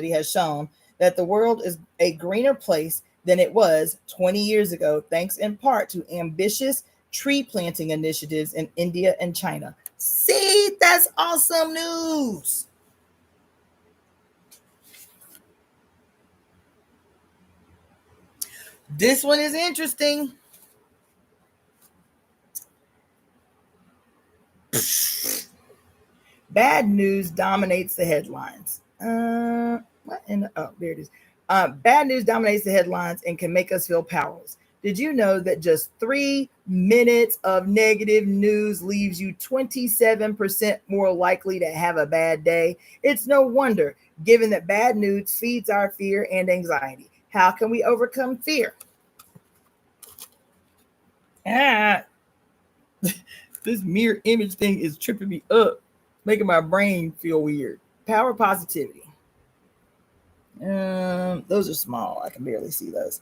A: has shown that the world is a greener place than it was 20 years ago, thanks in part to ambitious tree planting initiatives in India and China. See, that's awesome news. This one is interesting. Bad news dominates the headlines. There it is. Bad news dominates the headlines and can make us feel powerless. Did you know that just 3 minutes of negative news leaves you 27% more likely to have a bad day? It's no wonder, given that bad news feeds our fear and anxiety. How can we overcome fear? This mirror image thing is tripping me up, making my brain feel weird. Power positivity. Those are small. I can barely see those.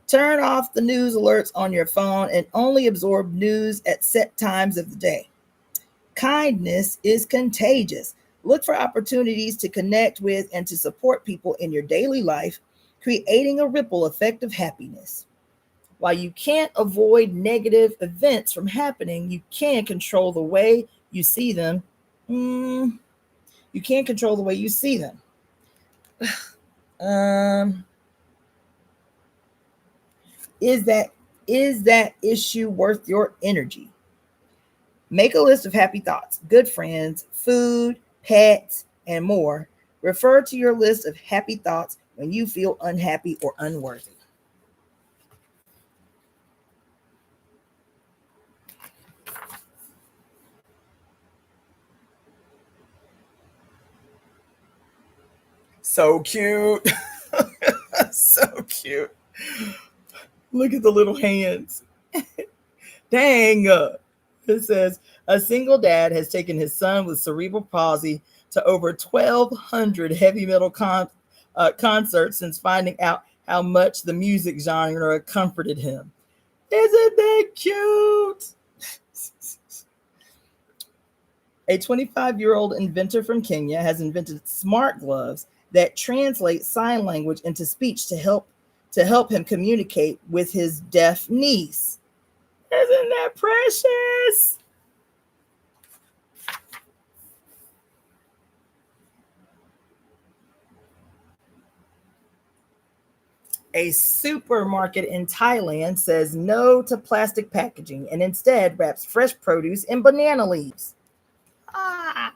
A: Turn off the news alerts on your phone and only absorb news at set times of the day. Kindness is contagious. Look for opportunities to connect with and to support people in your daily life, creating a ripple effect of happiness. While you can't avoid negative events from happening, you can control the way you see them. You can't control the way you see them. Is that issue worth your energy? Make a list of happy thoughts, good friends, food, pets, and more. Refer to your list of happy thoughts when you feel unhappy or unworthy. So cute. So cute. Look at the little hands. Dang. It says, A single dad has taken his son with cerebral palsy to over 1,200 heavy metal concerts since finding out how much the music genre comforted him. Isn't that cute? A 25-year-old inventor from Kenya has invented smart gloves that translate sign language into speech to help him communicate with his deaf niece. Isn't that precious? A supermarket in Thailand says no to plastic packaging and instead wraps fresh produce in banana leaves. Ah.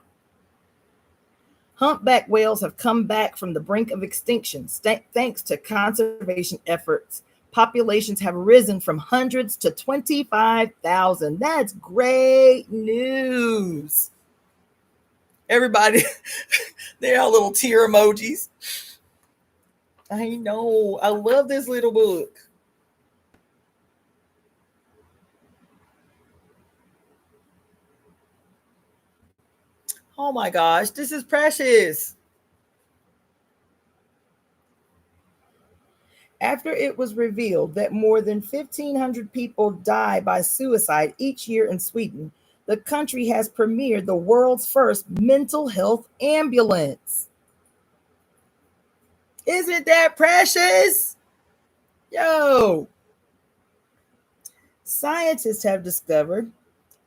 A: Humpback whales have come back from the brink of extinction thanks to conservation efforts. Populations have risen from hundreds to 25,000. That's great news. Everybody, they're all little tear emojis. I know. I love this little book. Oh my gosh, this is precious. After it was revealed that more than 1,500 people die by suicide each year in Sweden, the country has premiered the world's first mental health ambulance. Isn't that precious? Yo! Scientists have discovered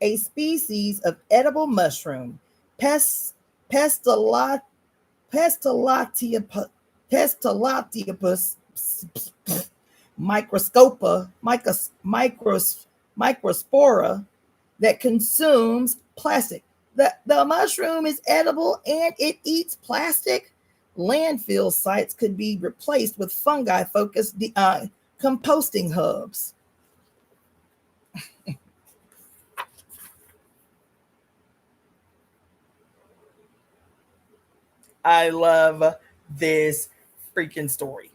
A: a species of edible mushroom, Pestalotiopus, Pestalotiopus microspora, that consumes plastic. The mushroom is edible and it eats plastic. Landfill sites could be replaced with fungi focused composting hubs. I love this freaking story.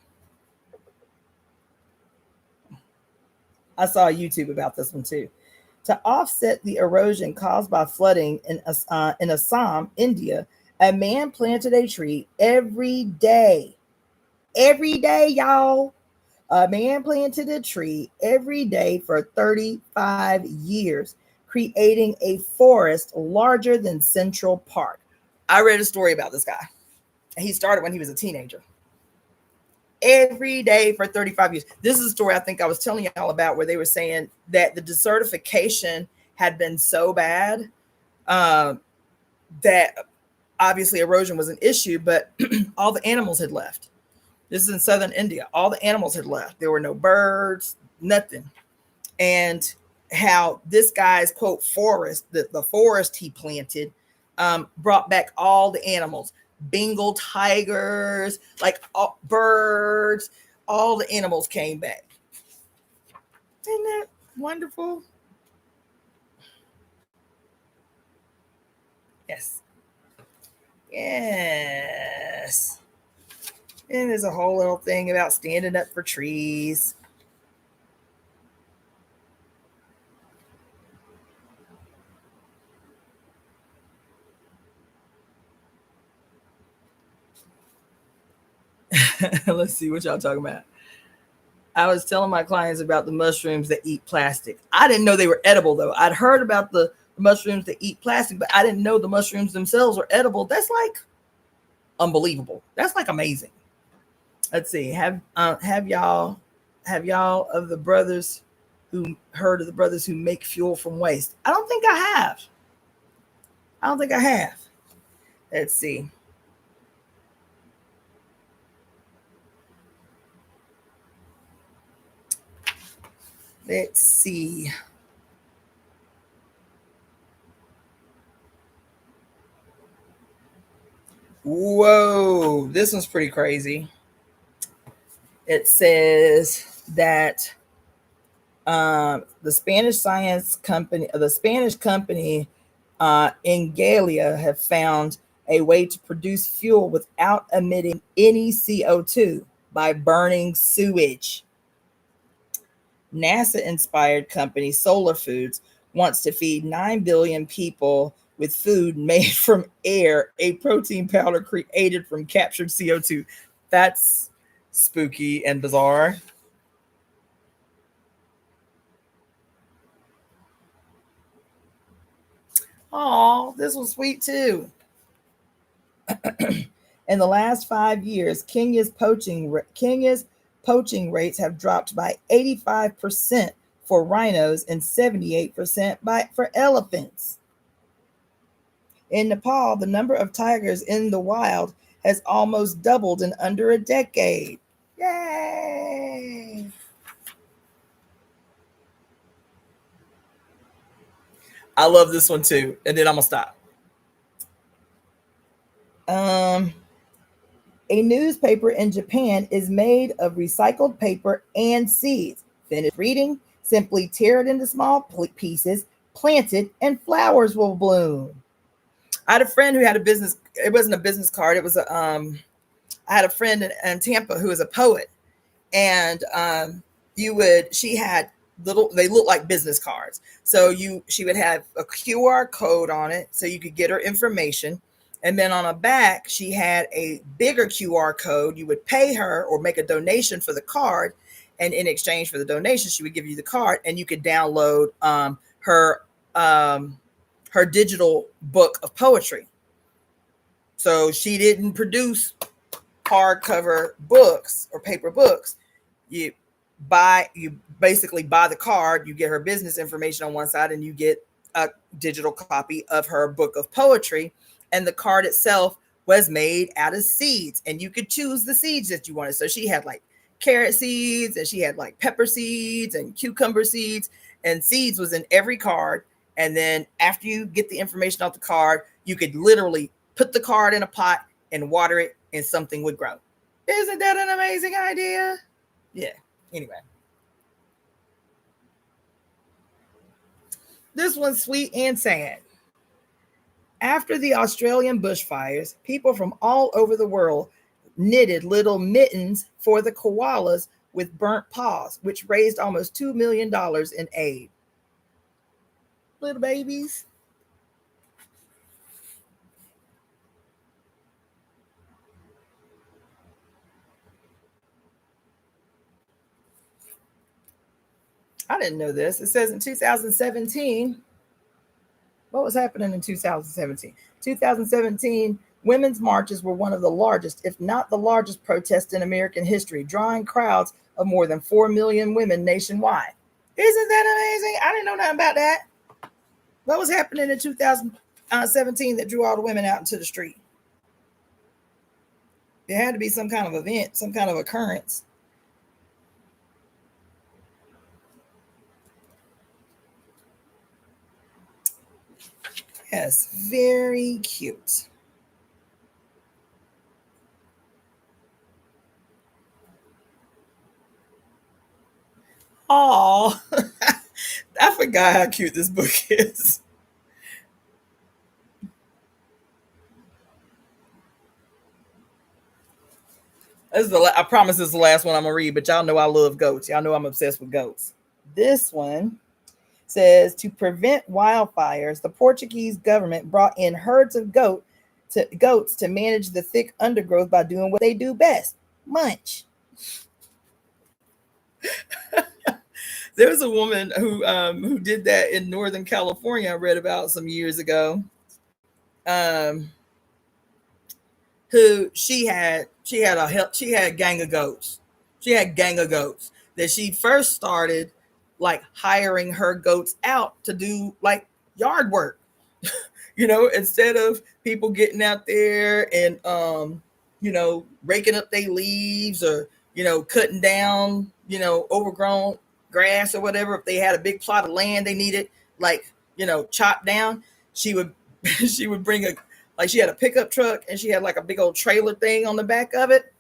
A: I saw a YouTube about this one too. To offset the erosion caused by flooding in Assam, India, a man planted a tree every day. Every day, y'all. A man planted a tree every day for 35 years, creating a forest larger than Central Park. I read a story about this guy. He started when he was a teenager. Every day for 35 years. This is a story I think I was telling y'all about where they were saying that the desertification had been so bad that obviously erosion was an issue, but all the animals had left. This is in southern India. All the animals had left. There were no birds, nothing. And how this guy's quote forest, the forest he planted, brought back all the animals. Bengal tigers, like birds, all the animals came back. Isn't that wonderful? Yes. Yes. And there's a whole little thing about standing up for trees. Let's see what y'all talking about. I was telling my clients about the mushrooms that eat plastic. I didn't know they were edible though. I'd heard about the mushrooms that eat plastic, but I didn't know the mushrooms themselves were edible. That's like unbelievable. That's like amazing. Let's see. Have y'all of the brothers who heard of the brothers who make fuel from waste? I don't think I have. I don't think I have. Let's see. Let's see. Whoa, this one's pretty crazy. It says that the Spanish company Engalia have found a way to produce fuel without emitting any CO2 by burning sewage. NASA-inspired company Solar Foods wants to feed 9 billion people with food made from air, a protein powder created from captured CO2. That's spooky and bizarre. Oh, this was sweet too. In the last 5 years, Kenya's poaching rates have dropped by 85% for rhinos and 78% for elephants. In Nepal, the number of tigers in the wild has almost doubled in under a decade. Yay! I love this one too. And then I'm gonna stop. A newspaper in Japan is made of recycled paper and seeds. Finish reading, simply tear it into small pieces, plant it, and flowers will bloom. I had a friend who had a business. It wasn't a business card. It was a. I had a friend in Tampa who was a poet, and she had little. They looked like business cards. So she would have a QR code on it, so you could get her information. And then on the back, she had a bigger QR code. You would pay her or make a donation for the card. And in exchange for the donation, she would give you the card and you could download her digital book of poetry. So she didn't produce hardcover books or paper books. You basically buy the card, you get her business information on one side, and you get a digital copy of her book of poetry. And the card itself was made out of seeds, and you could choose the seeds that you wanted. So she had like carrot seeds, and she had like pepper seeds and cucumber seeds, and seeds was in every card. And then after you get the information off the card, you could literally put the card in a pot and water it, and something would grow. Isn't that an amazing idea? Yeah. Anyway. This one's sweet and sad. After the Australian bushfires, people from all over the world knitted little mittens for the koalas with burnt paws, which raised almost $2 million in aid. Little babies. I didn't know this. It says in 2017, what was happening in 2017? 2017, women's marches were one of the largest, if not the largest, protest in American history, drawing crowds of more than 4 million women nationwide. Isn't that amazing? I didn't know nothing about that. What was happening in 2017 that drew all the women out into the street? There had to be some kind of event, some kind of occurrence. Yes, very cute. Oh, I forgot how cute this book is. I promise this is the last one I'm gonna read, but y'all know I love goats. Y'all know I'm obsessed with goats. This one says to prevent wildfires, the Portuguese government brought in herds of goats to manage the thick undergrowth by doing what they do best: munch. There was a woman who did that in Northern California. I read about some years ago. Um, who she had a gang of goats. She had a gang of goats that she first started like hiring her goats out to do like yard work. Instead of people getting out there and raking up their leaves or cutting down overgrown grass or whatever. If they had a big plot of land they needed like chopped down, she would she would bring a like she had a pickup truck and she had like a big old trailer thing on the back of it.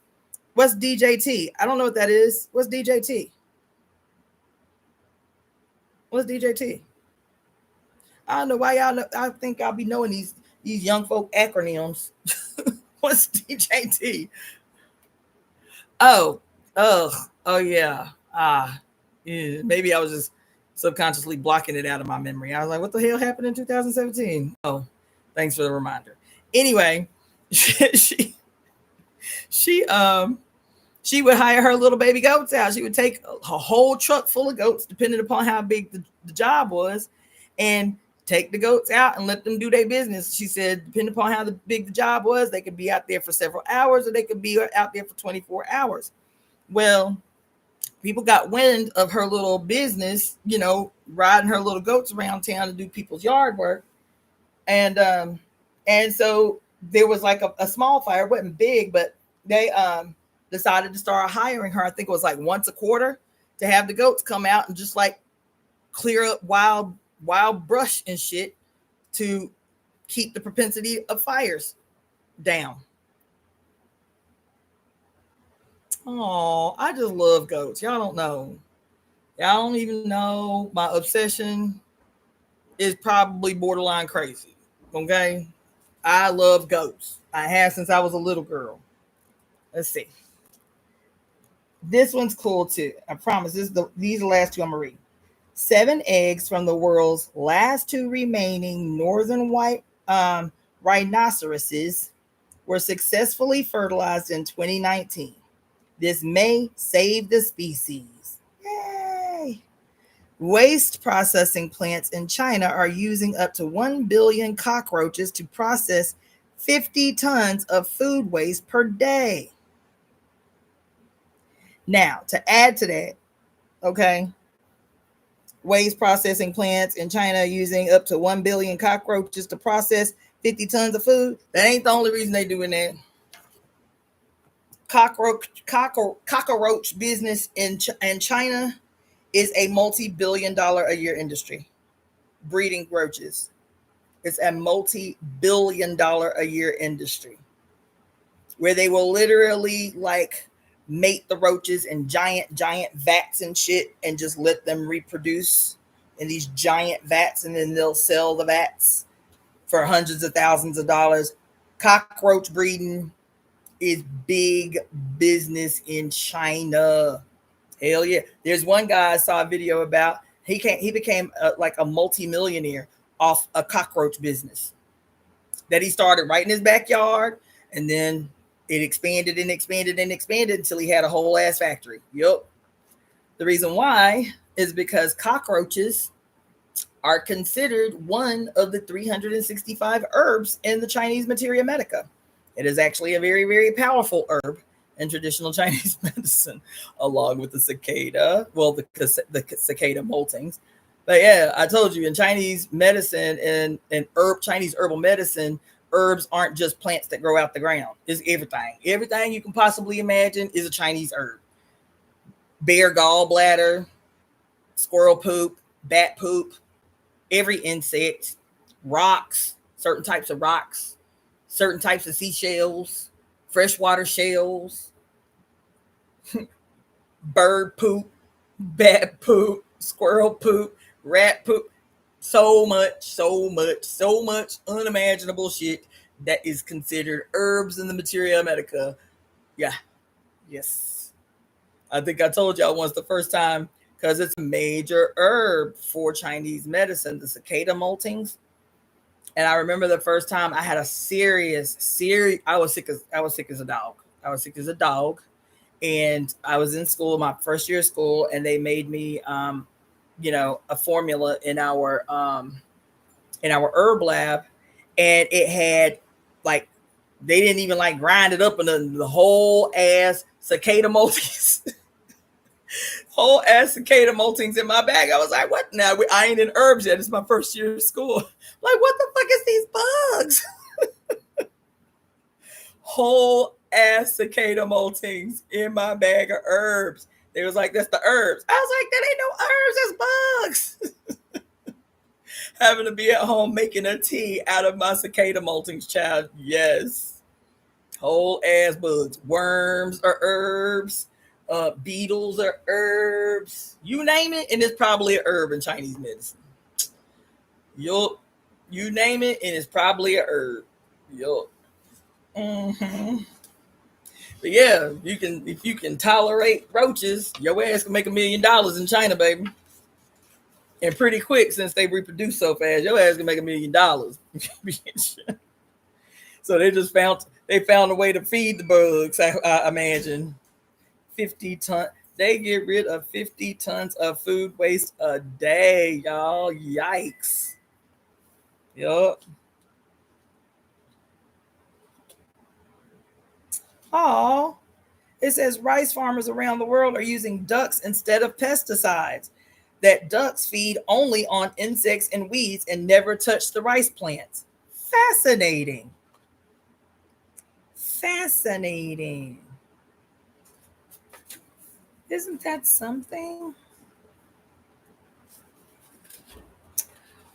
A: What's DJT? I don't know what that is. What's DJT? What's DJT? I don't know why y'all know. I think I'll be knowing these young folk acronyms. What's DJT? Oh, oh yeah. Maybe I was just subconsciously blocking it out of my memory. I was like, what the hell happened in 2017? Oh, thanks for the reminder. Anyway, she she would hire her little baby goats out. She would take a whole truck full of goats, depending upon how big the job was, and take the goats out and let them do their business. She said, depending upon how big the job was, they could be out there for several hours or they could be out there for 24 hours. Well, people got wind of her little business, riding her little goats around town to do people's yard work. And so there was like a small fire. It wasn't big, but they decided to start hiring her. I think it was like once a quarter to have the goats come out and just like clear up wild brush and shit to keep the propensity of fires down. Oh, I just love goats. Y'all don't know. Y'all don't even know. My obsession is probably borderline crazy. Okay? I love goats. I have since I was a little girl. Let's see. This one's cool too. I promise. These are the last two I'm going to read. 7 eggs from the world's last 2 remaining northern white rhinoceroses were successfully fertilized in 2019. This may save the species. Yay! Waste processing plants in China are using up to 1 billion cockroaches to process 50 tons of food waste per day. Now, to add to that, okay, waste processing plants in China using up to 1 billion cockroaches to process 50 tons of food. That ain't the only reason they doing that. Cockroach business in China is a multi-billion-dollar a year industry. Breeding roaches. It's a multi-billion-dollar a year industry where they will literally like mate the roaches in giant vats and shit and just let them reproduce in these giant vats, and then they'll sell the vats for hundreds of thousands of dollars. Cockroach breeding is big business in China. Hell yeah. There's one guy I saw a video about. He became like a multi-millionaire off a cockroach business that he started right in his backyard, and then it expanded and expanded and expanded until he had a whole ass factory. Yup. The reason why is because cockroaches are considered one of the 365 herbs in the Chinese materia medica. It is actually a very, very powerful herb in traditional Chinese medicine, along with the cicada, the cicada moltings. But yeah, I told you, in Chinese medicine and Chinese herbal medicine, herbs aren't just plants that grow out the ground. It's everything. Everything you can possibly imagine is a Chinese herb. Bear gallbladder, squirrel poop, bat poop, every insect, rocks, certain types of rocks, certain types of seashells, freshwater shells, bird poop, bat poop, squirrel poop, rat poop. So much unimaginable shit that is considered herbs in the materia medica. Yeah. Yes. I think I told y'all once the first time, because it's a major herb for Chinese medicine, the cicada moltings. And I remember the first time I had a serious, I was sick as a dog. And I was in school, my first year of school, and they made me a formula in our herb lab, and it had like, they didn't even like grind it up in the whole ass cicada moltings. Whole ass cicada moltings in my bag. I was like, what now? I ain't in herbs yet. It's my first year of school. Like, what the fuck is these bugs? Whole ass cicada moltings in my bag of herbs. They was like, that's the herbs. I was like, that ain't no herbs, that's bugs. Having to be at home making a tea out of my cicada moltings, child. Yes. Whole ass bugs. Worms are herbs. Beetles are herbs. You name it, and it's probably a herb in Chinese medicine. Yup. You name it, and it's probably a herb. Yup. Mm-hmm. But yeah, if you can tolerate roaches, your ass can make $1 million in China, baby. And pretty quick, since they reproduce so fast, your ass can make $1 million. So they found a way to feed the bugs. I imagine 50 ton. They get rid of 50 tons of food waste a day, y'all. Yikes. Yup. Oh, it says rice farmers around the world are using ducks instead of pesticides. That ducks feed only on insects and weeds and never touch the rice plants. Fascinating. Fascinating. Isn't that something?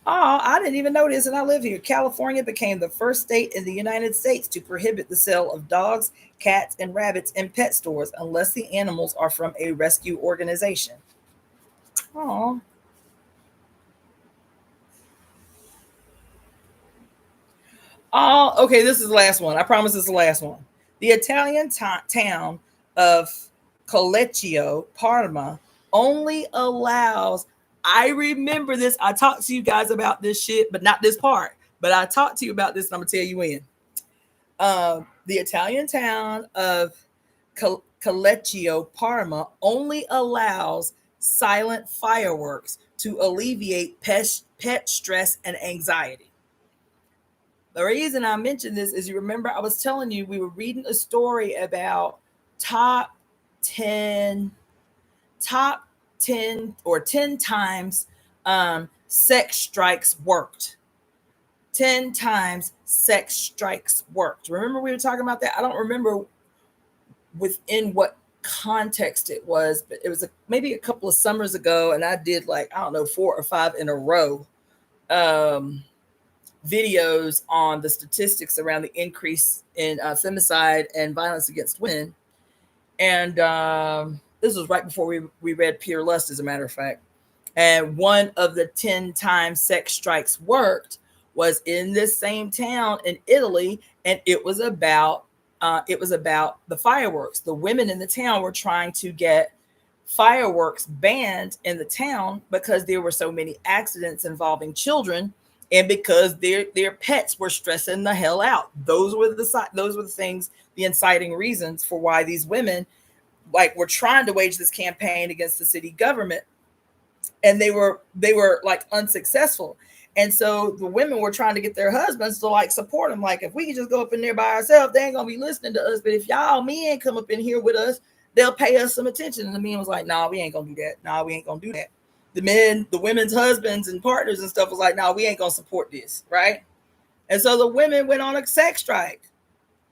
A: Oh, I didn't even know this, and I live here. California became the first state in the United States to prohibit the sale of dogs, cats, and rabbits in pet stores unless the animals are from a rescue organization. Oh, okay. This is the last one. I promise this is the last one. The Italian town of Collecchio, Parma, only allows. I remember this. I talked to you guys about this shit, but not this part. But I talked to you about this, and I'm gonna tell you when. The Italian town of Collecchio, Parma, only allows silent fireworks to alleviate pet stress and anxiety. The reason I mentioned this is, you remember I was telling you we were reading a story about top 10 top 10 or 10 times sex strikes worked. 10 times sex strikes worked. Remember we were talking about that? I don't remember within what context it was, but it was maybe a couple of summers ago, and I did like, I don't know, 4 or 5 in a row videos on the statistics around the increase in femicide and violence against women. And this was right before we read Pure Lust, as a matter of fact. And one of the 10 times sex strikes worked was in this same town in Italy, and it was about the fireworks. The women in the town were trying to get fireworks banned in the town because there were so many accidents involving children, and because their pets were stressing the hell out. Those were the things, the inciting reasons for why these women like were trying to wage this campaign against the city government, and they were like unsuccessful. And so the women were trying to get their husbands to like support them. Like, if we can just go up in there by ourselves, they ain't gonna be listening to us. But if y'all men come up in here with us, they'll pay us some attention. And the men was like, nah, we ain't gonna do that. Nah, we ain't gonna do that. The women's husbands and partners and stuff was like, nah, we ain't gonna support this, right? And so the women went on a sex strike.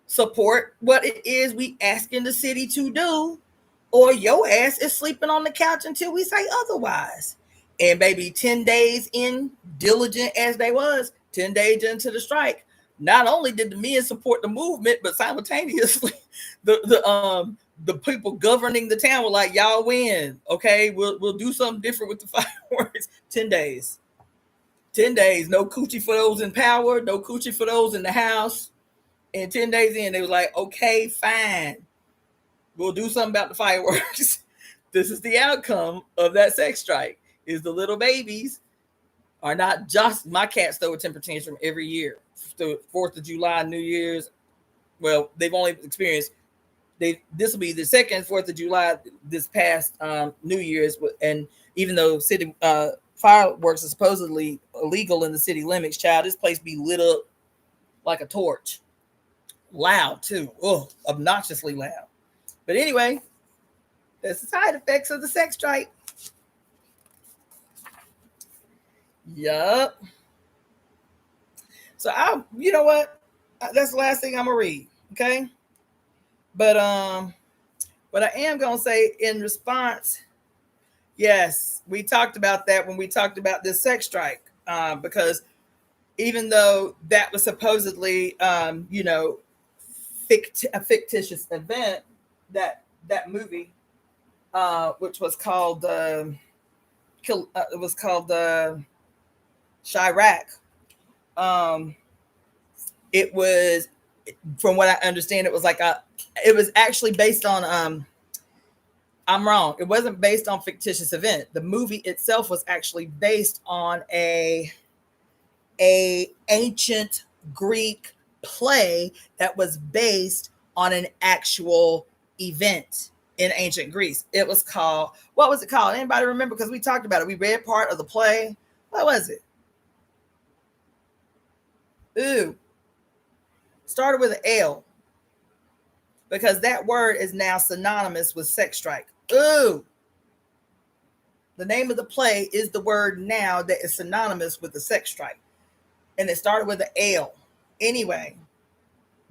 A: Support what it is we asking the city to do, or your ass is sleeping on the couch until we say otherwise. And baby, 10 days in, diligent as they was, 10 days into the strike, not only did the men support the movement, but simultaneously the people governing the town were like, y'all win. Okay, we'll do something different with the fireworks. 10 days. 10 days. No coochie for those in power, no coochie for those in the house. And 10 days in, they was like, okay, fine. We'll do something about the fireworks. This is the outcome of that sex strike. Is the little babies are not just, my cats throw a temper tantrum every year. So 4th of July, New Year's. Well, they've only experienced, this will be the second 4th of July this past New Year's. And even though city fireworks are supposedly illegal in the city limits, child, this place be lit up like a torch. Loud too. Oh, obnoxiously loud. But anyway, that's the side effects of the sex strike. Yup. So you know what? That's the last thing I'm gonna read. Okay. But what I am gonna say in response, yes, we talked about that when we talked about this sex strike, because even though that was supposedly, a fictitious event, that movie, which was called Chirac. It was, from what I understand, it was actually based on I'm wrong. It wasn't based on fictitious event. The movie itself was actually based on a ancient Greek play that was based on an actual event in ancient Greece. It was called, what was it called? Anybody remember? Because we talked about it. We read part of the play. What was it? Ooh. Started with an L. Because that word is now synonymous with sex strike. Ooh. The name of the play is the word now that is synonymous with the sex strike. And it started with an L. Anyway,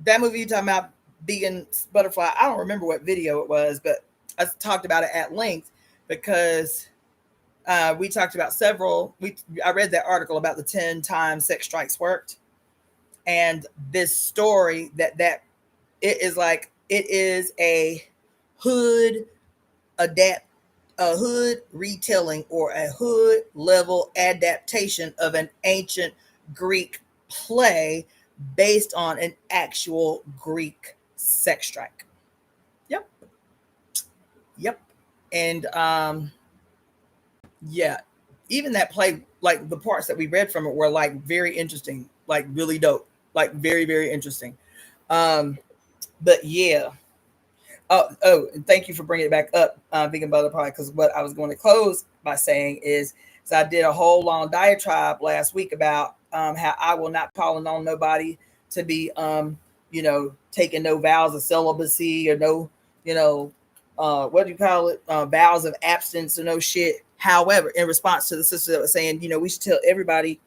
A: that movie you're talking about, Vegan Butterfly, I don't remember what video it was, but I talked about it at length because we talked about I read that article about the 10 times sex strikes worked. And this story that it is a hood retelling or a hood level adaptation of an ancient Greek play based on an actual Greek sex strike. Yep. And yeah, even that play, like the parts that we read from it were like very interesting, like really dope, like very, very interesting. But yeah. And thank you for bringing it back up, Vegan Butterfly, because what I was going to close by saying is I did a whole long diatribe last week about how I will not calling on nobody to be, taking no vows of celibacy or no, what do you call it? Vows of abstinence or no shit. However, in response to the sister that was saying, we should tell everybody,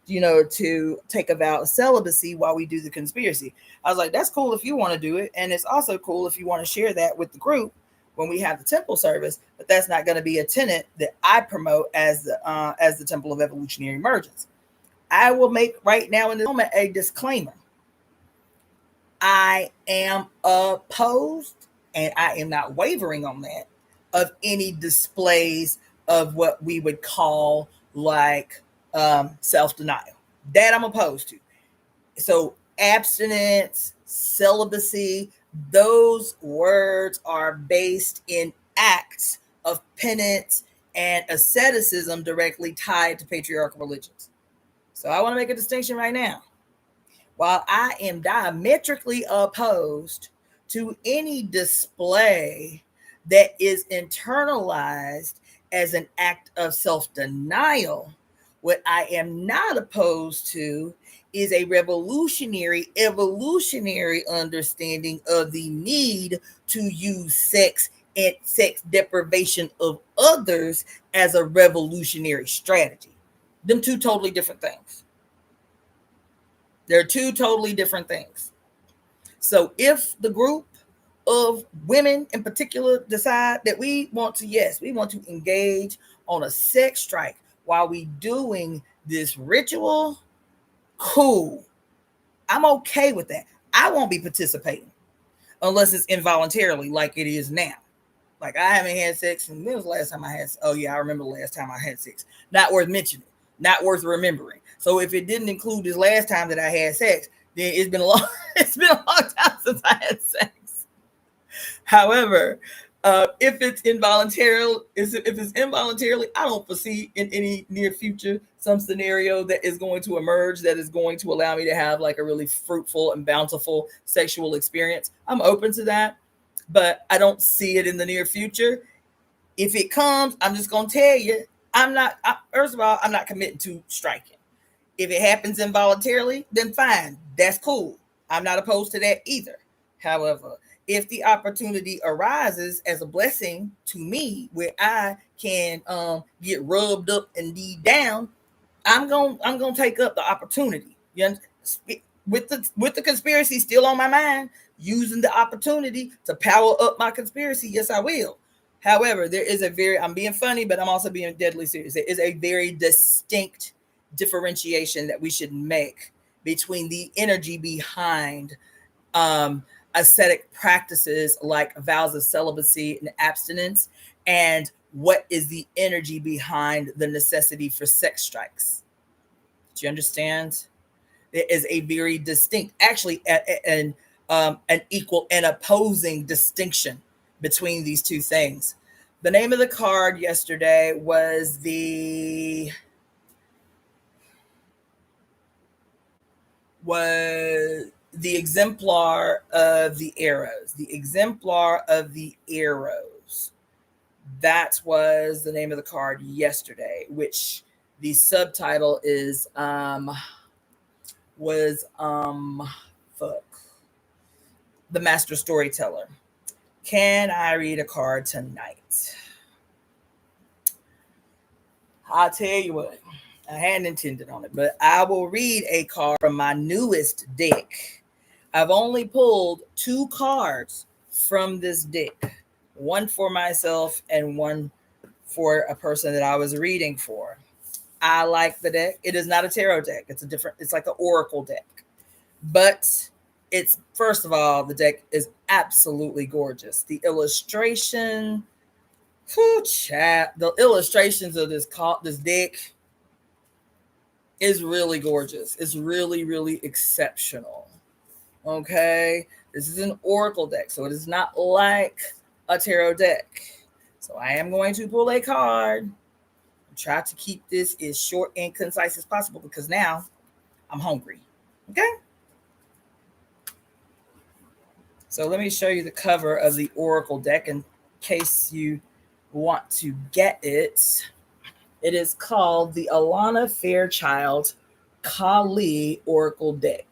A: to take a vow of celibacy while we do the conspiracy. I was like, that's cool if you want to do it. And it's also cool if you want to share that with the group when we have the temple service, but that's not going to be a tenet that I promote as the Temple of Evolutionary Emergence. I will make right now in this moment a disclaimer. I am opposed, and I am not wavering on that, of any displays of what we would call like self-denial. That I'm opposed to. So abstinence, celibacy, those words are based in acts of penance and asceticism directly tied to patriarchal religions. So I want to make a distinction right now. While I am diametrically opposed to any display that is internalized as an act of self-denial, what I am not opposed to is a revolutionary, evolutionary understanding of the need to use sex and sex deprivation of others as a revolutionary strategy. Them two totally different things. They're two totally different things. So if the group of women in particular decide that we want to engage on a sex strike while we doing this ritual, cool. I'm okay with that. I won't be participating unless it's involuntarily like it is now. Like I haven't had sex, and when was the last time I had? Oh yeah, I remember the last time I had sex. Not worth mentioning, not worth remembering. So if it didn't include this last time that I had sex, then it's been a long time since I had sex. However, if it's involuntarily, I don't foresee in any near future some scenario that is going to emerge that is going to allow me to have like a really fruitful and bountiful sexual experience. I'm open to that, but I don't see it in the near future. If it comes, I'm just going to tell you, first of all, I'm not committing to striking. If it happens involuntarily, then fine. That's cool. I'm not opposed to that either. However, if the opportunity arises as a blessing to me where I can get rubbed up and deed down, I'm gonna take up the opportunity. With the conspiracy still on my mind, using the opportunity to power up my conspiracy, yes, I will. However, I'm being funny, but I'm also being deadly serious. There is a very distinct differentiation that we should make between the energy behind ascetic practices like vows of celibacy and abstinence, and what is the energy behind the necessity for sex strikes. Do you understand? There is a very distinct, actually, an equal and opposing distinction between these two things. The name of the card yesterday was the exemplar of the arrows. The exemplar of the arrows. That was the name of the card yesterday, which the subtitle is the Master Storyteller. Can I read a card tonight? I'll tell you what, I hadn't intended on it, but I will read a card from my newest deck. I've only pulled 2 cards from this deck, one for myself and one for a person that I was reading for. I like the deck. It is not a tarot deck. It's like an oracle deck. But it's, first of all, the deck is absolutely gorgeous. The illustration, the illustrations of this deck is really gorgeous. It's really, really exceptional. Okay, this is an oracle deck, so it is not like a tarot deck. So I am going to pull a card. Try to keep this as short and concise as possible because now I'm hungry. Okay. So let me show you the cover of the oracle deck in case you want to get it. It is called the Alana Fairchild Kali Oracle Deck.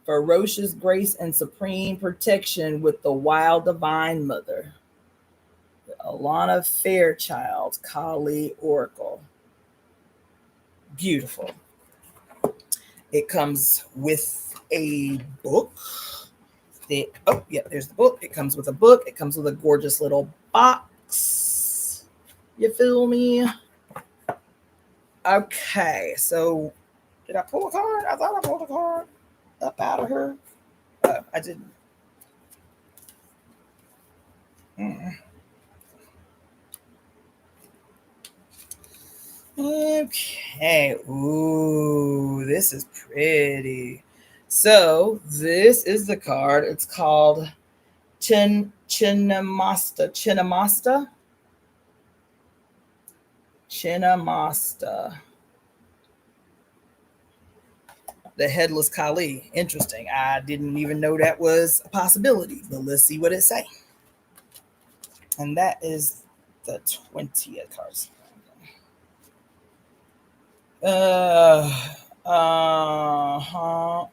A: Ferocious grace and supreme protection with the wild divine mother. The Alana Fairchild Kali Oracle. Beautiful. It comes with a book. There's the book. It comes with a book. It comes with a gorgeous little box. You feel me? Okay, so did I pull a card? I thought I pulled a card up out of her. I didn't. Okay. Ooh, this is pretty. So this is the card. It's called Chinnamasta. The Headless Kali. Interesting. I didn't even know that was a possibility, but let's see what it says. And that is the 20th cards.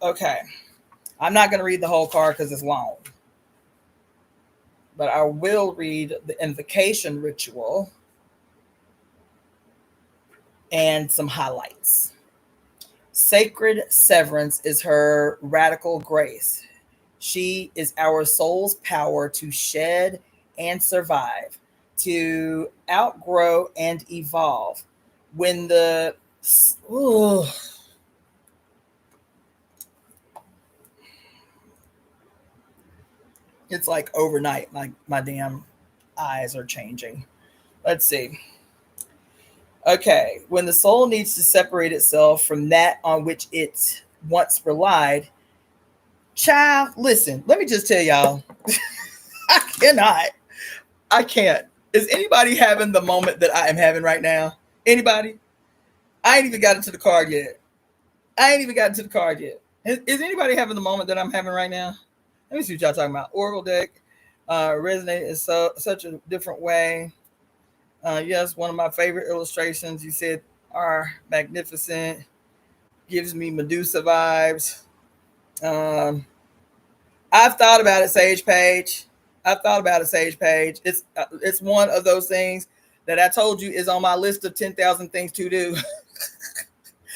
A: Okay. I'm not going to read the whole card because it's long. But I will read the invocation ritual and some highlights. Sacred severance is her radical grace. She is our soul's power to shed and survive, to outgrow and evolve. When the it's like overnight, my damn eyes are changing. Let's see. Okay, when the soul needs to separate itself from that on which it once relied, child, listen, let me just tell y'all, I can't. Is anybody having the moment that I am having right now? Anybody? I ain't even got into the card yet. Is anybody having the moment that I'm having right now? Let me see what y'all talking about. Oracle deck resonate in such a different way. Yes, one of my favorite illustrations you said are magnificent. Gives me Medusa vibes. I've thought about it, Sage Page. It's one of those things that I told you is on my list of 10,000 things to do.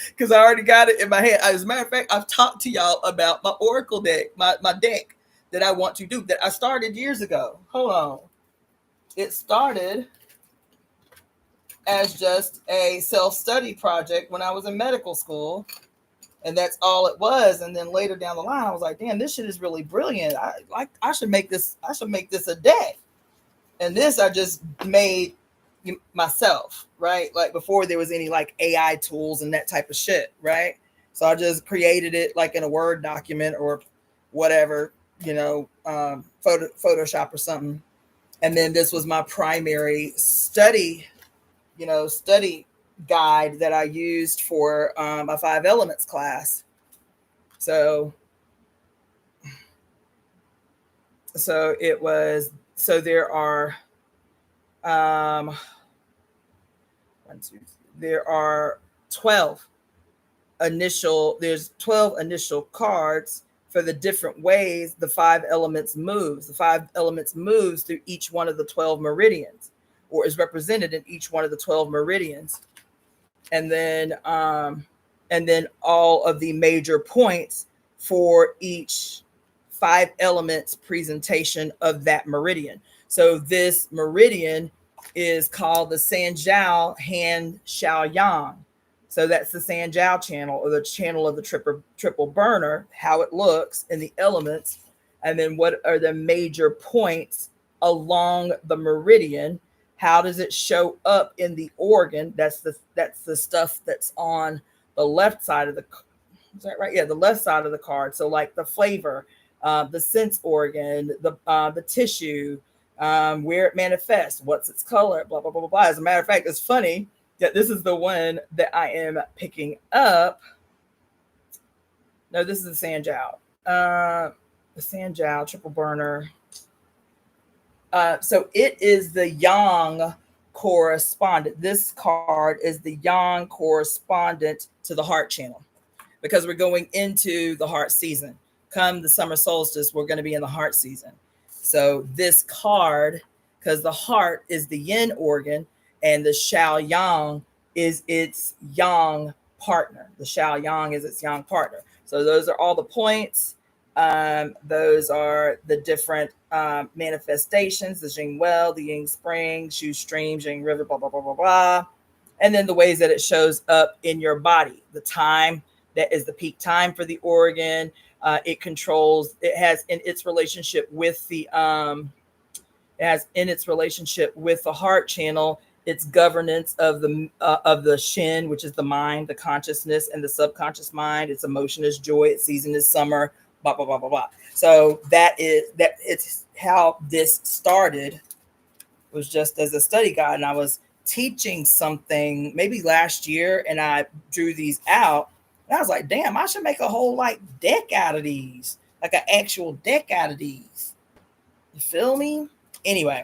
A: Because I already got it in my head. As a matter of fact, I've talked to y'all about my Oracle deck, my deck that I want to do, that I started years ago. Hold on. It started as just a self-study project when I was in medical school. And that's all it was. And then later down the line, I was like, damn, this shit is really brilliant. I should make this a deck. And this I just made myself, right? Like before there was any like AI tools and that type of shit, right? So I just created it like in a Word document or whatever, Photoshop or something. And then this was my primary study, study guide that I used for my 5 elements class. So it was, so there are, there are 12 there's 12 initial cards for the different ways the 5 elements moves. The 5 elements moves through each one of the 12 meridians, or is represented in each one of the 12 meridians. And then all of the major points for each 5 elements presentation of that meridian. So this meridian is called the Sanjiao Han Xiao Yang. So that's the Sanjiao channel, or the channel of the triple burner, how it looks in the elements, and then what are the major points along the meridian. How does it show up in the organ? That's the stuff that's on the left side of the, is that right? Yeah, the left side of the card. So like the flavor, the sense organ, the tissue, where it manifests, what's its color, blah, blah, blah, blah, blah. As a matter of fact, it's funny that this is the one that I am picking up. No, this is the Sanjiao. The Sanjiao triple burner. So it is the yang correspondent. This card is the yang correspondent to the heart channel, because we're going into the heart season. Come the summer solstice, we're going to be in the heart season. So this card, because the heart is the yin organ, and the Xiao Yang is its yang partner. The Xiao Yang is its yang partner. So those are all the points. Those are the different manifestations, the Jing Well, the Ying Spring, Shu Stream, Jing River, blah, blah, blah, blah, blah. And then the ways that it shows up in your body. The time that is the peak time for the organ. It controls, it has in its relationship with the, heart channel, its governance of the Shin, which is the mind, the consciousness, and the subconscious mind. Its emotion is joy, its season is summer, blah, blah, blah, blah, blah. So it's how this started. It was just as a study guide, and I was teaching something maybe last year, and I drew these out, and I was like, damn, I should make a whole like deck out of these, like an actual deck out of these. You feel me? Anyway.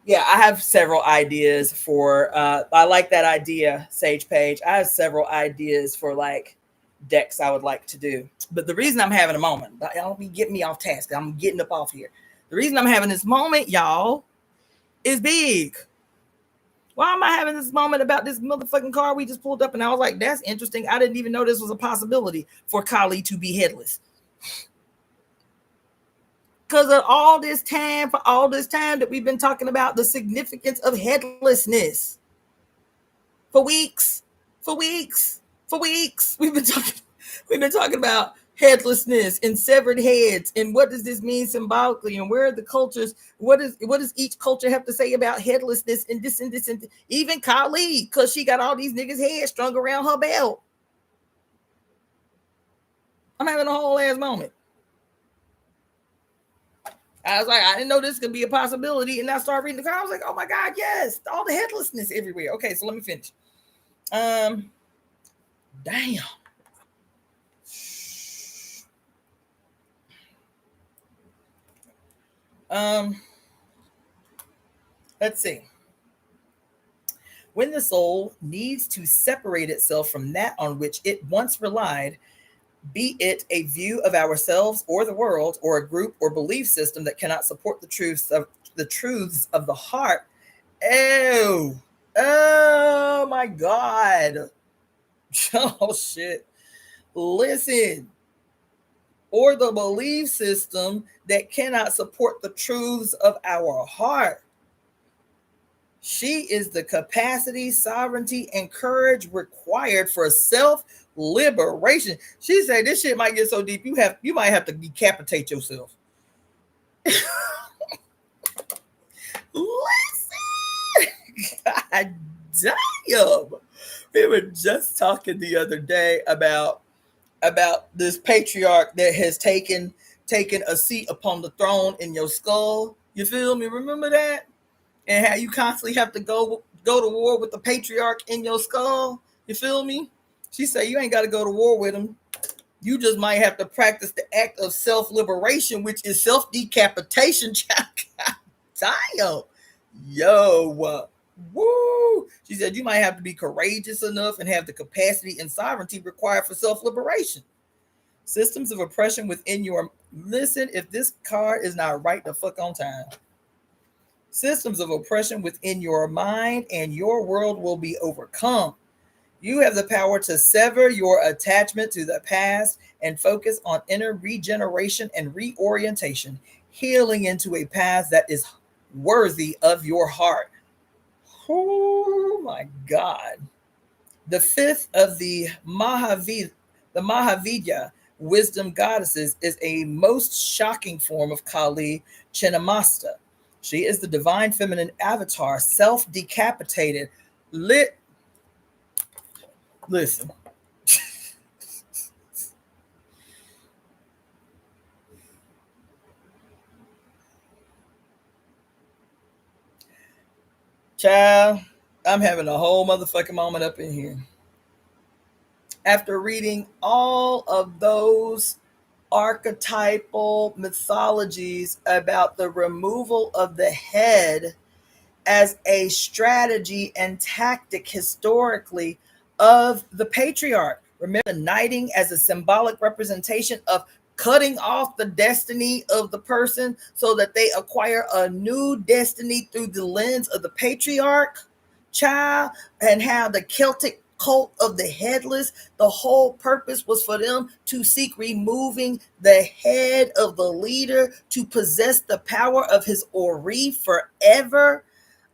A: Yeah, I have several ideas for, I like that idea, Sage Page. I have several ideas for like decks I would like to do. But the reason I'm having a moment, don't be getting me off task. I'm getting up off here. The reason I'm having this moment, y'all, is big. Why am I having this moment about this motherfucking car we just pulled up? And I was like, that's interesting. I didn't even know this was a possibility for Kali to be headless. Because of all this time that we've been talking about the significance of headlessness. For weeks. We've been talking about headlessness and severed heads, and what does this mean symbolically, and where are the cultures? What does each culture have to say about headlessness, and this and this, and even Kali, because she got all these niggas' heads strung around her belt. I'm having a whole ass moment. I was like, I didn't know this could be a possibility. And I started reading the card. I was like, oh my God, yes, all the headlessness everywhere. Okay, so let me finish. Damn. Let's see. When the soul needs to separate itself from that on which it once relied, be it a view of ourselves or the world, or a group or belief system that cannot support the truths of the heart. Oh my God. Oh shit. Listen. Or the belief system that cannot support the truths of our heart. She is the capacity, sovereignty, and courage required for self-liberation. She said this shit might get so deep you might have to decapitate yourself. Listen, God damn. We were just talking the other day about this patriarch that has taken a seat upon the throne in your skull. You feel me? Remember that? And how you constantly have to go to war with the patriarch in your skull. You feel me? She said you ain't got to go to war with him. You just might have to practice the act of self-liberation, which is self-decapitation. Damn. Yo. Woo. She said you might have to be courageous enough and have the capacity and sovereignty required for self-liberation. Systems of oppression within your... Listen, if this card is not right the fuck on time. Systems of oppression within your mind and your world will be overcome. You have the power to sever your attachment to the past and focus on inner regeneration and reorientation, healing into a path that is worthy of your heart. Oh my God. The fifth of the Mahavidya wisdom goddesses is a most shocking form of Kali Chinnamasta. She is the divine feminine avatar, self-decapitated, Listen. Child, I'm having a whole motherfucking moment up in here. After reading all of those archetypal mythologies about the removal of the head as a strategy and tactic historically of the patriarch. Remember, knighting as a symbolic representation of cutting off the destiny of the person so that they acquire a new destiny through the lens of the patriarch, child, and how the Celtic cult of the headless, the whole purpose was for them to seek removing the head of the leader to possess the power of his ori forever.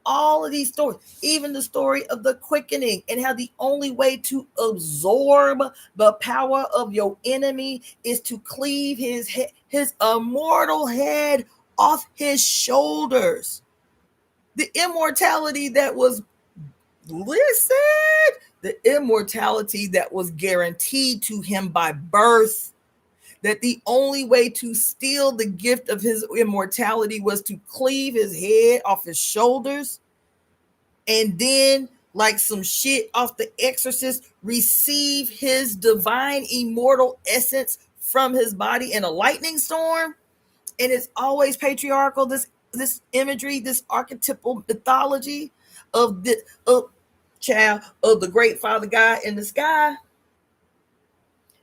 A: All of these stories, even the story of the quickening and how the only way to absorb the power of your enemy is to cleave his head, his immortal head off his shoulders. The immortality that was, listen, the immortality that was guaranteed to him by birth, that the only way to steal the gift of his immortality was to cleave his head off his shoulders, and then, like some shit off The Exorcist, receive his divine immortal essence from his body in a lightning storm. And it's always patriarchal, this imagery, this archetypal mythology of the child of the great Father God in the sky,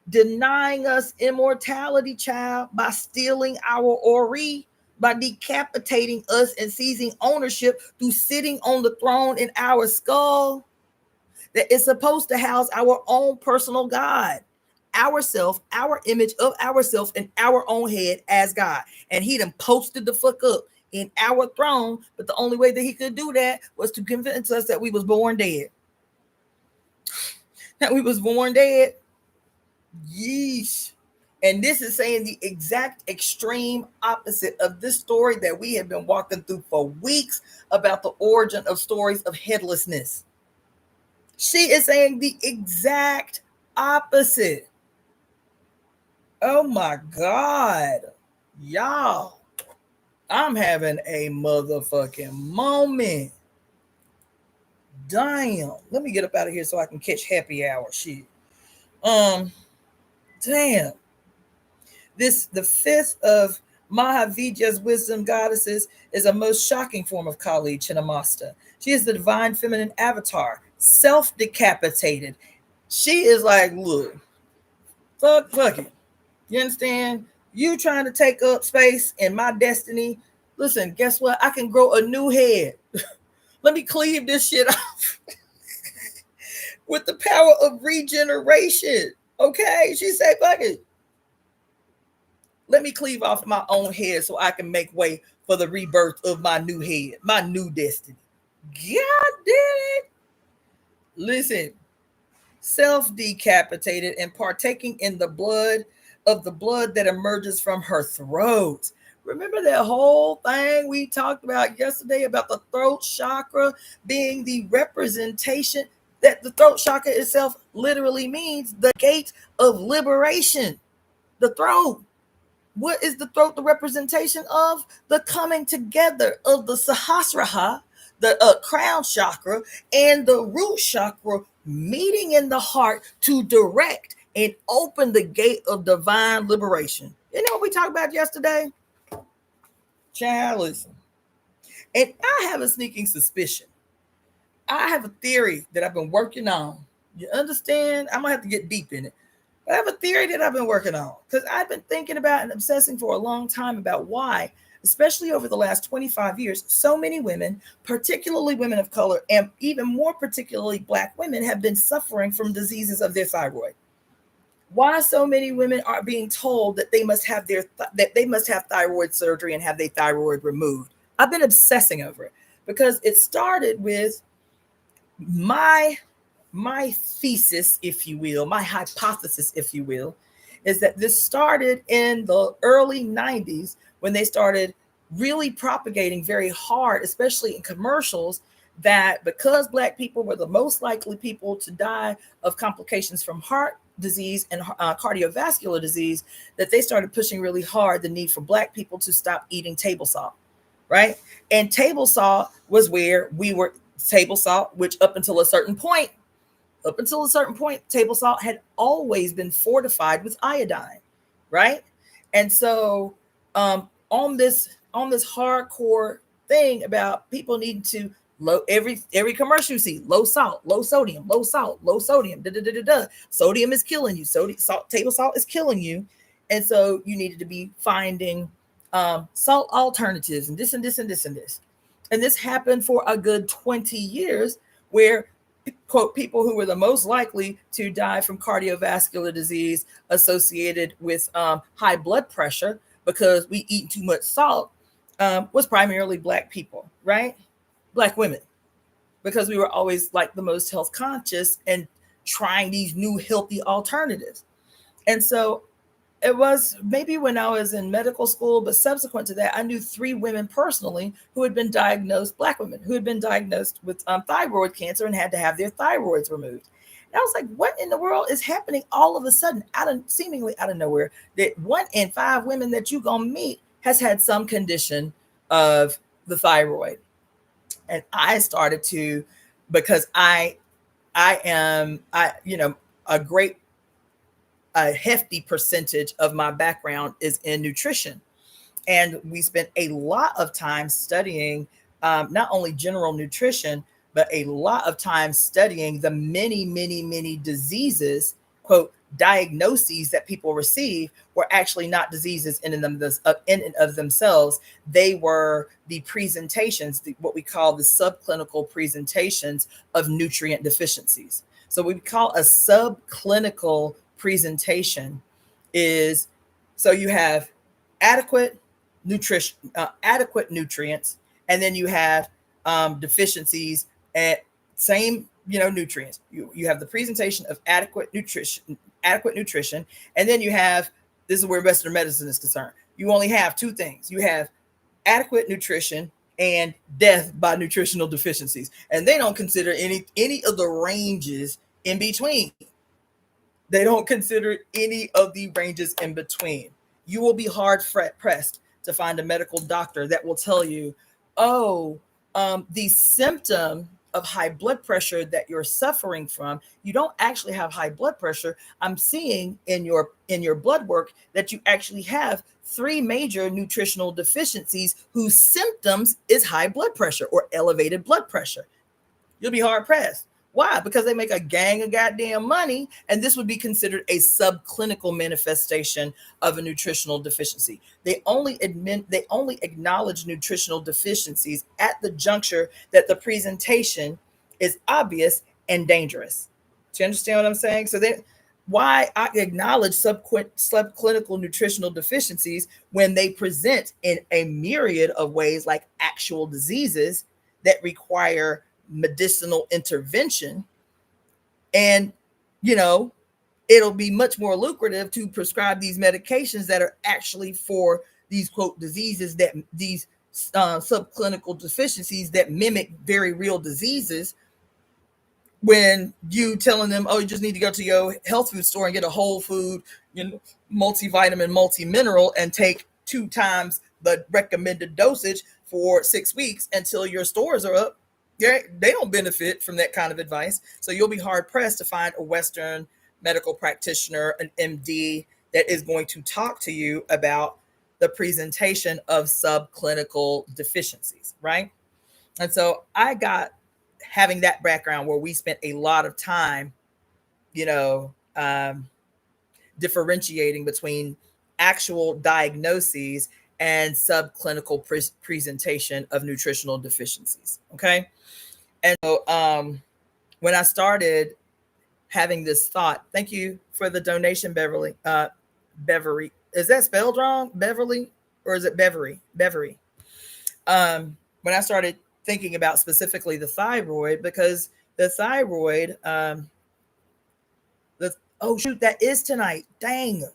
A: denying us immortality, child, by stealing our ori, by decapitating us and seizing ownership through sitting on the throne in our skull that is supposed to house our own personal God, ourself, our image of ourself in our own head as God. And he done posted the fuck up in our throne, but the only way that he could do that was to convince us that we was born dead. That we was born dead. Yeesh. And this is saying the exact extreme opposite of this story that we have been walking through for weeks about the origin of stories of headlessness. She is saying the exact opposite. Oh my God. Y'all, I'm having a motherfucking moment. Damn. Let me get up out of here so I can catch happy hour shit. Damn. The fifth of Mahavidya's wisdom goddesses is a most shocking form of Kali Chinnamasta. She is the divine feminine avatar, self-decapitated. She is like, look, fuck it. You understand? You trying to take up space in my destiny. Listen, guess what? I can grow a new head. Let me cleave this shit off with the power of regeneration. Okay? She said, fuck it. Let me cleave off my own head so I can make way for the rebirth of my new head, my new destiny. God damn it. Listen, self-decapitated and partaking in the blood that emerges from her throat. Remember that whole thing we talked about yesterday about the throat chakra being the representation, that the throat chakra itself literally means the gate of liberation, the throat. What is the throat the representation of? The coming together of the Sahasrara, the crown chakra, and the root chakra meeting in the heart to direct and open the gate of divine liberation. You know what we talked about yesterday? Child, listen. And I have a sneaking suspicion. I have a theory that I've been working on. You understand? I'm going to have to get deep in it. But I have a theory that I've been working on because I've been thinking about and obsessing for a long time about why, especially over the last 25 years, so many women, particularly women of color, and even more particularly Black women, have been suffering from diseases of their thyroid. Why so many women are being told that they must have thyroid surgery and have their thyroid removed. I've been obsessing over it because it started with my thesis, if you will, my hypothesis, if you will, is that this started in the early 90s when they started really propagating very hard, especially in commercials, that because Black people were the most likely people to die of complications from heart disease and cardiovascular disease, that they started pushing really hard the need for Black people to stop eating table salt, right? And table salt was where we were, table salt, which up until a certain point, table salt had always been fortified with iodine, right? And so on this hardcore thing about people needing to every commercial you see, low salt, low sodium, low salt, low sodium, sodium is killing you, table salt is killing you. And so you needed to be finding salt alternatives and this and this and this and this. And this happened for a good 20 years where, quote, people who were the most likely to die from cardiovascular disease associated with high blood pressure because we eat too much salt was primarily Black people, right? Black women, because we were always like the most health conscious and trying these new healthy alternatives. And so it was maybe when I was in medical school, but subsequent to that, I knew 3 women personally who had been diagnosed, Black women who had been diagnosed with thyroid cancer and had to have their thyroids removed. And I was like, what in the world is happening all of a sudden, seemingly out of nowhere, that 1 in 5 women that you're going to meet has had some condition of the thyroid. And I started to, because I am, a hefty percentage of my background is in nutrition. And we spent a lot of time studying not only general nutrition, but a lot of time studying the many, many, many diseases, quote, diagnoses that people receive were actually not diseases in and of themselves. They were the presentations, what we call the subclinical presentations of nutrient deficiencies. So we call a subclinical presentation is, so you have adequate nutrition, adequate nutrients, and then you have deficiencies at same nutrients. You have the presentation of adequate nutrition, and then you have, this is where Western medicine is concerned, you only have 2 things. You have adequate nutrition and death by nutritional deficiencies, and they don't consider any of the ranges in between. They don't consider any of the ranges in between. You will be hard pressed to find a medical doctor that will tell you, oh, the symptom of high blood pressure that you're suffering from, you don't actually have high blood pressure. I'm seeing in your blood work that you actually have 3 major nutritional deficiencies whose symptoms is high blood pressure or elevated blood pressure. You'll be hard pressed. Why? Because they make a gang of goddamn money, and this would be considered a subclinical manifestation of a nutritional deficiency. They only acknowledge nutritional deficiencies at the juncture that the presentation is obvious and dangerous. Do you understand what I'm saying? So why I acknowledge subclinical nutritional deficiencies when they present in a myriad of ways, like actual diseases that require medicinal intervention. And it'll be much more lucrative to prescribe these medications that are actually for these, quote, diseases, that these subclinical deficiencies that mimic very real diseases, when you telling them, oh, you just need to go to your health food store and get a whole food, multivitamin, multi-mineral, and take 2 times the recommended dosage for 6 weeks until your stores are up. They don't benefit from that kind of advice. So you'll be hard pressed to find a Western medical practitioner, an MD, that is going to talk to you about the presentation of subclinical deficiencies, right? And so I got, having that background where we spent a lot of time, you know, differentiating between actual diagnoses and subclinical presentation of nutritional deficiencies. Okay. And so when I started having this thought, thank you for the donation, Beverly. Beverly, is that spelled wrong? Beverly, or is it Beverly? Beverly. When I started thinking about specifically the thyroid, because the thyroid, oh shoot, that is tonight. Dang,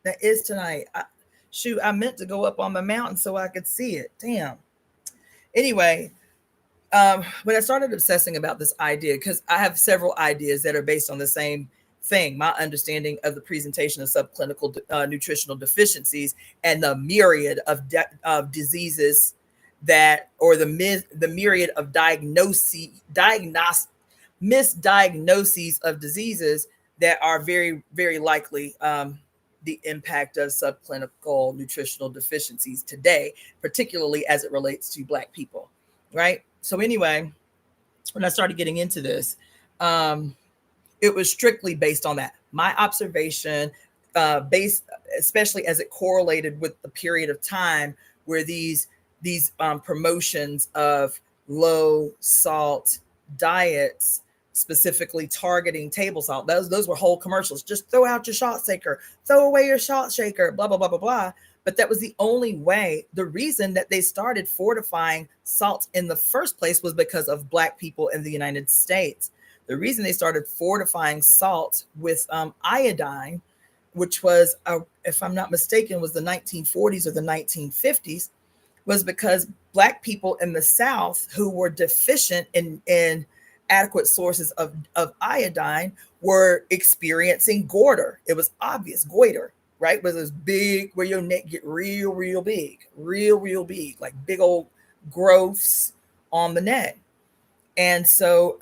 A: that is tonight. Shoot, I meant to go up on the mountain so I could see it. Damn. Anyway, when I started obsessing about this idea, because I have several ideas that are based on the same thing, my understanding of the presentation of subclinical nutritional deficiencies and the myriad of diseases that, or the myriad of misdiagnoses of diseases that are very, very likely the impact of subclinical nutritional deficiencies today, particularly as it relates to Black people, right? So anyway, when I started getting into this, it was strictly based on that. My observation, based especially as it correlated with the period of time where these promotions of low salt diets, specifically targeting table salt, those were whole commercials. Just throw out your salt shaker, throw away your salt shaker, blah blah blah blah blah. But that was the only way. The reason that they started fortifying salt in the first place was because of Black people in the United States. The reason they started fortifying salt with iodine, which was, if I'm not mistaken, was the 1940s or the 1950s, was because Black people in the South who were deficient in adequate sources of iodine were experiencing goiter. It was obvious, goiter, right? Was this big, where your neck get real, real big, like big old growths on the neck. And so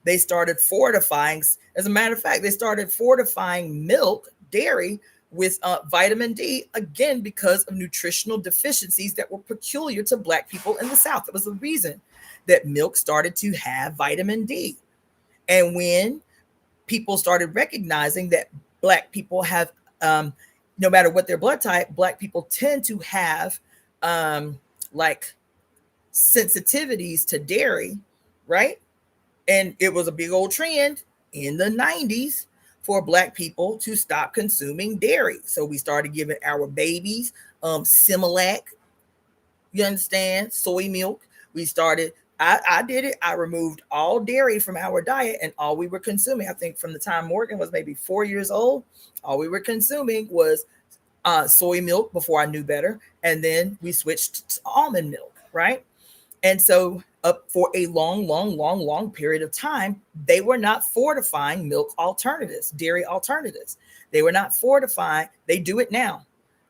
A: they started fortifying, as a matter of fact, they started fortifying milk, dairy, with vitamin D, again, because of nutritional deficiencies that were peculiar to Black people in the South. That was the reason that milk started to have vitamin D. And when people started recognizing that Black people have, no matter what their blood type, Black people tend to have like sensitivities to dairy, right? And it was a big old trend in the 90s for Black people to stop consuming dairy. So we started giving our babies Similac, you understand, soy milk. We started, I did it. I removed all dairy from our diet, and all we were consuming, I think from the time Morgan was maybe 4 years old, all we were consuming was soy milk before I knew better. And then we switched to almond milk, right? And so up for a long period of time, they were not fortifying milk alternatives, dairy alternatives. They were not fortifying. They do it now.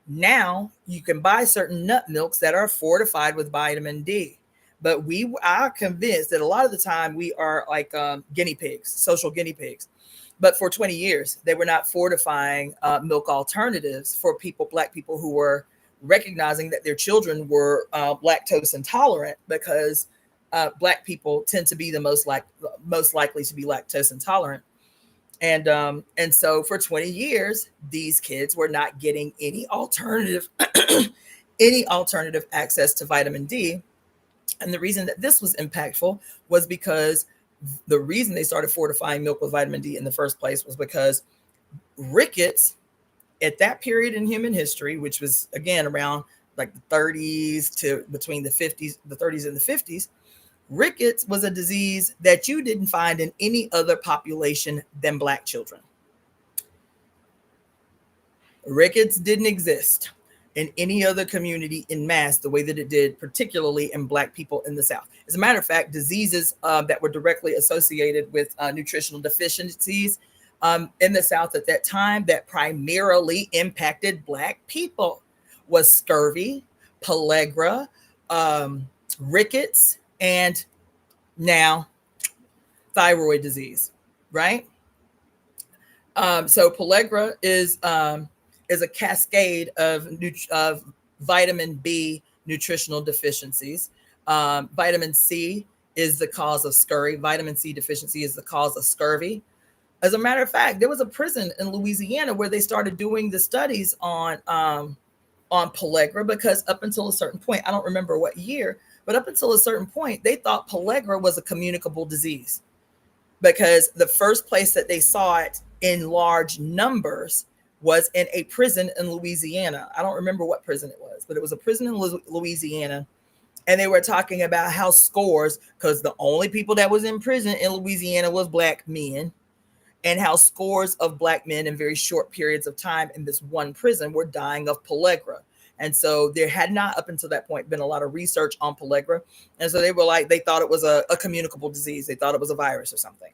A: Now you can buy certain nut milks that are fortified with vitamin D. But we are convinced that a lot of the time we are like guinea pigs, social guinea pigs. But for 20 years, they were not fortifying milk alternatives for people, Black people, who were recognizing that their children were lactose intolerant, because Black people tend to be the most likely to be lactose intolerant. And so for 20 years, these kids were not getting any alternative access to vitamin D. And the reason that this was impactful was because the reason they started fortifying milk with vitamin D in the first place was because rickets at that period in human history, which was again around like the 30s to between the 50s, the 30s and the 50s, rickets was a disease that you didn't find in any other population than Black children. Rickets didn't exist. in any other community in mass the way that it did, particularly in Black people in the South. As a matter of fact, diseases that were directly associated with nutritional deficiencies in the South at that time that primarily impacted Black people was scurvy, pellagra, rickets, and now thyroid disease, right? So pellagra is a cascade of vitamin B nutritional deficiencies. Vitamin C is the cause of scurvy. Vitamin C deficiency is the cause of scurvy. As a matter of fact, there was a prison in Louisiana where they started doing the studies on pellagra, because up until a certain point, I don't remember what year, but up until a certain point, they thought pellagra was a communicable disease, because the first place that they saw it in large numbers was in a prison in Louisiana. I don't remember what prison it was, but it was a prison in Louisiana. And they were talking about how scores, because the only people that was in prison in Louisiana was Black men, and how scores of Black men in very short periods of time in this one prison were dying of pellagra. And so there had not up until that point been a lot of research on pellagra. And so they were like, they thought it was a communicable disease. They thought it was a virus or something.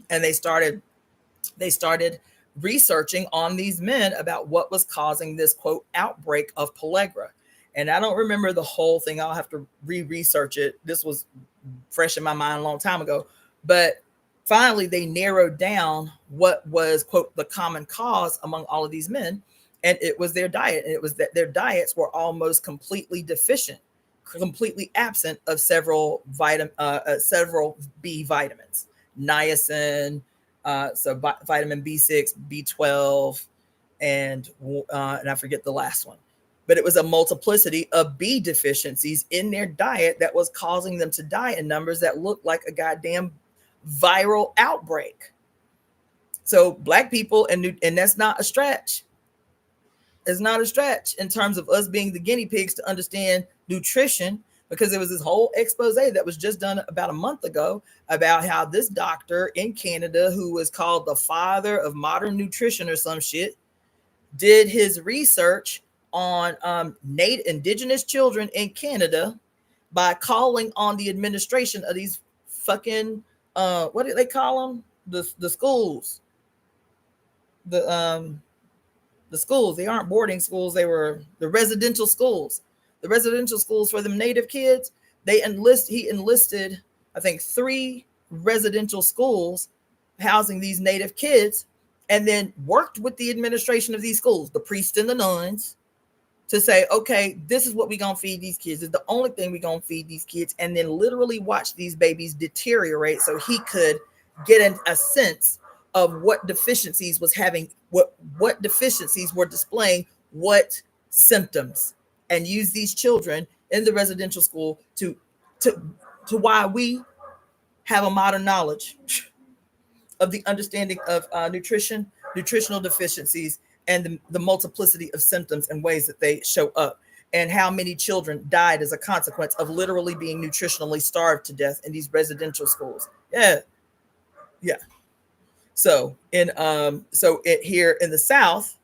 A: And they started researching on these men about what was causing this, quote, outbreak of pellagra. And I don't remember the whole thing. I'll have to research it. This was fresh in my mind a long time ago. But finally, they narrowed down what was, quote, the common cause among all of these men. And it was their diet. And it was that their diets were almost completely deficient, completely absent of several B vitamins, niacin, so vitamin B6, B12, and I forget the last one. But it was a multiplicity of B deficiencies in their diet that was causing them to die in numbers that looked like a goddamn viral outbreak. So Black people, and that's not a stretch. It's not a stretch in terms of us being the guinea pigs to understand nutrition, because there was this whole expose that was just done about a month ago about how this doctor in Canada, who was called the father of modern nutrition or some shit, did his research on indigenous children in Canada by calling on the administration of these fucking what do they call them? The schools. The schools. They aren't boarding schools. They were the residential schools. The residential schools for them Native kids. He enlisted, I think, 3 residential schools housing these Native kids, and then worked with the administration of these schools, the priests and the nuns, to say, okay, this is what we're going to feed these kids. It's the only thing we're going to feed these kids. And then literally watch these babies deteriorate so he could get a sense of what deficiencies was having, what deficiencies were displaying, what symptoms, and use these children in the residential school to why we have a modern knowledge of the understanding of nutritional deficiencies, and the multiplicity of symptoms and ways that they show up, and how many children died as a consequence of literally being nutritionally starved to death in these residential schools. Yeah. So here in the South,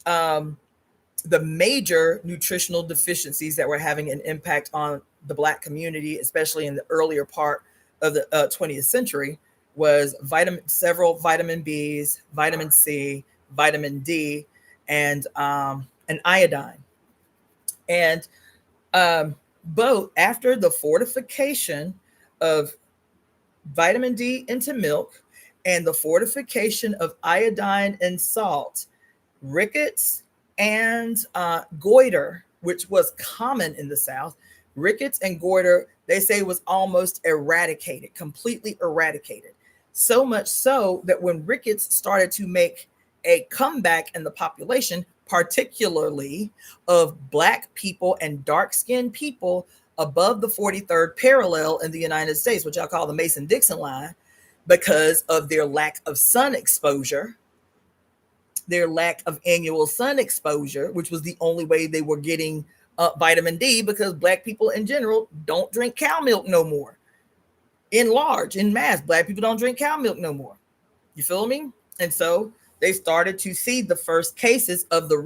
A: the major nutritional deficiencies that were having an impact on the Black community, especially in the earlier part of the 20th century, was several vitamin Bs, vitamin C, vitamin D, and iodine. And both after the fortification of vitamin D into milk and the fortification of iodine and salt, rickets and goiter, which was common in the South, rickets and goiter, they say, was almost eradicated, completely eradicated. So much so that when rickets started to make a comeback in the population, particularly of Black people and dark-skinned people above the 43rd parallel in the United States, which I call the Mason-Dixon line, because of their lack of sun exposure, their lack of annual sun exposure, which was the only way they were getting vitamin D, because Black people in general don't drink cow milk no more. In mass, Black people don't drink cow milk no more. You feel me? And so they started to see the first cases of the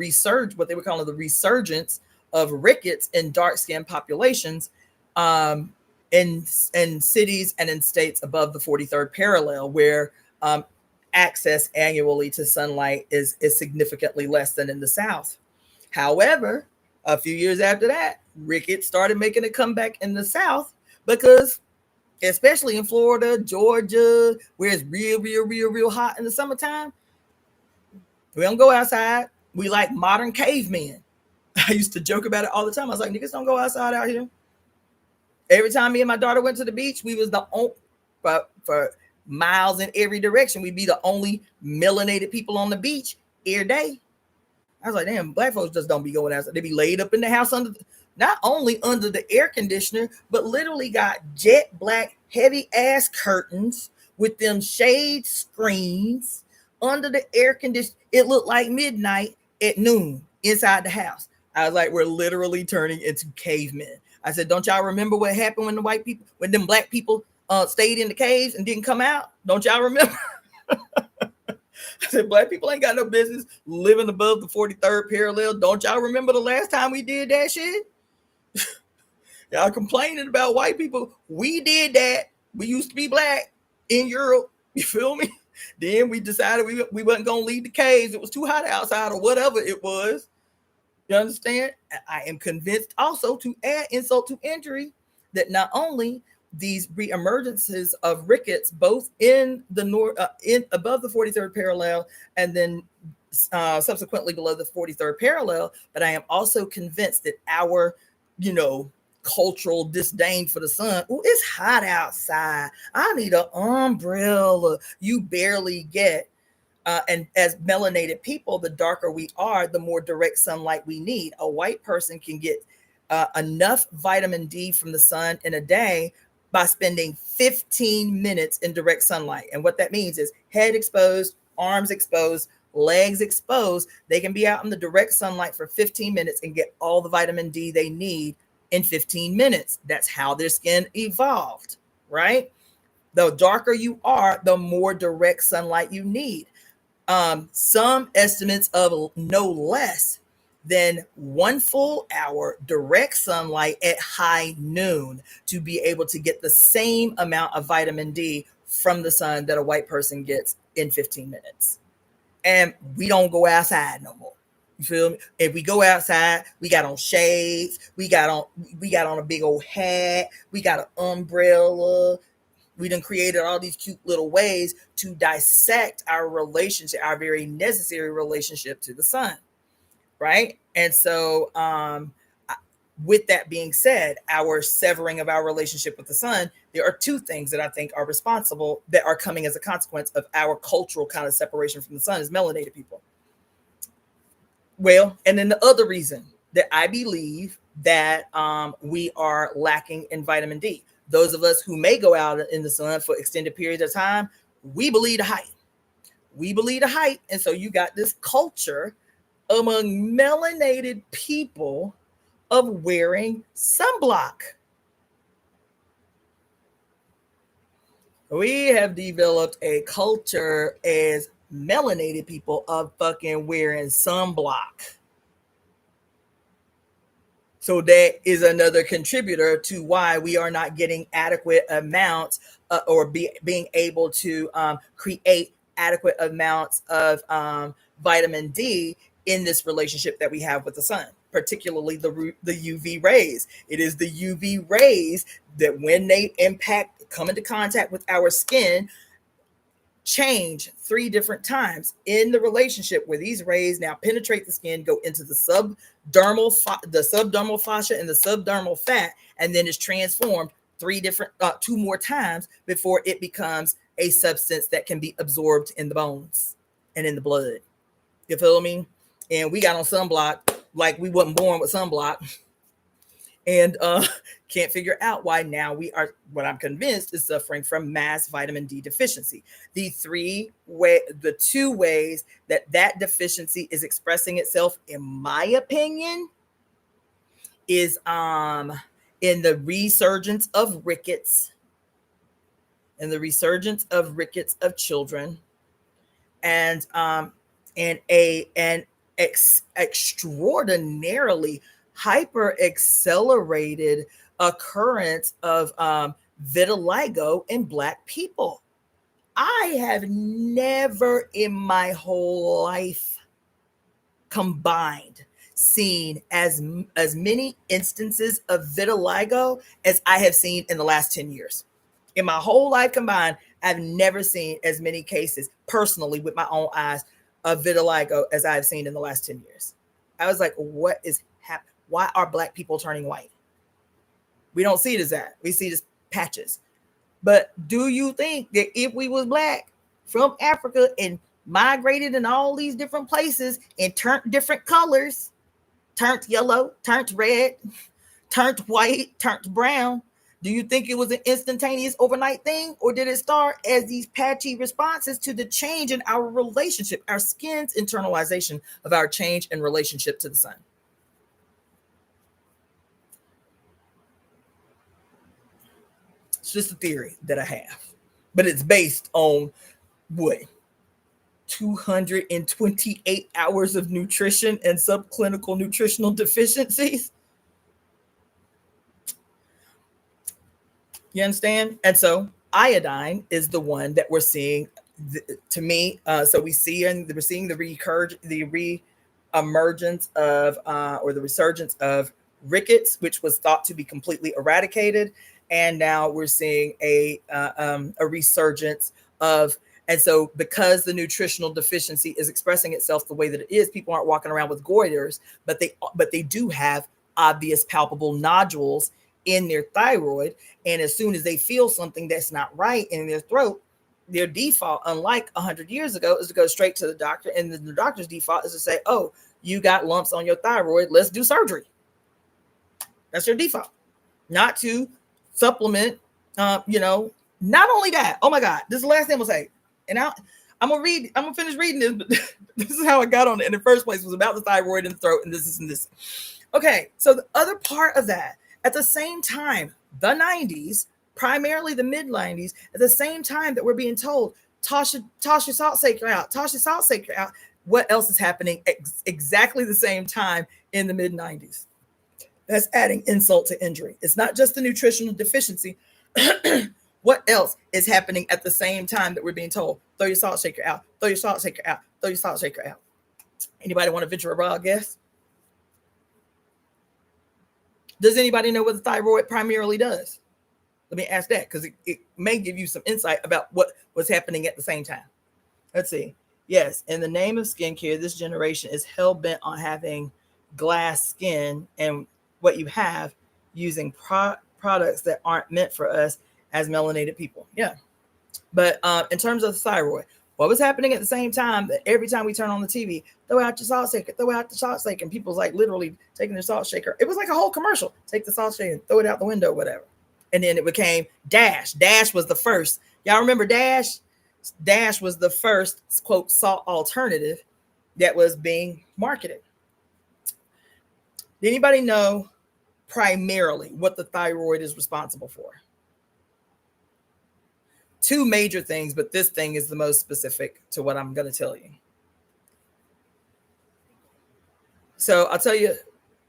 A: what they were calling the resurgence of rickets in dark-skinned populations, um, in cities and in states above the 43rd parallel, where um, access annually to sunlight is significantly less than in the South. However, a few years after that, rickets started making a comeback in the South because, especially in Florida, Georgia, where it's real hot in the summertime, we don't go outside. We like modern cavemen. I used to joke about it all the time. I was like, niggas don't go outside out here. Every time me and my daughter went to the beach, we was the only, for miles in every direction, we'd be the only melanated people on the beach every day. I was like, damn, black folks just don't be going outside. They be laid up in the house not only under the air conditioner, but literally got jet black, heavy ass curtains with them shade screens under the air conditioner. It looked like midnight at noon inside the house. I was like, we're literally turning into cavemen. I said, don't y'all remember what happened when them black people stayed in the caves and didn't come out? Don't y'all remember? I said, black people ain't got no business living above the 43rd parallel. Don't y'all remember the last time we did that shit? Y'all complaining about white people. We did that. We used to be black in Europe. You feel me? Then we decided we wasn't going to leave the caves. It was too hot outside or whatever it was. You understand? I am convinced also, to add insult to injury, that not only these reemergences of rickets, both in the north, in above the 43rd parallel, and then subsequently below the 43rd parallel, but I am also convinced that our, cultural disdain for the sun. Oh, it's hot outside. I need an umbrella. You barely get. And as melanated people, the darker we are, the more direct sunlight we need. A white person can get enough vitamin D from the sun in a day by spending 15 minutes in direct sunlight. And what that means is head exposed, arms exposed, legs exposed. They can be out in the direct sunlight for 15 minutes and get all the vitamin D they need in 15 minutes. That's how their skin evolved, right? The darker you are, the more direct sunlight you need. Some estimates of no less than 1 full hour direct sunlight at high noon to be able to get the same amount of vitamin D from the sun that a white person gets in 15 minutes. And we don't go outside no more. You feel me? If we go outside, we got on shades, we got on a big old hat, we got an umbrella. We done created all these cute little ways to dissect our relationship, our very necessary relationship to the sun, right? And so, with that being said, our severing of our relationship with the sun, there are two things that I think are responsible, that are coming as a consequence of our cultural kind of separation from the sun, is melanated people. Well, and then the other reason that I believe that we are lacking in vitamin D, those of us who may go out in the sun for extended periods of time, we believe the hype. We believe the hype. And so you got this culture among melanated people of wearing sunblock. We have developed a culture as melanated people of fucking wearing sunblock. So that is another contributor to why we are not getting adequate amounts or being able to create adequate amounts of vitamin D in this relationship that we have with the sun, particularly the UV rays. It is the UV rays that, when they come into contact with our skin, change 3 different times in the relationship, where these rays now penetrate the skin, go into the subdermal fascia and the subdermal fat, and then is transformed 2 more times before it becomes a substance that can be absorbed in the bones and in the blood. You feel me? And we got on sunblock like we wasn't born with sunblock. And can't figure out why now we are, what I'm convinced, is suffering from mass vitamin D deficiency. The 2 ways that deficiency is expressing itself, in my opinion, is in the resurgence of rickets, of children, and and extraordinarily hyper accelerated occurrence of vitiligo in Black people. I have never in my whole life combined seen as many instances of vitiligo as I have seen in the last 10 years. In my whole life combined, I've never seen as many cases personally with my own eyes of vitiligo as I've seen in the last 10 years. I was like, what is happening? Why are Black people turning white? We don't see it as that. We see it as patches. But do you think that if we was Black from Africa and migrated in all these different places and turned different colors, turned yellow, turned red, turned white, turned brown, do you think it was an instantaneous overnight thing, or did it start as these patchy responses to the change in our relationship, our skin's internalization of our change in relationship to the sun? It's just a theory that I have, but it's based on what? 228 hours of nutrition and subclinical nutritional deficiencies. You understand? And so iodine is the one that we're seeing. To me, so we're seeing the re-emergence of or the resurgence of rickets, which was thought to be completely eradicated, and now we're seeing a resurgence of. And so, because the nutritional deficiency is expressing itself the way that it is, people aren't walking around with goiters, but they do have obvious, palpable nodules in their thyroid. And as soon as they feel something that's not right in their throat, their default, unlike 100 years ago, is to go straight to the doctor. And the doctor's default is to say, "Oh, you got lumps on your thyroid. Let's do surgery." That's their default, not to supplement. Not only that. Oh my God, this is the last thing I'm gonna say. And I'm gonna finish reading this, but this is how I got on it in the first place. It was about the thyroid and the throat, and this and this. Okay, so the other part of that, at the same time, the 90s, primarily the mid 90s, at the same time that we're being told, toss your salt shaker out, toss your salt shaker out. What else is happening exactly the same time in the mid 90s? That's adding insult to injury. It's not just the nutritional deficiency. What else is happening at the same time that we're being told, throw your salt shaker out, throw your salt shaker out, throw your salt shaker out? Anybody want to venture a wild guess? Does anybody know what the thyroid primarily does? Let me ask that, because it may give you some insight about what was happening at the same time. Let's see. Yes, in the name of skincare, this generation is hell-bent on having glass skin, and what you have using products that aren't meant for us as melanated people. Yeah. But in terms of the thyroid, what was happening at the same time that every time we turn on the TV, throw out your salt shaker, throw out the salt shaker, and people's like literally taking their salt shaker. It was like a whole commercial. Take the salt shaker and throw it out the window, whatever. And then it became Dash. Dash was the first. Y'all remember Dash? Dash was the first, quote, salt alternative that was being marketed. Did anybody know primarily what the thyroid is responsible for? Two major things, but this thing is the most specific to what I'm going to tell you. So I'll tell you,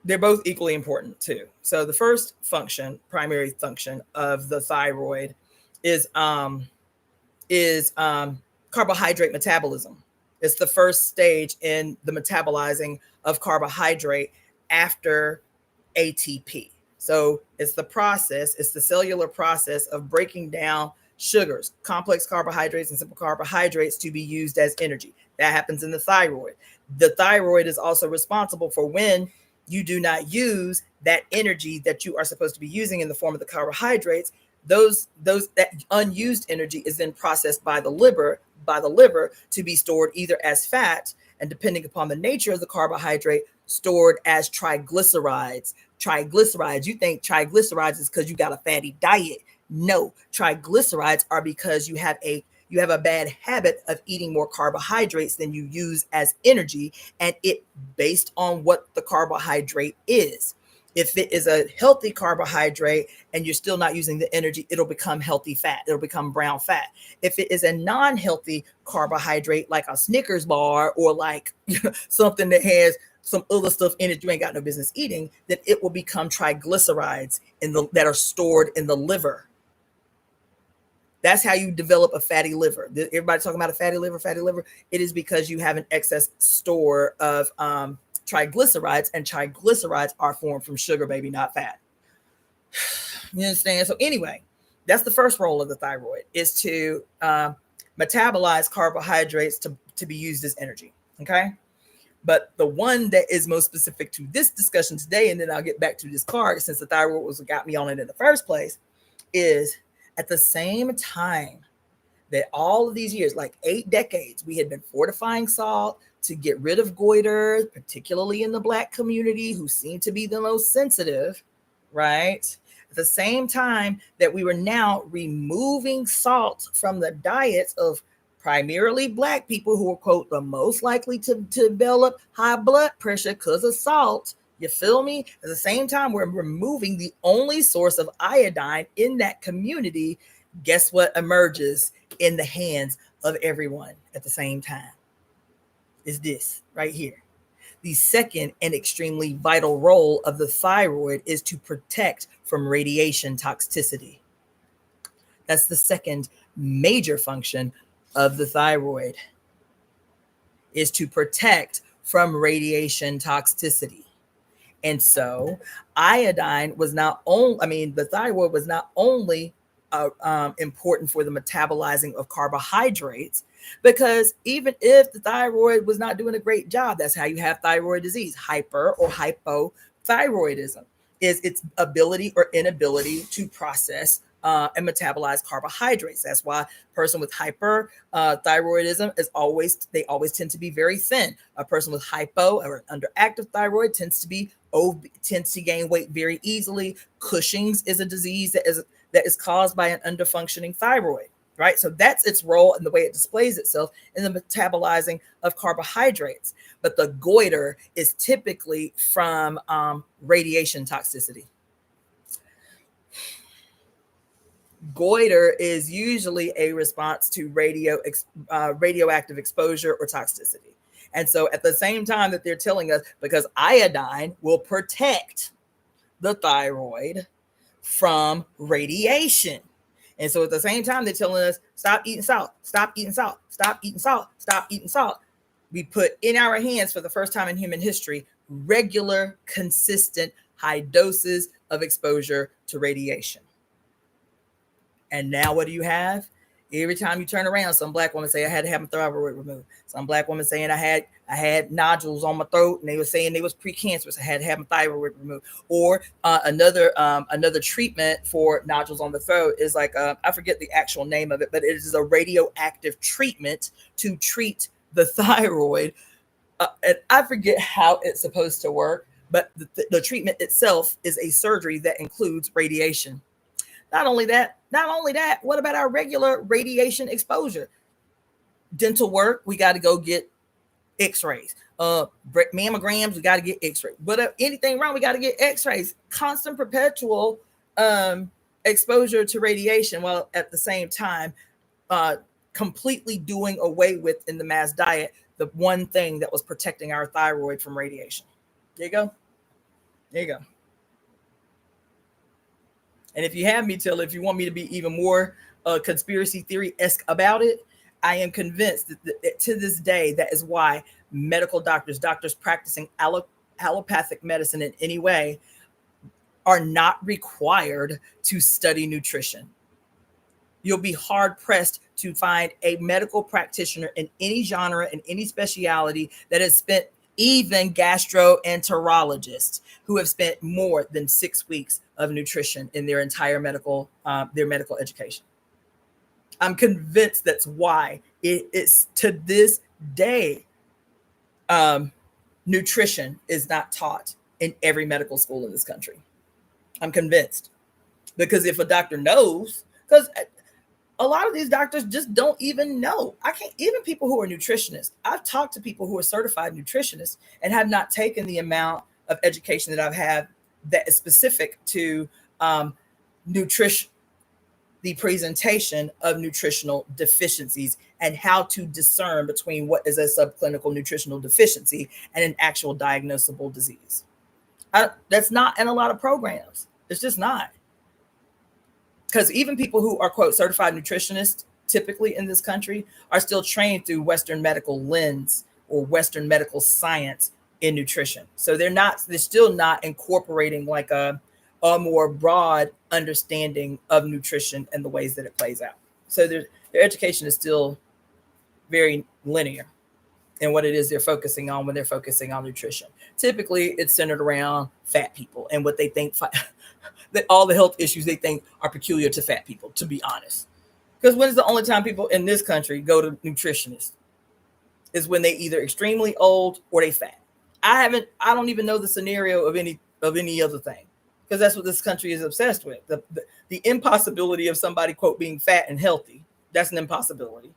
A: they're both equally important too. So the first function, primary function of the thyroid is carbohydrate metabolism. It's the first stage in the metabolizing of carbohydrate after ATP. So it's the process, it's the cellular process of breaking down sugars, complex carbohydrates, and simple carbohydrates to be used as energy. That happens in the thyroid. The thyroid is also responsible for when you do not use that energy that you are supposed to be using in the form of the carbohydrates. That unused energy is then processed by the liver to be stored either as fat, and depending upon the nature of the carbohydrate, stored as triglycerides. You think triglycerides is because you got a fatty diet. No, triglycerides are because you have a bad habit of eating more carbohydrates than you use as energy, and it based on what the carbohydrate is. If it is a healthy carbohydrate and you're still not using the energy, it'll become healthy fat. It'll become brown fat. If it is a non-healthy carbohydrate, like a Snickers bar or like something that has some other stuff in it you ain't got no business eating, then it will become triglycerides that are stored in the liver. That's how you develop a fatty liver. Everybody talking about a fatty liver, fatty liver. It is because you have an excess store of triglycerides, and triglycerides are formed from sugar, baby, not fat. You understand? So anyway, that's the first role of the thyroid, is to metabolize carbohydrates to be used as energy. Okay. But the one that is most specific to this discussion today, and then I'll get back to this card since the thyroid was what got me on it in the first place, is at the same time that all of these years, like 8 decades, we had been fortifying salt to get rid of goiter, particularly in the Black community, who seem to be the most sensitive, right? At the same time that we were now removing salt from the diets of primarily Black people, who are, quote, the most likely to develop high blood pressure because of salt. You feel me? At the same time, we're removing the only source of iodine in that community. Guess what emerges in the hands of everyone at the same time? Is this right here. The second and extremely vital role of the thyroid is to protect from radiation toxicity. That's the second major function of the thyroid, is to protect from radiation toxicity. And so iodine was not only, the thyroid was not only important for the metabolizing of carbohydrates, because even if the thyroid was not doing a great job, that's how you have thyroid disease. Hyper or hypothyroidism is its ability or inability to process and metabolize carbohydrates. That's why a person with hyperthyroidism they always tend to be very thin. A person with hypo or underactive thyroid tends to gain weight very easily. Cushing's is a disease that is caused by an underfunctioning thyroid, right? So that's its role and the way it displays itself in the metabolizing of carbohydrates. But the goiter is typically from radiation toxicity. Goiter is usually a response to radioactive exposure or toxicity. And so at the same time that they're telling us, because iodine will protect the thyroid from radiation. And so at the same time, they're telling us, stop eating salt, stop eating salt, stop eating salt, stop eating salt. We put in our hands, for the first time in human history, regular, consistent, high doses of exposure to radiation. And now what do you have? Every time you turn around, some Black women say, I had to have my thyroid removed. Some Black women saying I had nodules on my throat, and they were saying they was precancerous. I had to have my thyroid removed. Or another treatment for nodules on the throat is like, I forget the actual name of it, but it is a radioactive treatment to treat the thyroid. And I forget how it's supposed to work, but the treatment itself is a surgery that includes radiation. Not only that, what about our regular radiation exposure? Dental work, we got to go get x-rays. Mammograms, we got to get x-rays. But anything wrong, we got to get x-rays. Constant, perpetual exposure to radiation, while at the same time completely doing away with, in the mass diet, the one thing that was protecting our thyroid from radiation. There you go. There you go. And if you have me, if you want me to be even more conspiracy theory-esque about it, I am convinced that to this day, that is why medical doctors practicing allopathic medicine in any way, are not required to study nutrition. You'll be hard-pressed to find a medical practitioner in any genre, in any speciality, that has spent, even gastroenterologists who have spent more than 6 weeks of nutrition in their entire medical education. I'm convinced that's why it is, to this day, nutrition is not taught in every medical school in this country. I'm convinced, because if a doctor knows, because a lot of these doctors just don't even know. Even people who are nutritionists, I've talked to people who are certified nutritionists and have not taken the amount of education that I've had that is specific to nutrition, the presentation of nutritional deficiencies, and how to discern between what is a subclinical nutritional deficiency and an actual diagnosable disease. That's not in a lot of programs. It's just not. Because even people who are, quote, certified nutritionists, typically in this country, are still trained through Western medical lens or Western medical science in nutrition. So they're still not incorporating like a more broad understanding of nutrition and the ways that it plays out. So their education is still very linear in what it is they're focusing on when they're focusing on nutrition. Typically, it's centered around fat people and what they think that all the health issues they think are peculiar to fat people, to be honest. Because when is the only time people in this country go to nutritionists? Is when they either extremely old or they fat. I don't even know the scenario of any other thing, because that's what this country is obsessed with. The impossibility of somebody, quote, being fat and healthy. That's an impossibility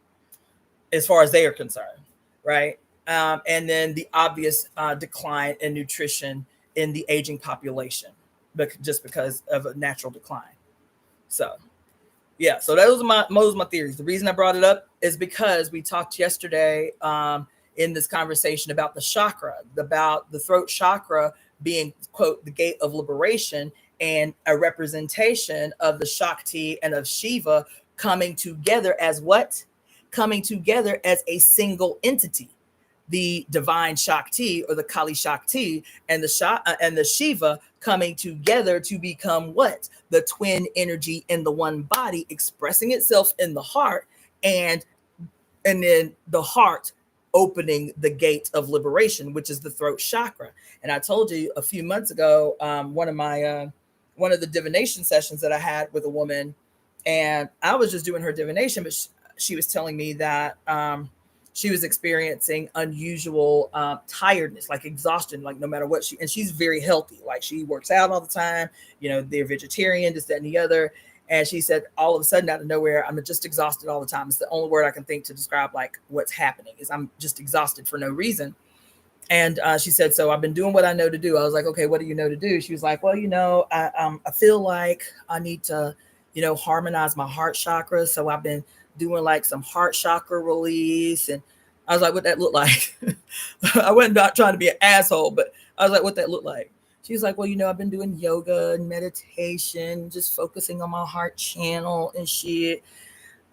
A: as far as they are concerned, right? And then the obvious decline in nutrition in the aging population, but just because of a natural decline. So yeah, so those are my theories. The reason I brought it up is because we talked yesterday in this conversation about the chakra, about the throat chakra being, quote, the gate of liberation, and a representation of the Shakti and of Shiva coming together as what? Coming together as a single entity. The divine Shakti, or the Kali Shakti, and the Shiva coming together to become what? The twin energy in the one body, expressing itself in the heart, and then the heart opening the gate of liberation, which is the throat chakra. And I told you a few months ago, one of the divination sessions that I had with a woman, and I was just doing her divination, but she was telling me that she was experiencing unusual tiredness, like exhaustion, like no matter what and she's very healthy. Like she works out all the time, they're vegetarian, this, that, and the other. And she said, all of a sudden out of nowhere, I'm just exhausted all the time. It's the only word I can think to describe like what's happening is I'm just exhausted for no reason. And she said, so I've been doing what I know to do. I was like, okay, what do you know to do? She was like, well, I feel like I need to, harmonize my heart chakra. So I've been doing like some heart chakra release. And I was like, what that look like? I wasn't not trying to be an asshole, but I was like, what that look like? She was like, well, I've been doing yoga and meditation, just focusing on my heart channel and shit.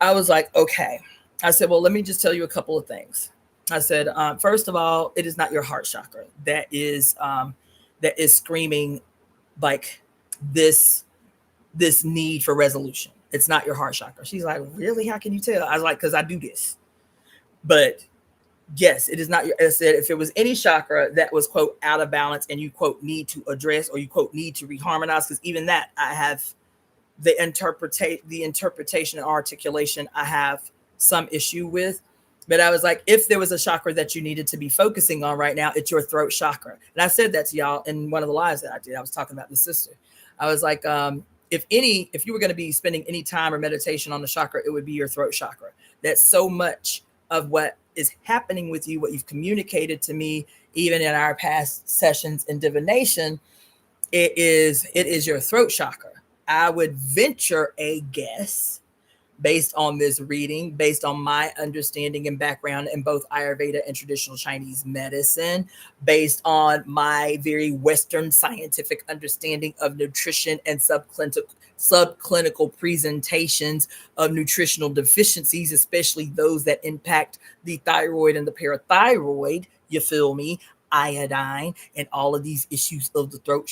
A: I was like, okay. I said, well, let me just tell you a couple of things. I said, first of all, it is not your heart chakra that is screaming like this need for resolution. It's not your heart chakra. She's like, really? How can you tell? I was like, because I do this. But yes, it is not your. I said, if it was any chakra that was, quote, out of balance and you, quote, need to address, or you, quote, need to reharmonize, because even that I have the interpretation and articulation I have some issue with. But I was like, if there was a chakra that you needed to be focusing on right now, it's your throat chakra. And I said that to y'all in one of the lives that I did. I was talking about the sister. I was like, if you were going to be spending any time or meditation on the chakra, it would be your throat chakra. That's so much of what is happening with you, what you've communicated to me, even in our past sessions in divination. It is your throat chakra. I would venture a guess, based on this reading, based on my understanding and background in both Ayurveda and traditional Chinese medicine, based on my very Western scientific understanding of nutrition and subclinical presentations of nutritional deficiencies, especially those that impact the thyroid and the parathyroid, you feel me, iodine, and all of these issues of the throat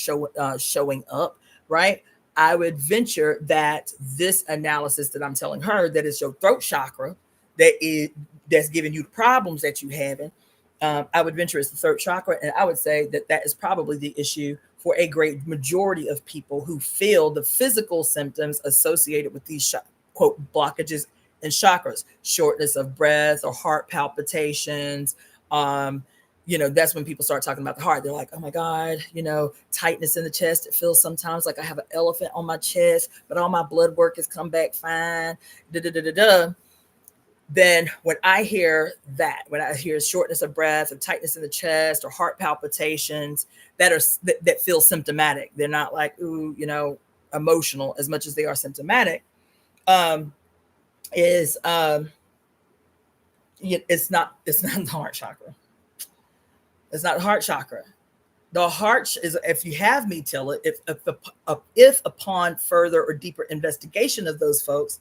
A: showing up, right? I would venture that this analysis that I'm telling her, that is your throat chakra, that's giving you the problems that you having, I would venture it's the throat chakra. And I would say that is probably the issue for a great majority of people who feel the physical symptoms associated with these, quote, blockages and chakras, shortness of breath or heart palpitations. That's when people start talking about the heart. They're like, oh my God, tightness in the chest. It feels sometimes like I have an elephant on my chest, but all my blood work has come back fine. then when I hear that, when I hear shortness of breath or tightness in the chest or heart palpitations that feel symptomatic, they're not like, ooh, emotional as much as they are symptomatic, is it's not the heart chakra. It's not the heart chakra. The heart is, if you have me tell it, if upon further or deeper investigation of those folks,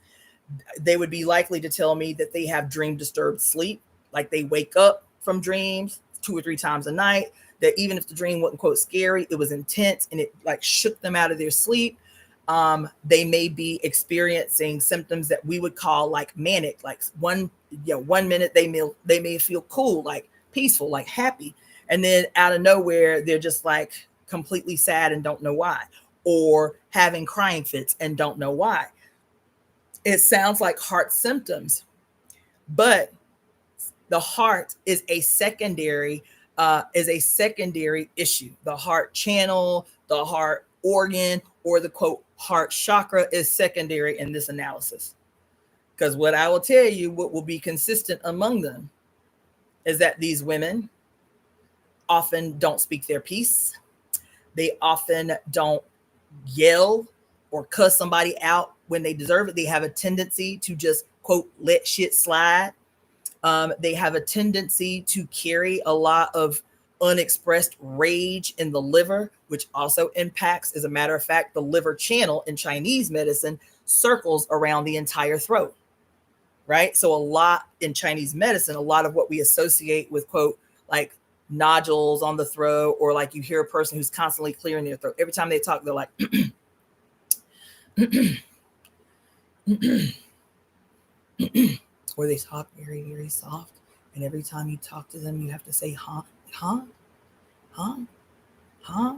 A: they would be likely to tell me that they have dream disturbed sleep, like they wake up from dreams 2 or 3 times a night, that even if the dream wasn't quote scary, it was intense and it like shook them out of their sleep. They may be experiencing symptoms that we would call like manic, like one minute they may feel cool, like peaceful, like happy, and then out of nowhere they're just like completely sad and don't know why, or having crying fits and don't know why. It sounds like heart symptoms, but the heart is a secondary issue. The heart channel, the heart organ, or the quote heart chakra is secondary in this analysis. Because what I will tell you, what will be consistent among them is that these women often don't speak their piece. They often don't yell or cuss somebody out when they deserve it. They have a tendency to just quote let shit slide. They have a tendency to carry a lot of unexpressed rage in the liver, which also impacts, as a matter of fact, the liver channel in Chinese medicine circles around the entire throat, right? So a lot in Chinese medicine, a lot of what we associate with quote like nodules on the throat, or like you hear a person who's constantly clearing their throat. Every time they talk, they're like, or they talk very, very soft. And every time you talk to them, you have to say, huh, huh, huh, huh.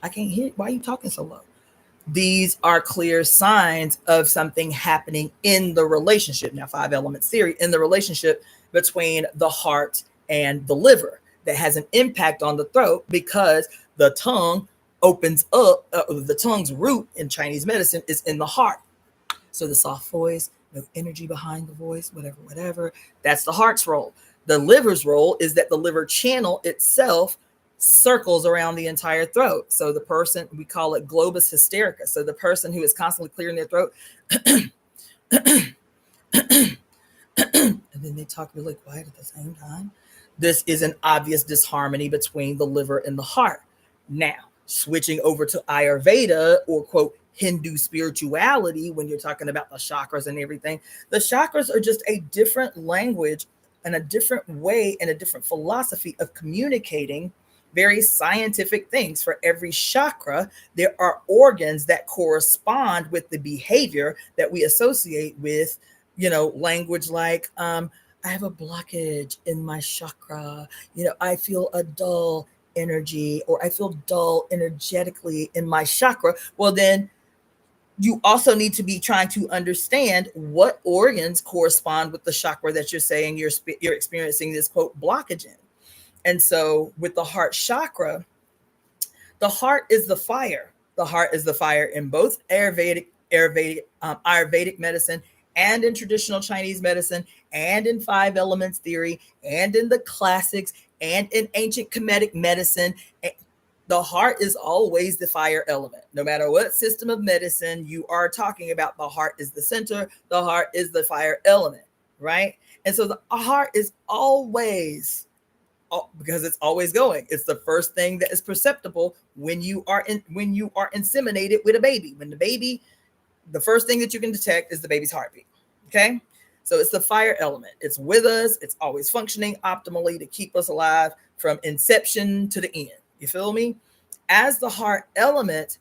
A: I can't hear. Why are you talking so low? These are clear signs of something happening in the relationship. Now, 5 elements theory, in the relationship between the heart and the liver, that has an impact on the throat, because the tongue opens up. The tongue's root in Chinese medicine is in the heart. So the soft voice, no energy behind the voice, whatever. That's the heart's role. The liver's role is that the liver channel itself circles around the entire throat. So the person, we call it globus hysterica. So the person who is constantly clearing their throat, and then they talk really quiet at the same time. This is an obvious disharmony between the liver and the heart. Now, switching over to Ayurveda, or quote Hindu spirituality, when you're talking about the chakras and everything, the chakras are just a different language and a different way and a different philosophy of communicating very scientific things. For every chakra, there are organs that correspond with the behavior that we associate with, language like, I have a blockage in my chakra. I feel a dull energy, or I feel dull energetically in my chakra. Well, then you also need to be trying to understand what organs correspond with the chakra that you're saying you're experiencing this quote blockage in. And so with the heart chakra, the heart is the fire. The heart is the fire in both Ayurvedic medicine, and in traditional Chinese medicine, and in 5 elements theory, and in the classics, and in ancient Kemetic medicine. The heart is always the fire element. No matter what system of medicine you are talking about, the heart is the center. The heart is the fire element, right? And so the heart is always, because it's always going. It's the first thing that is perceptible when you are inseminated with a baby. When the first thing that you can detect is the baby's heartbeat. Okay, so it's the fire element. It's with us. It's always functioning optimally to keep us alive from inception to the end. You feel me? As the heart element,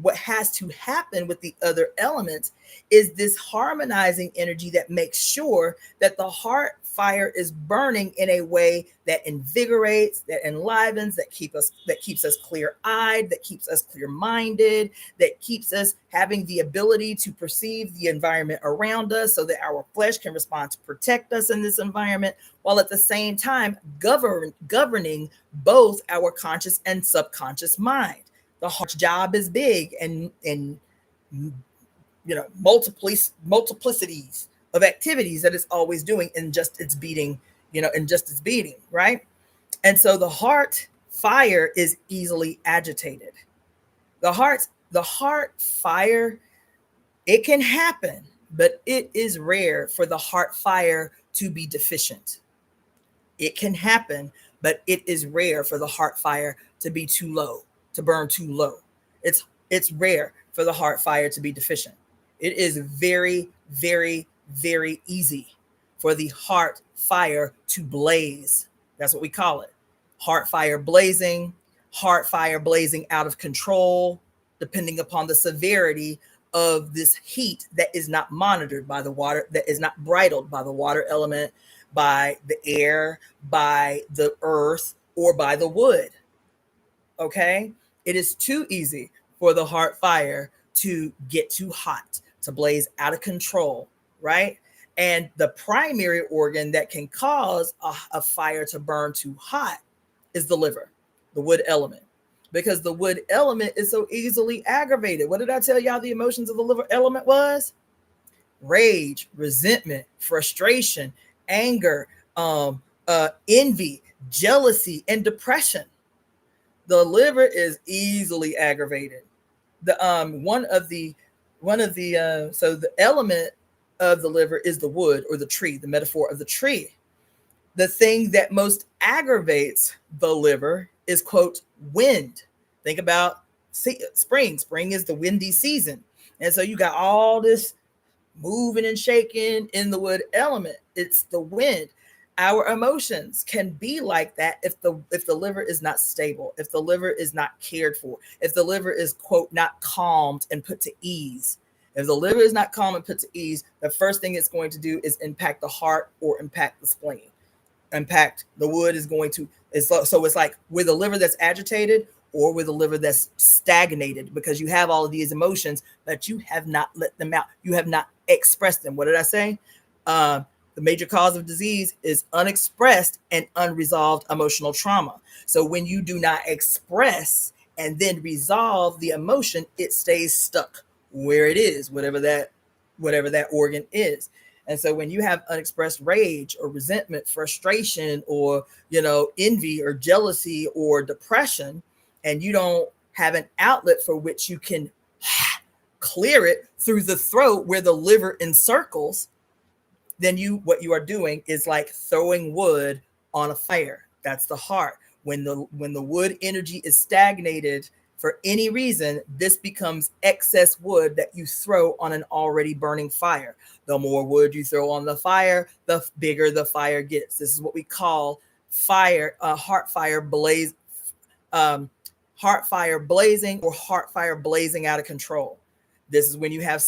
A: what has to happen with the other elements is this harmonizing energy that makes sure that the heart fire is burning in a way that invigorates, that enlivens, that keeps us clear-eyed, that keeps us clear-minded, that keeps us having the ability to perceive the environment around us, so that our flesh can respond to protect us in this environment, while at the same time governing both our conscious and subconscious mind. The heart's job is big, and multiplicities of activities that it's always doing in just its beating, in just its beating, right? And so the heart fire is easily agitated. The heart fire, it can happen, but it is rare for the heart fire to be deficient. It can happen, but it is rare for the heart fire to be too low, to burn too low. It's rare for the heart fire to be deficient. It is very, very, very easy for the heart fire to blaze. That's what we call it. Heart fire blazing, out of control, depending upon the severity of this heat that is not monitored by the water, that is not bridled by the water element, by the air, by the earth, or by the wood. Okay? It is too easy for the heart fire to get too hot, to blaze out of control, right? And the primary organ that can cause a fire to burn too hot is the liver, the wood element, because the wood element is so easily aggravated. What did I tell y'all the emotions of the liver element was? Rage, resentment, frustration, anger, envy, jealousy, and depression. The liver is easily aggravated. The so the element of the liver is the wood, or the tree, the metaphor of the tree. The thing that most aggravates the liver is, quote, wind. Think about spring. Spring is the windy season. And so you got all this moving and shaking in the wood element. It's the wind. Our emotions can be like that if the liver is not stable, if the liver is not cared for, if the liver is, quote, not calmed and put to ease. If the liver is not calm and put to ease, the first thing it's going to do is impact the heart or impact the spleen. Impact the wood is going to, so it's like with a liver that's agitated or with a liver that's stagnated, because you have all of these emotions, but you have not let them out. You have not expressed them. What did I say? The major cause of disease is unexpressed and unresolved emotional trauma. So when you do not express and then resolve the emotion, it stays stuck where it is, whatever that organ is. And so when you have unexpressed rage or resentment, frustration, or, envy or jealousy or depression, and you don't have an outlet for which you can clear it through the throat where the liver encircles, then what you are doing is like throwing wood on a fire. That's the heart. When the wood energy is stagnated for any reason, this becomes excess wood that you throw on an already burning fire. The more wood you throw on the fire, the bigger the fire gets. This is what we call heart fire blazing, or heart fire blazing out of control. This is when you have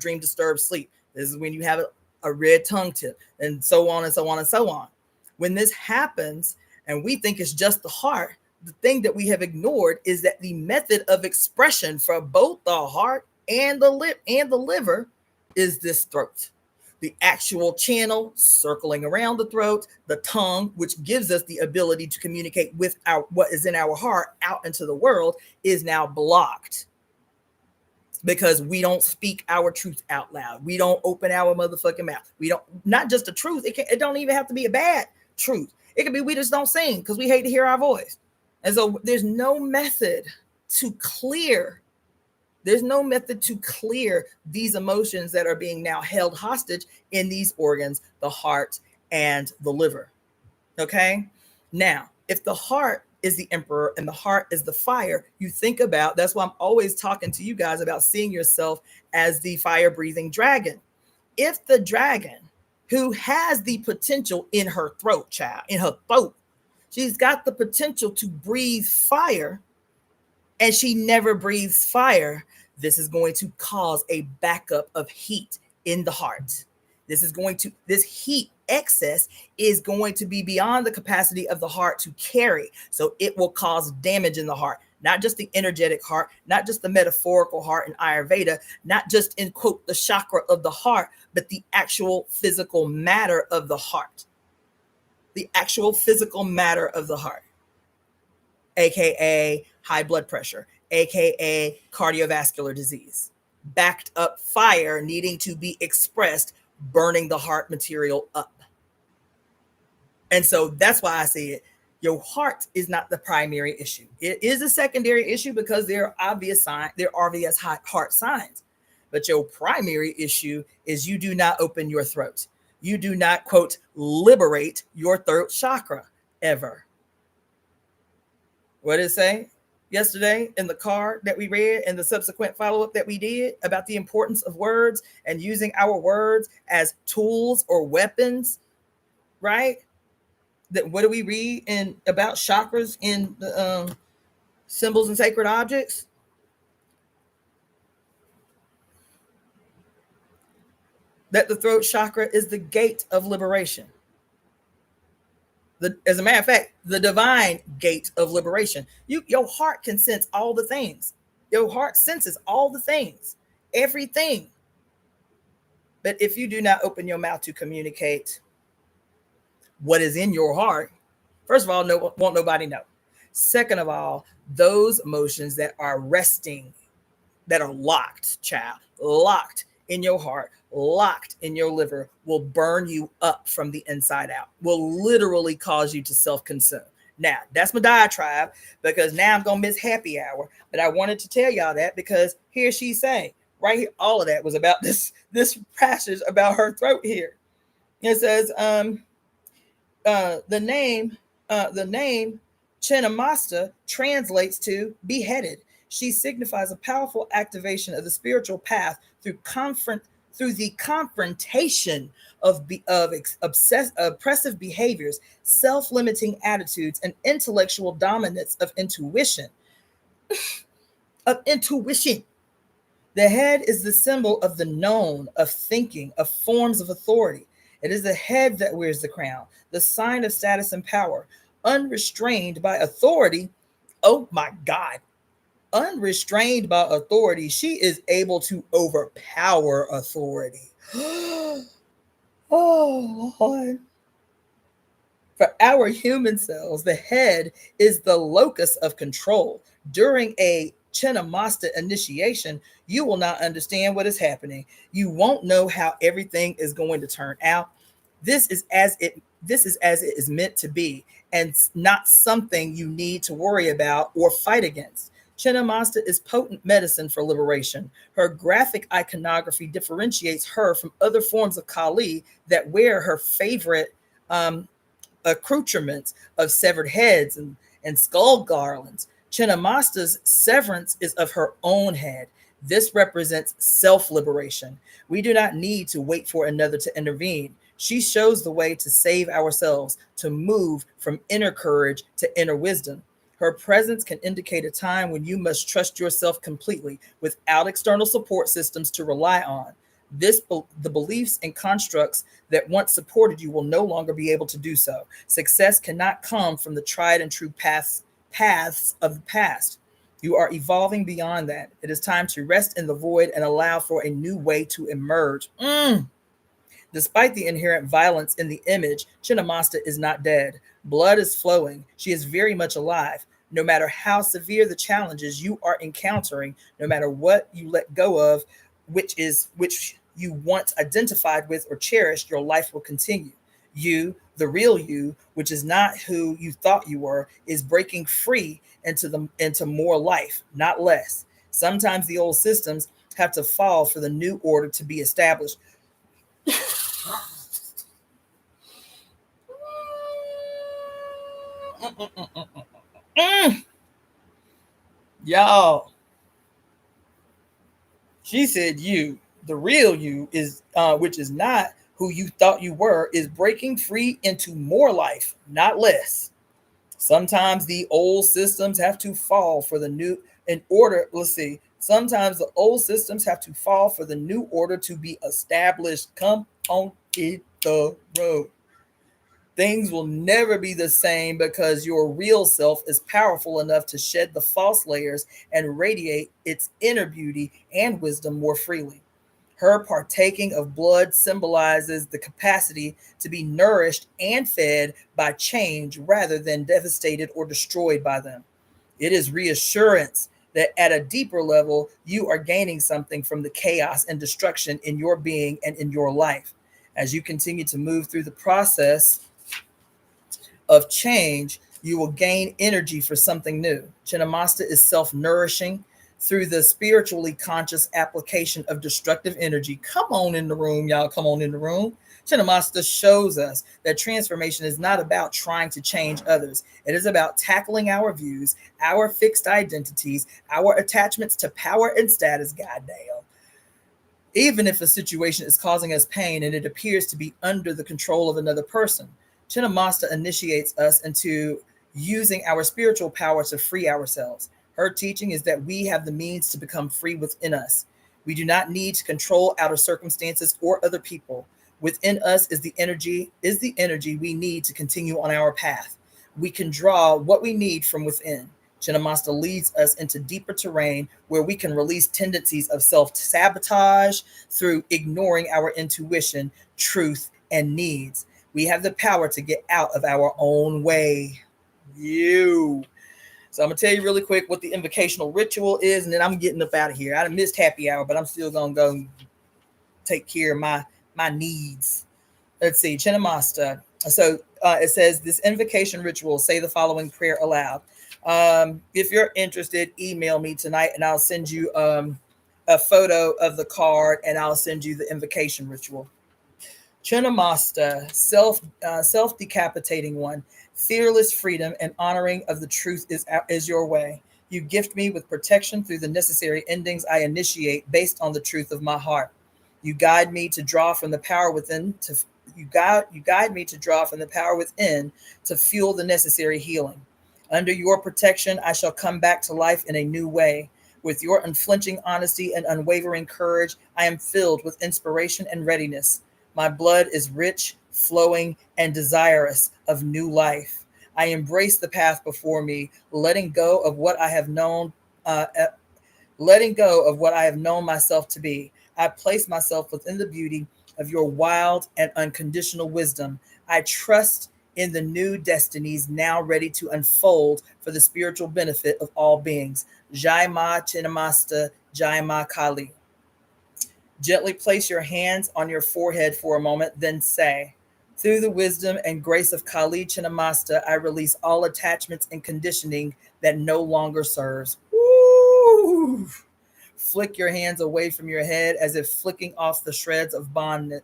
A: dream disturbed sleep. This is when you have a red tongue tip, and so on and so on and so on. When this happens, and we think it's just the heart, the thing that we have ignored is that the method of expression for both the heart and the lip and the liver is this throat. The actual channel circling around the throat, the tongue, which gives us the ability to communicate with what is in our heart out into the world, is now blocked because we don't speak our truth out loud. We don't open our motherfucking mouth. We don't, not just the truth. It don't even have to be a bad truth. It could be we just don't sing because we hate to hear our voice. And so there's no method to clear these emotions that are being now held hostage in these organs, the heart and the liver. Okay? Now, if the heart is the emperor and the heart is the fire, you think about, that's why I'm always talking to you guys about seeing yourself as the fire-breathing dragon. If the dragon, who has the potential in her throat, she's got the potential to breathe fire, and she never breathes fire, this is going to cause a backup of heat in the heart. This heat excess is going to be beyond the capacity of the heart to carry. So it will cause damage in the heart, not just the energetic heart, not just the metaphorical heart in Ayurveda, not just in, quote, the chakra of the heart, but the actual physical matter of the heart. The actual physical matter of the heart, AKA high blood pressure, AKA cardiovascular disease, backed up fire needing to be expressed burning the heart material up. And so that's why I say it. Your heart is not the primary issue. It is a secondary issue because there are obvious heart signs. But your primary issue is you do not open your throat. You do not, quote, liberate your throat chakra ever. What did it say yesterday in the card that we read and the subsequent follow-up that we did about the importance of words and using our words as tools or weapons, right? That what do we read in about chakras in the symbols and sacred objects? That the throat chakra is the gate of liberation. As a matter of fact, the divine gate of liberation. Your heart can sense all the things. Your heart senses all the things, everything. But if you do not open your mouth to communicate what is in your heart, first of all, won't nobody know. Second of all, those emotions that are resting, that are locked, child, locked in your heart, locked in your liver, will burn you up from the inside out, will literally cause you to self-consume. Now, that's my diatribe, because now I'm going to miss happy hour. But I wanted to tell y'all that because here she's saying, right here, all of that was about this passage about her throat here. It says, the name Chinamasta translates to beheaded. She signifies a powerful activation of the spiritual path through the confrontation of oppressive behaviors, self-limiting attitudes, and intellectual dominance of intuition. The head is the symbol of the known, of thinking, of forms of authority. It is the head that wears the crown, the sign of status and power, unrestrained by authority. Oh my God. Unrestrained by authority, she is able to overpower authority. Oh, Lord. For our human cells, the head is the locus of control. During a Chinamasta initiation, you will not understand what is happening. You won't know how everything is going to turn out. This is as it is meant to be, and not something you need to worry about or fight against. Chinamasta is potent medicine for liberation. Her graphic iconography differentiates her from other forms of Kali that wear her favorite accoutrements of severed heads and skull garlands. Chinamasta's severance is of her own head. This represents self-liberation. We do not need to wait for another to intervene. She shows the way to save ourselves, to move from inner courage to inner wisdom. Her presence can indicate a time when you must trust yourself completely without external support systems to rely on. The beliefs and constructs that once supported you will no longer be able to do so. Success cannot come from the tried and true paths of the past. You are evolving beyond that. It is time to rest in the void and allow for a new way to emerge. Despite the inherent violence in the image, Chinamasta is not dead. Blood is flowing. She is very much alive. No matter how severe the challenges you are encountering, no matter what you let go of, which you once identified with or cherished, your life will continue. You, the real you, which is not who you thought you were, is breaking free into more life, not less. Sometimes the old systems have to fall for the new order to be established. Y'all, she said you, the real you, is which is not who you thought you were, is breaking free into more life, not less. Sometimes the old systems have to fall for the new in order. Let's see. Sometimes the old systems have to fall for the new order to be established. Come on, hit the road. Things will never be the same because your real self is powerful enough to shed the false layers and radiate its inner beauty and wisdom more freely. Her partaking of blood symbolizes the capacity to be nourished and fed by change rather than devastated or destroyed by them. It is reassurance that at a deeper level, you are gaining something from the chaos and destruction in your being and in your life. As you continue to move through the process of change, you will gain energy for something new. Chinnamasta is self-nourishing through the spiritually conscious application of destructive energy. Come on in the room, y'all. Come on in the room. Chinnamasta shows us that transformation is not about trying to change others. It is about tackling our views, our fixed identities, our attachments to power and status. Goddamn. Even if a situation is causing us pain and it appears to be under the control of another person, Chinnamasta initiates us into using our spiritual power to free ourselves. Her teaching is that we have the means to become free within us. We do not need to control outer circumstances or other people. Within us is the energy we need to continue on our path. We can draw what we need from within. Chinnamasta leads us into deeper terrain where we can release tendencies of self-sabotage through ignoring our intuition, truth, and needs. We have the power to get out of our own way. So I'm going to tell you really quick what the invocational ritual is, and then I'm getting up out of here. I missed happy hour, but I'm still going to go take care of my needs. Let's see, Chinnamasta. So it says, this invocation ritual, say the following prayer aloud. If you're interested, email me tonight and I'll send you a photo of the card and I'll send you the invocation ritual. Chinnamasta, self-decapitating one, fearless freedom and honoring of the truth is your way. You gift me with protection through the necessary endings I initiate based on the truth of my heart. You guide me to draw from the power within you guide me to draw from the power within to fuel the necessary healing. Under your protection, I shall come back to life in a new way. With your unflinching honesty and unwavering courage, I am filled with inspiration and readiness. My blood is rich, flowing, and desirous of new life. I embrace the path before me, letting go of what I have known myself to be. I place myself within the beauty of your wild and unconditional wisdom. I trust in the new destinies now ready to unfold for the spiritual benefit of all beings. Jai Ma Chinnamasta, Jai Ma Kali. Gently place your hands on your forehead for a moment, then say, through the wisdom and grace of Kali Chinnamasta, I release all attachments and conditioning that no longer serves. Woo! Flick your hands away from your head as if flicking off the shreds of bondage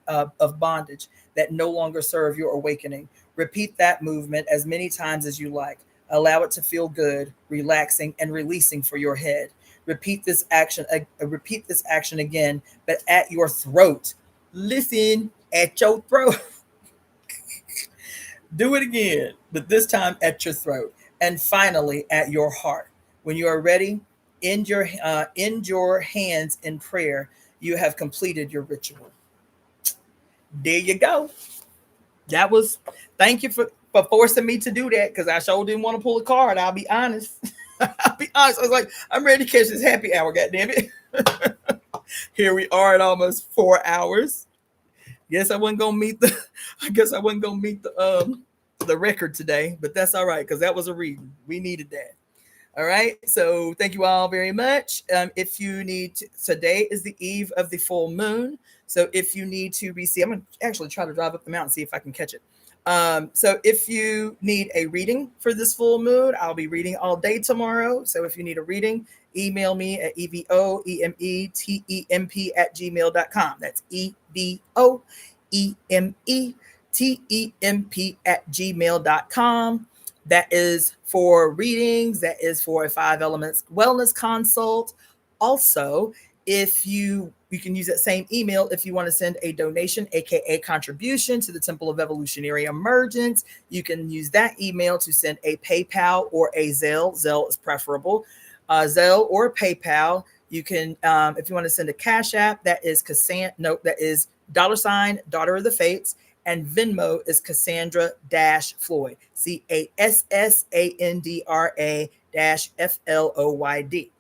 A: that no longer serve your awakening. Repeat that movement as many times as you like. Allow it to feel good, relaxing, and releasing for your head. Repeat this action again, but at your throat. Listen, at your throat. Do it again, but this time at your throat. And finally, at your heart. When you are ready, end your hands in prayer. You have completed your ritual. There you go. Thank you for forcing me to do that, because I sure didn't want to pull a card. I'll be honest. I was like, I'm ready to catch this happy hour, goddammit. Here we are at almost 4 hours. I wasn't gonna meet the record today, but that's all right, because that was a reading. We needed that. All right. So thank you all very much. If you need to, today is the eve of the full moon. So if you need to receive, I'm going to actually try to drive up the mountain, see if I can catch it. So if you need a reading for this full moon, I'll be reading all day tomorrow. So if you need a reading, email me at evoemetemp@gmail.com. That's evoemetemp@gmail.com. That is for readings. That is for a 5 elements wellness consult. Also, if you can use that same email if you want to send a donation, aka contribution, to the Temple of Evolutionary Emergence. You can use that email to send a PayPal or a Zelle. Zelle is preferable. Zelle or PayPal. You can, if you want to send a Cashapp, that is $ Daughter of the Fates. And Venmo is Cassandra-Floyd, Cassandra-Floyd.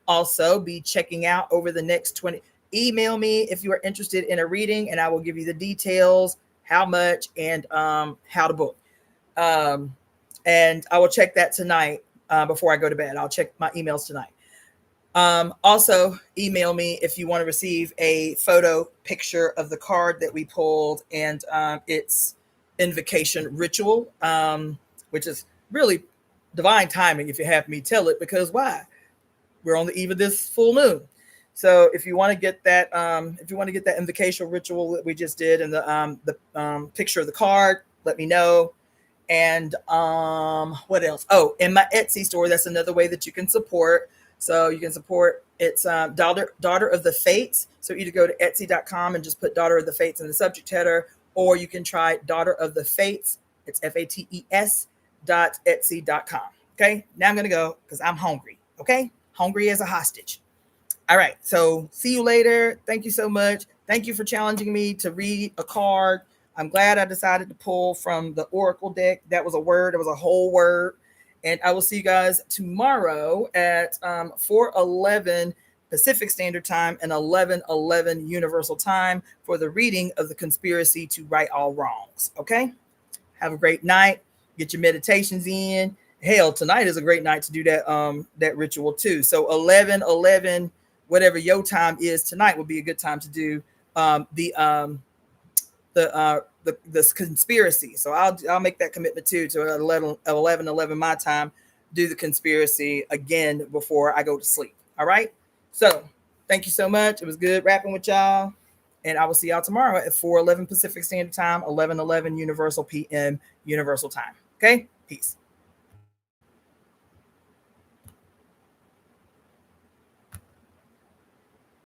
A: Also, be checking out over the next 20. Email me if you are interested in a reading, and I will give you the details, how much, and how to book. And I will check that tonight before I go to bed. I'll check my emails tonight. Also, email me if you want to receive a photo picture of the card that we pulled and its invocation ritual, which is really divine timing if you have me tell it, because why? We're on the eve of this full moon. So if you want to get that, if you want to get that invocation ritual that we just did and the picture of the card, let me know. And what else? Oh, in my Etsy store, that's another way that you can support. So you can support, it's Daughter of the Fates. So either go to etsy.com and just put Daughter of the Fates in the subject header, or you can try Daughter of the Fates. It's FATES.etsy.com. Okay, now I'm gonna go because I'm hungry. Okay, hungry as a hostage. All right, so see you later. Thank you so much. Thank you for challenging me to read a card. I'm glad I decided to pull from the Oracle deck. That was a word, it was a whole word. And I will see you guys tomorrow at 4:11 Pacific Standard Time and 11:11 Universal Time for the reading of the Conspiracy to Right All Wrongs. Okay? Have a great night. Get your meditations in. Hell, tonight is a great night to do that ritual too. So 11:11, whatever your time is tonight, will be a good time to do the conspiracy. So I'll make that commitment too, to 11:11 my time. Do the conspiracy again before I go to sleep. All right. So thank you so much. It was good rapping with y'all. And I will see y'all tomorrow at 4:11 Pacific Standard Time, 11:11 Universal PM Universal Time. Okay? Peace.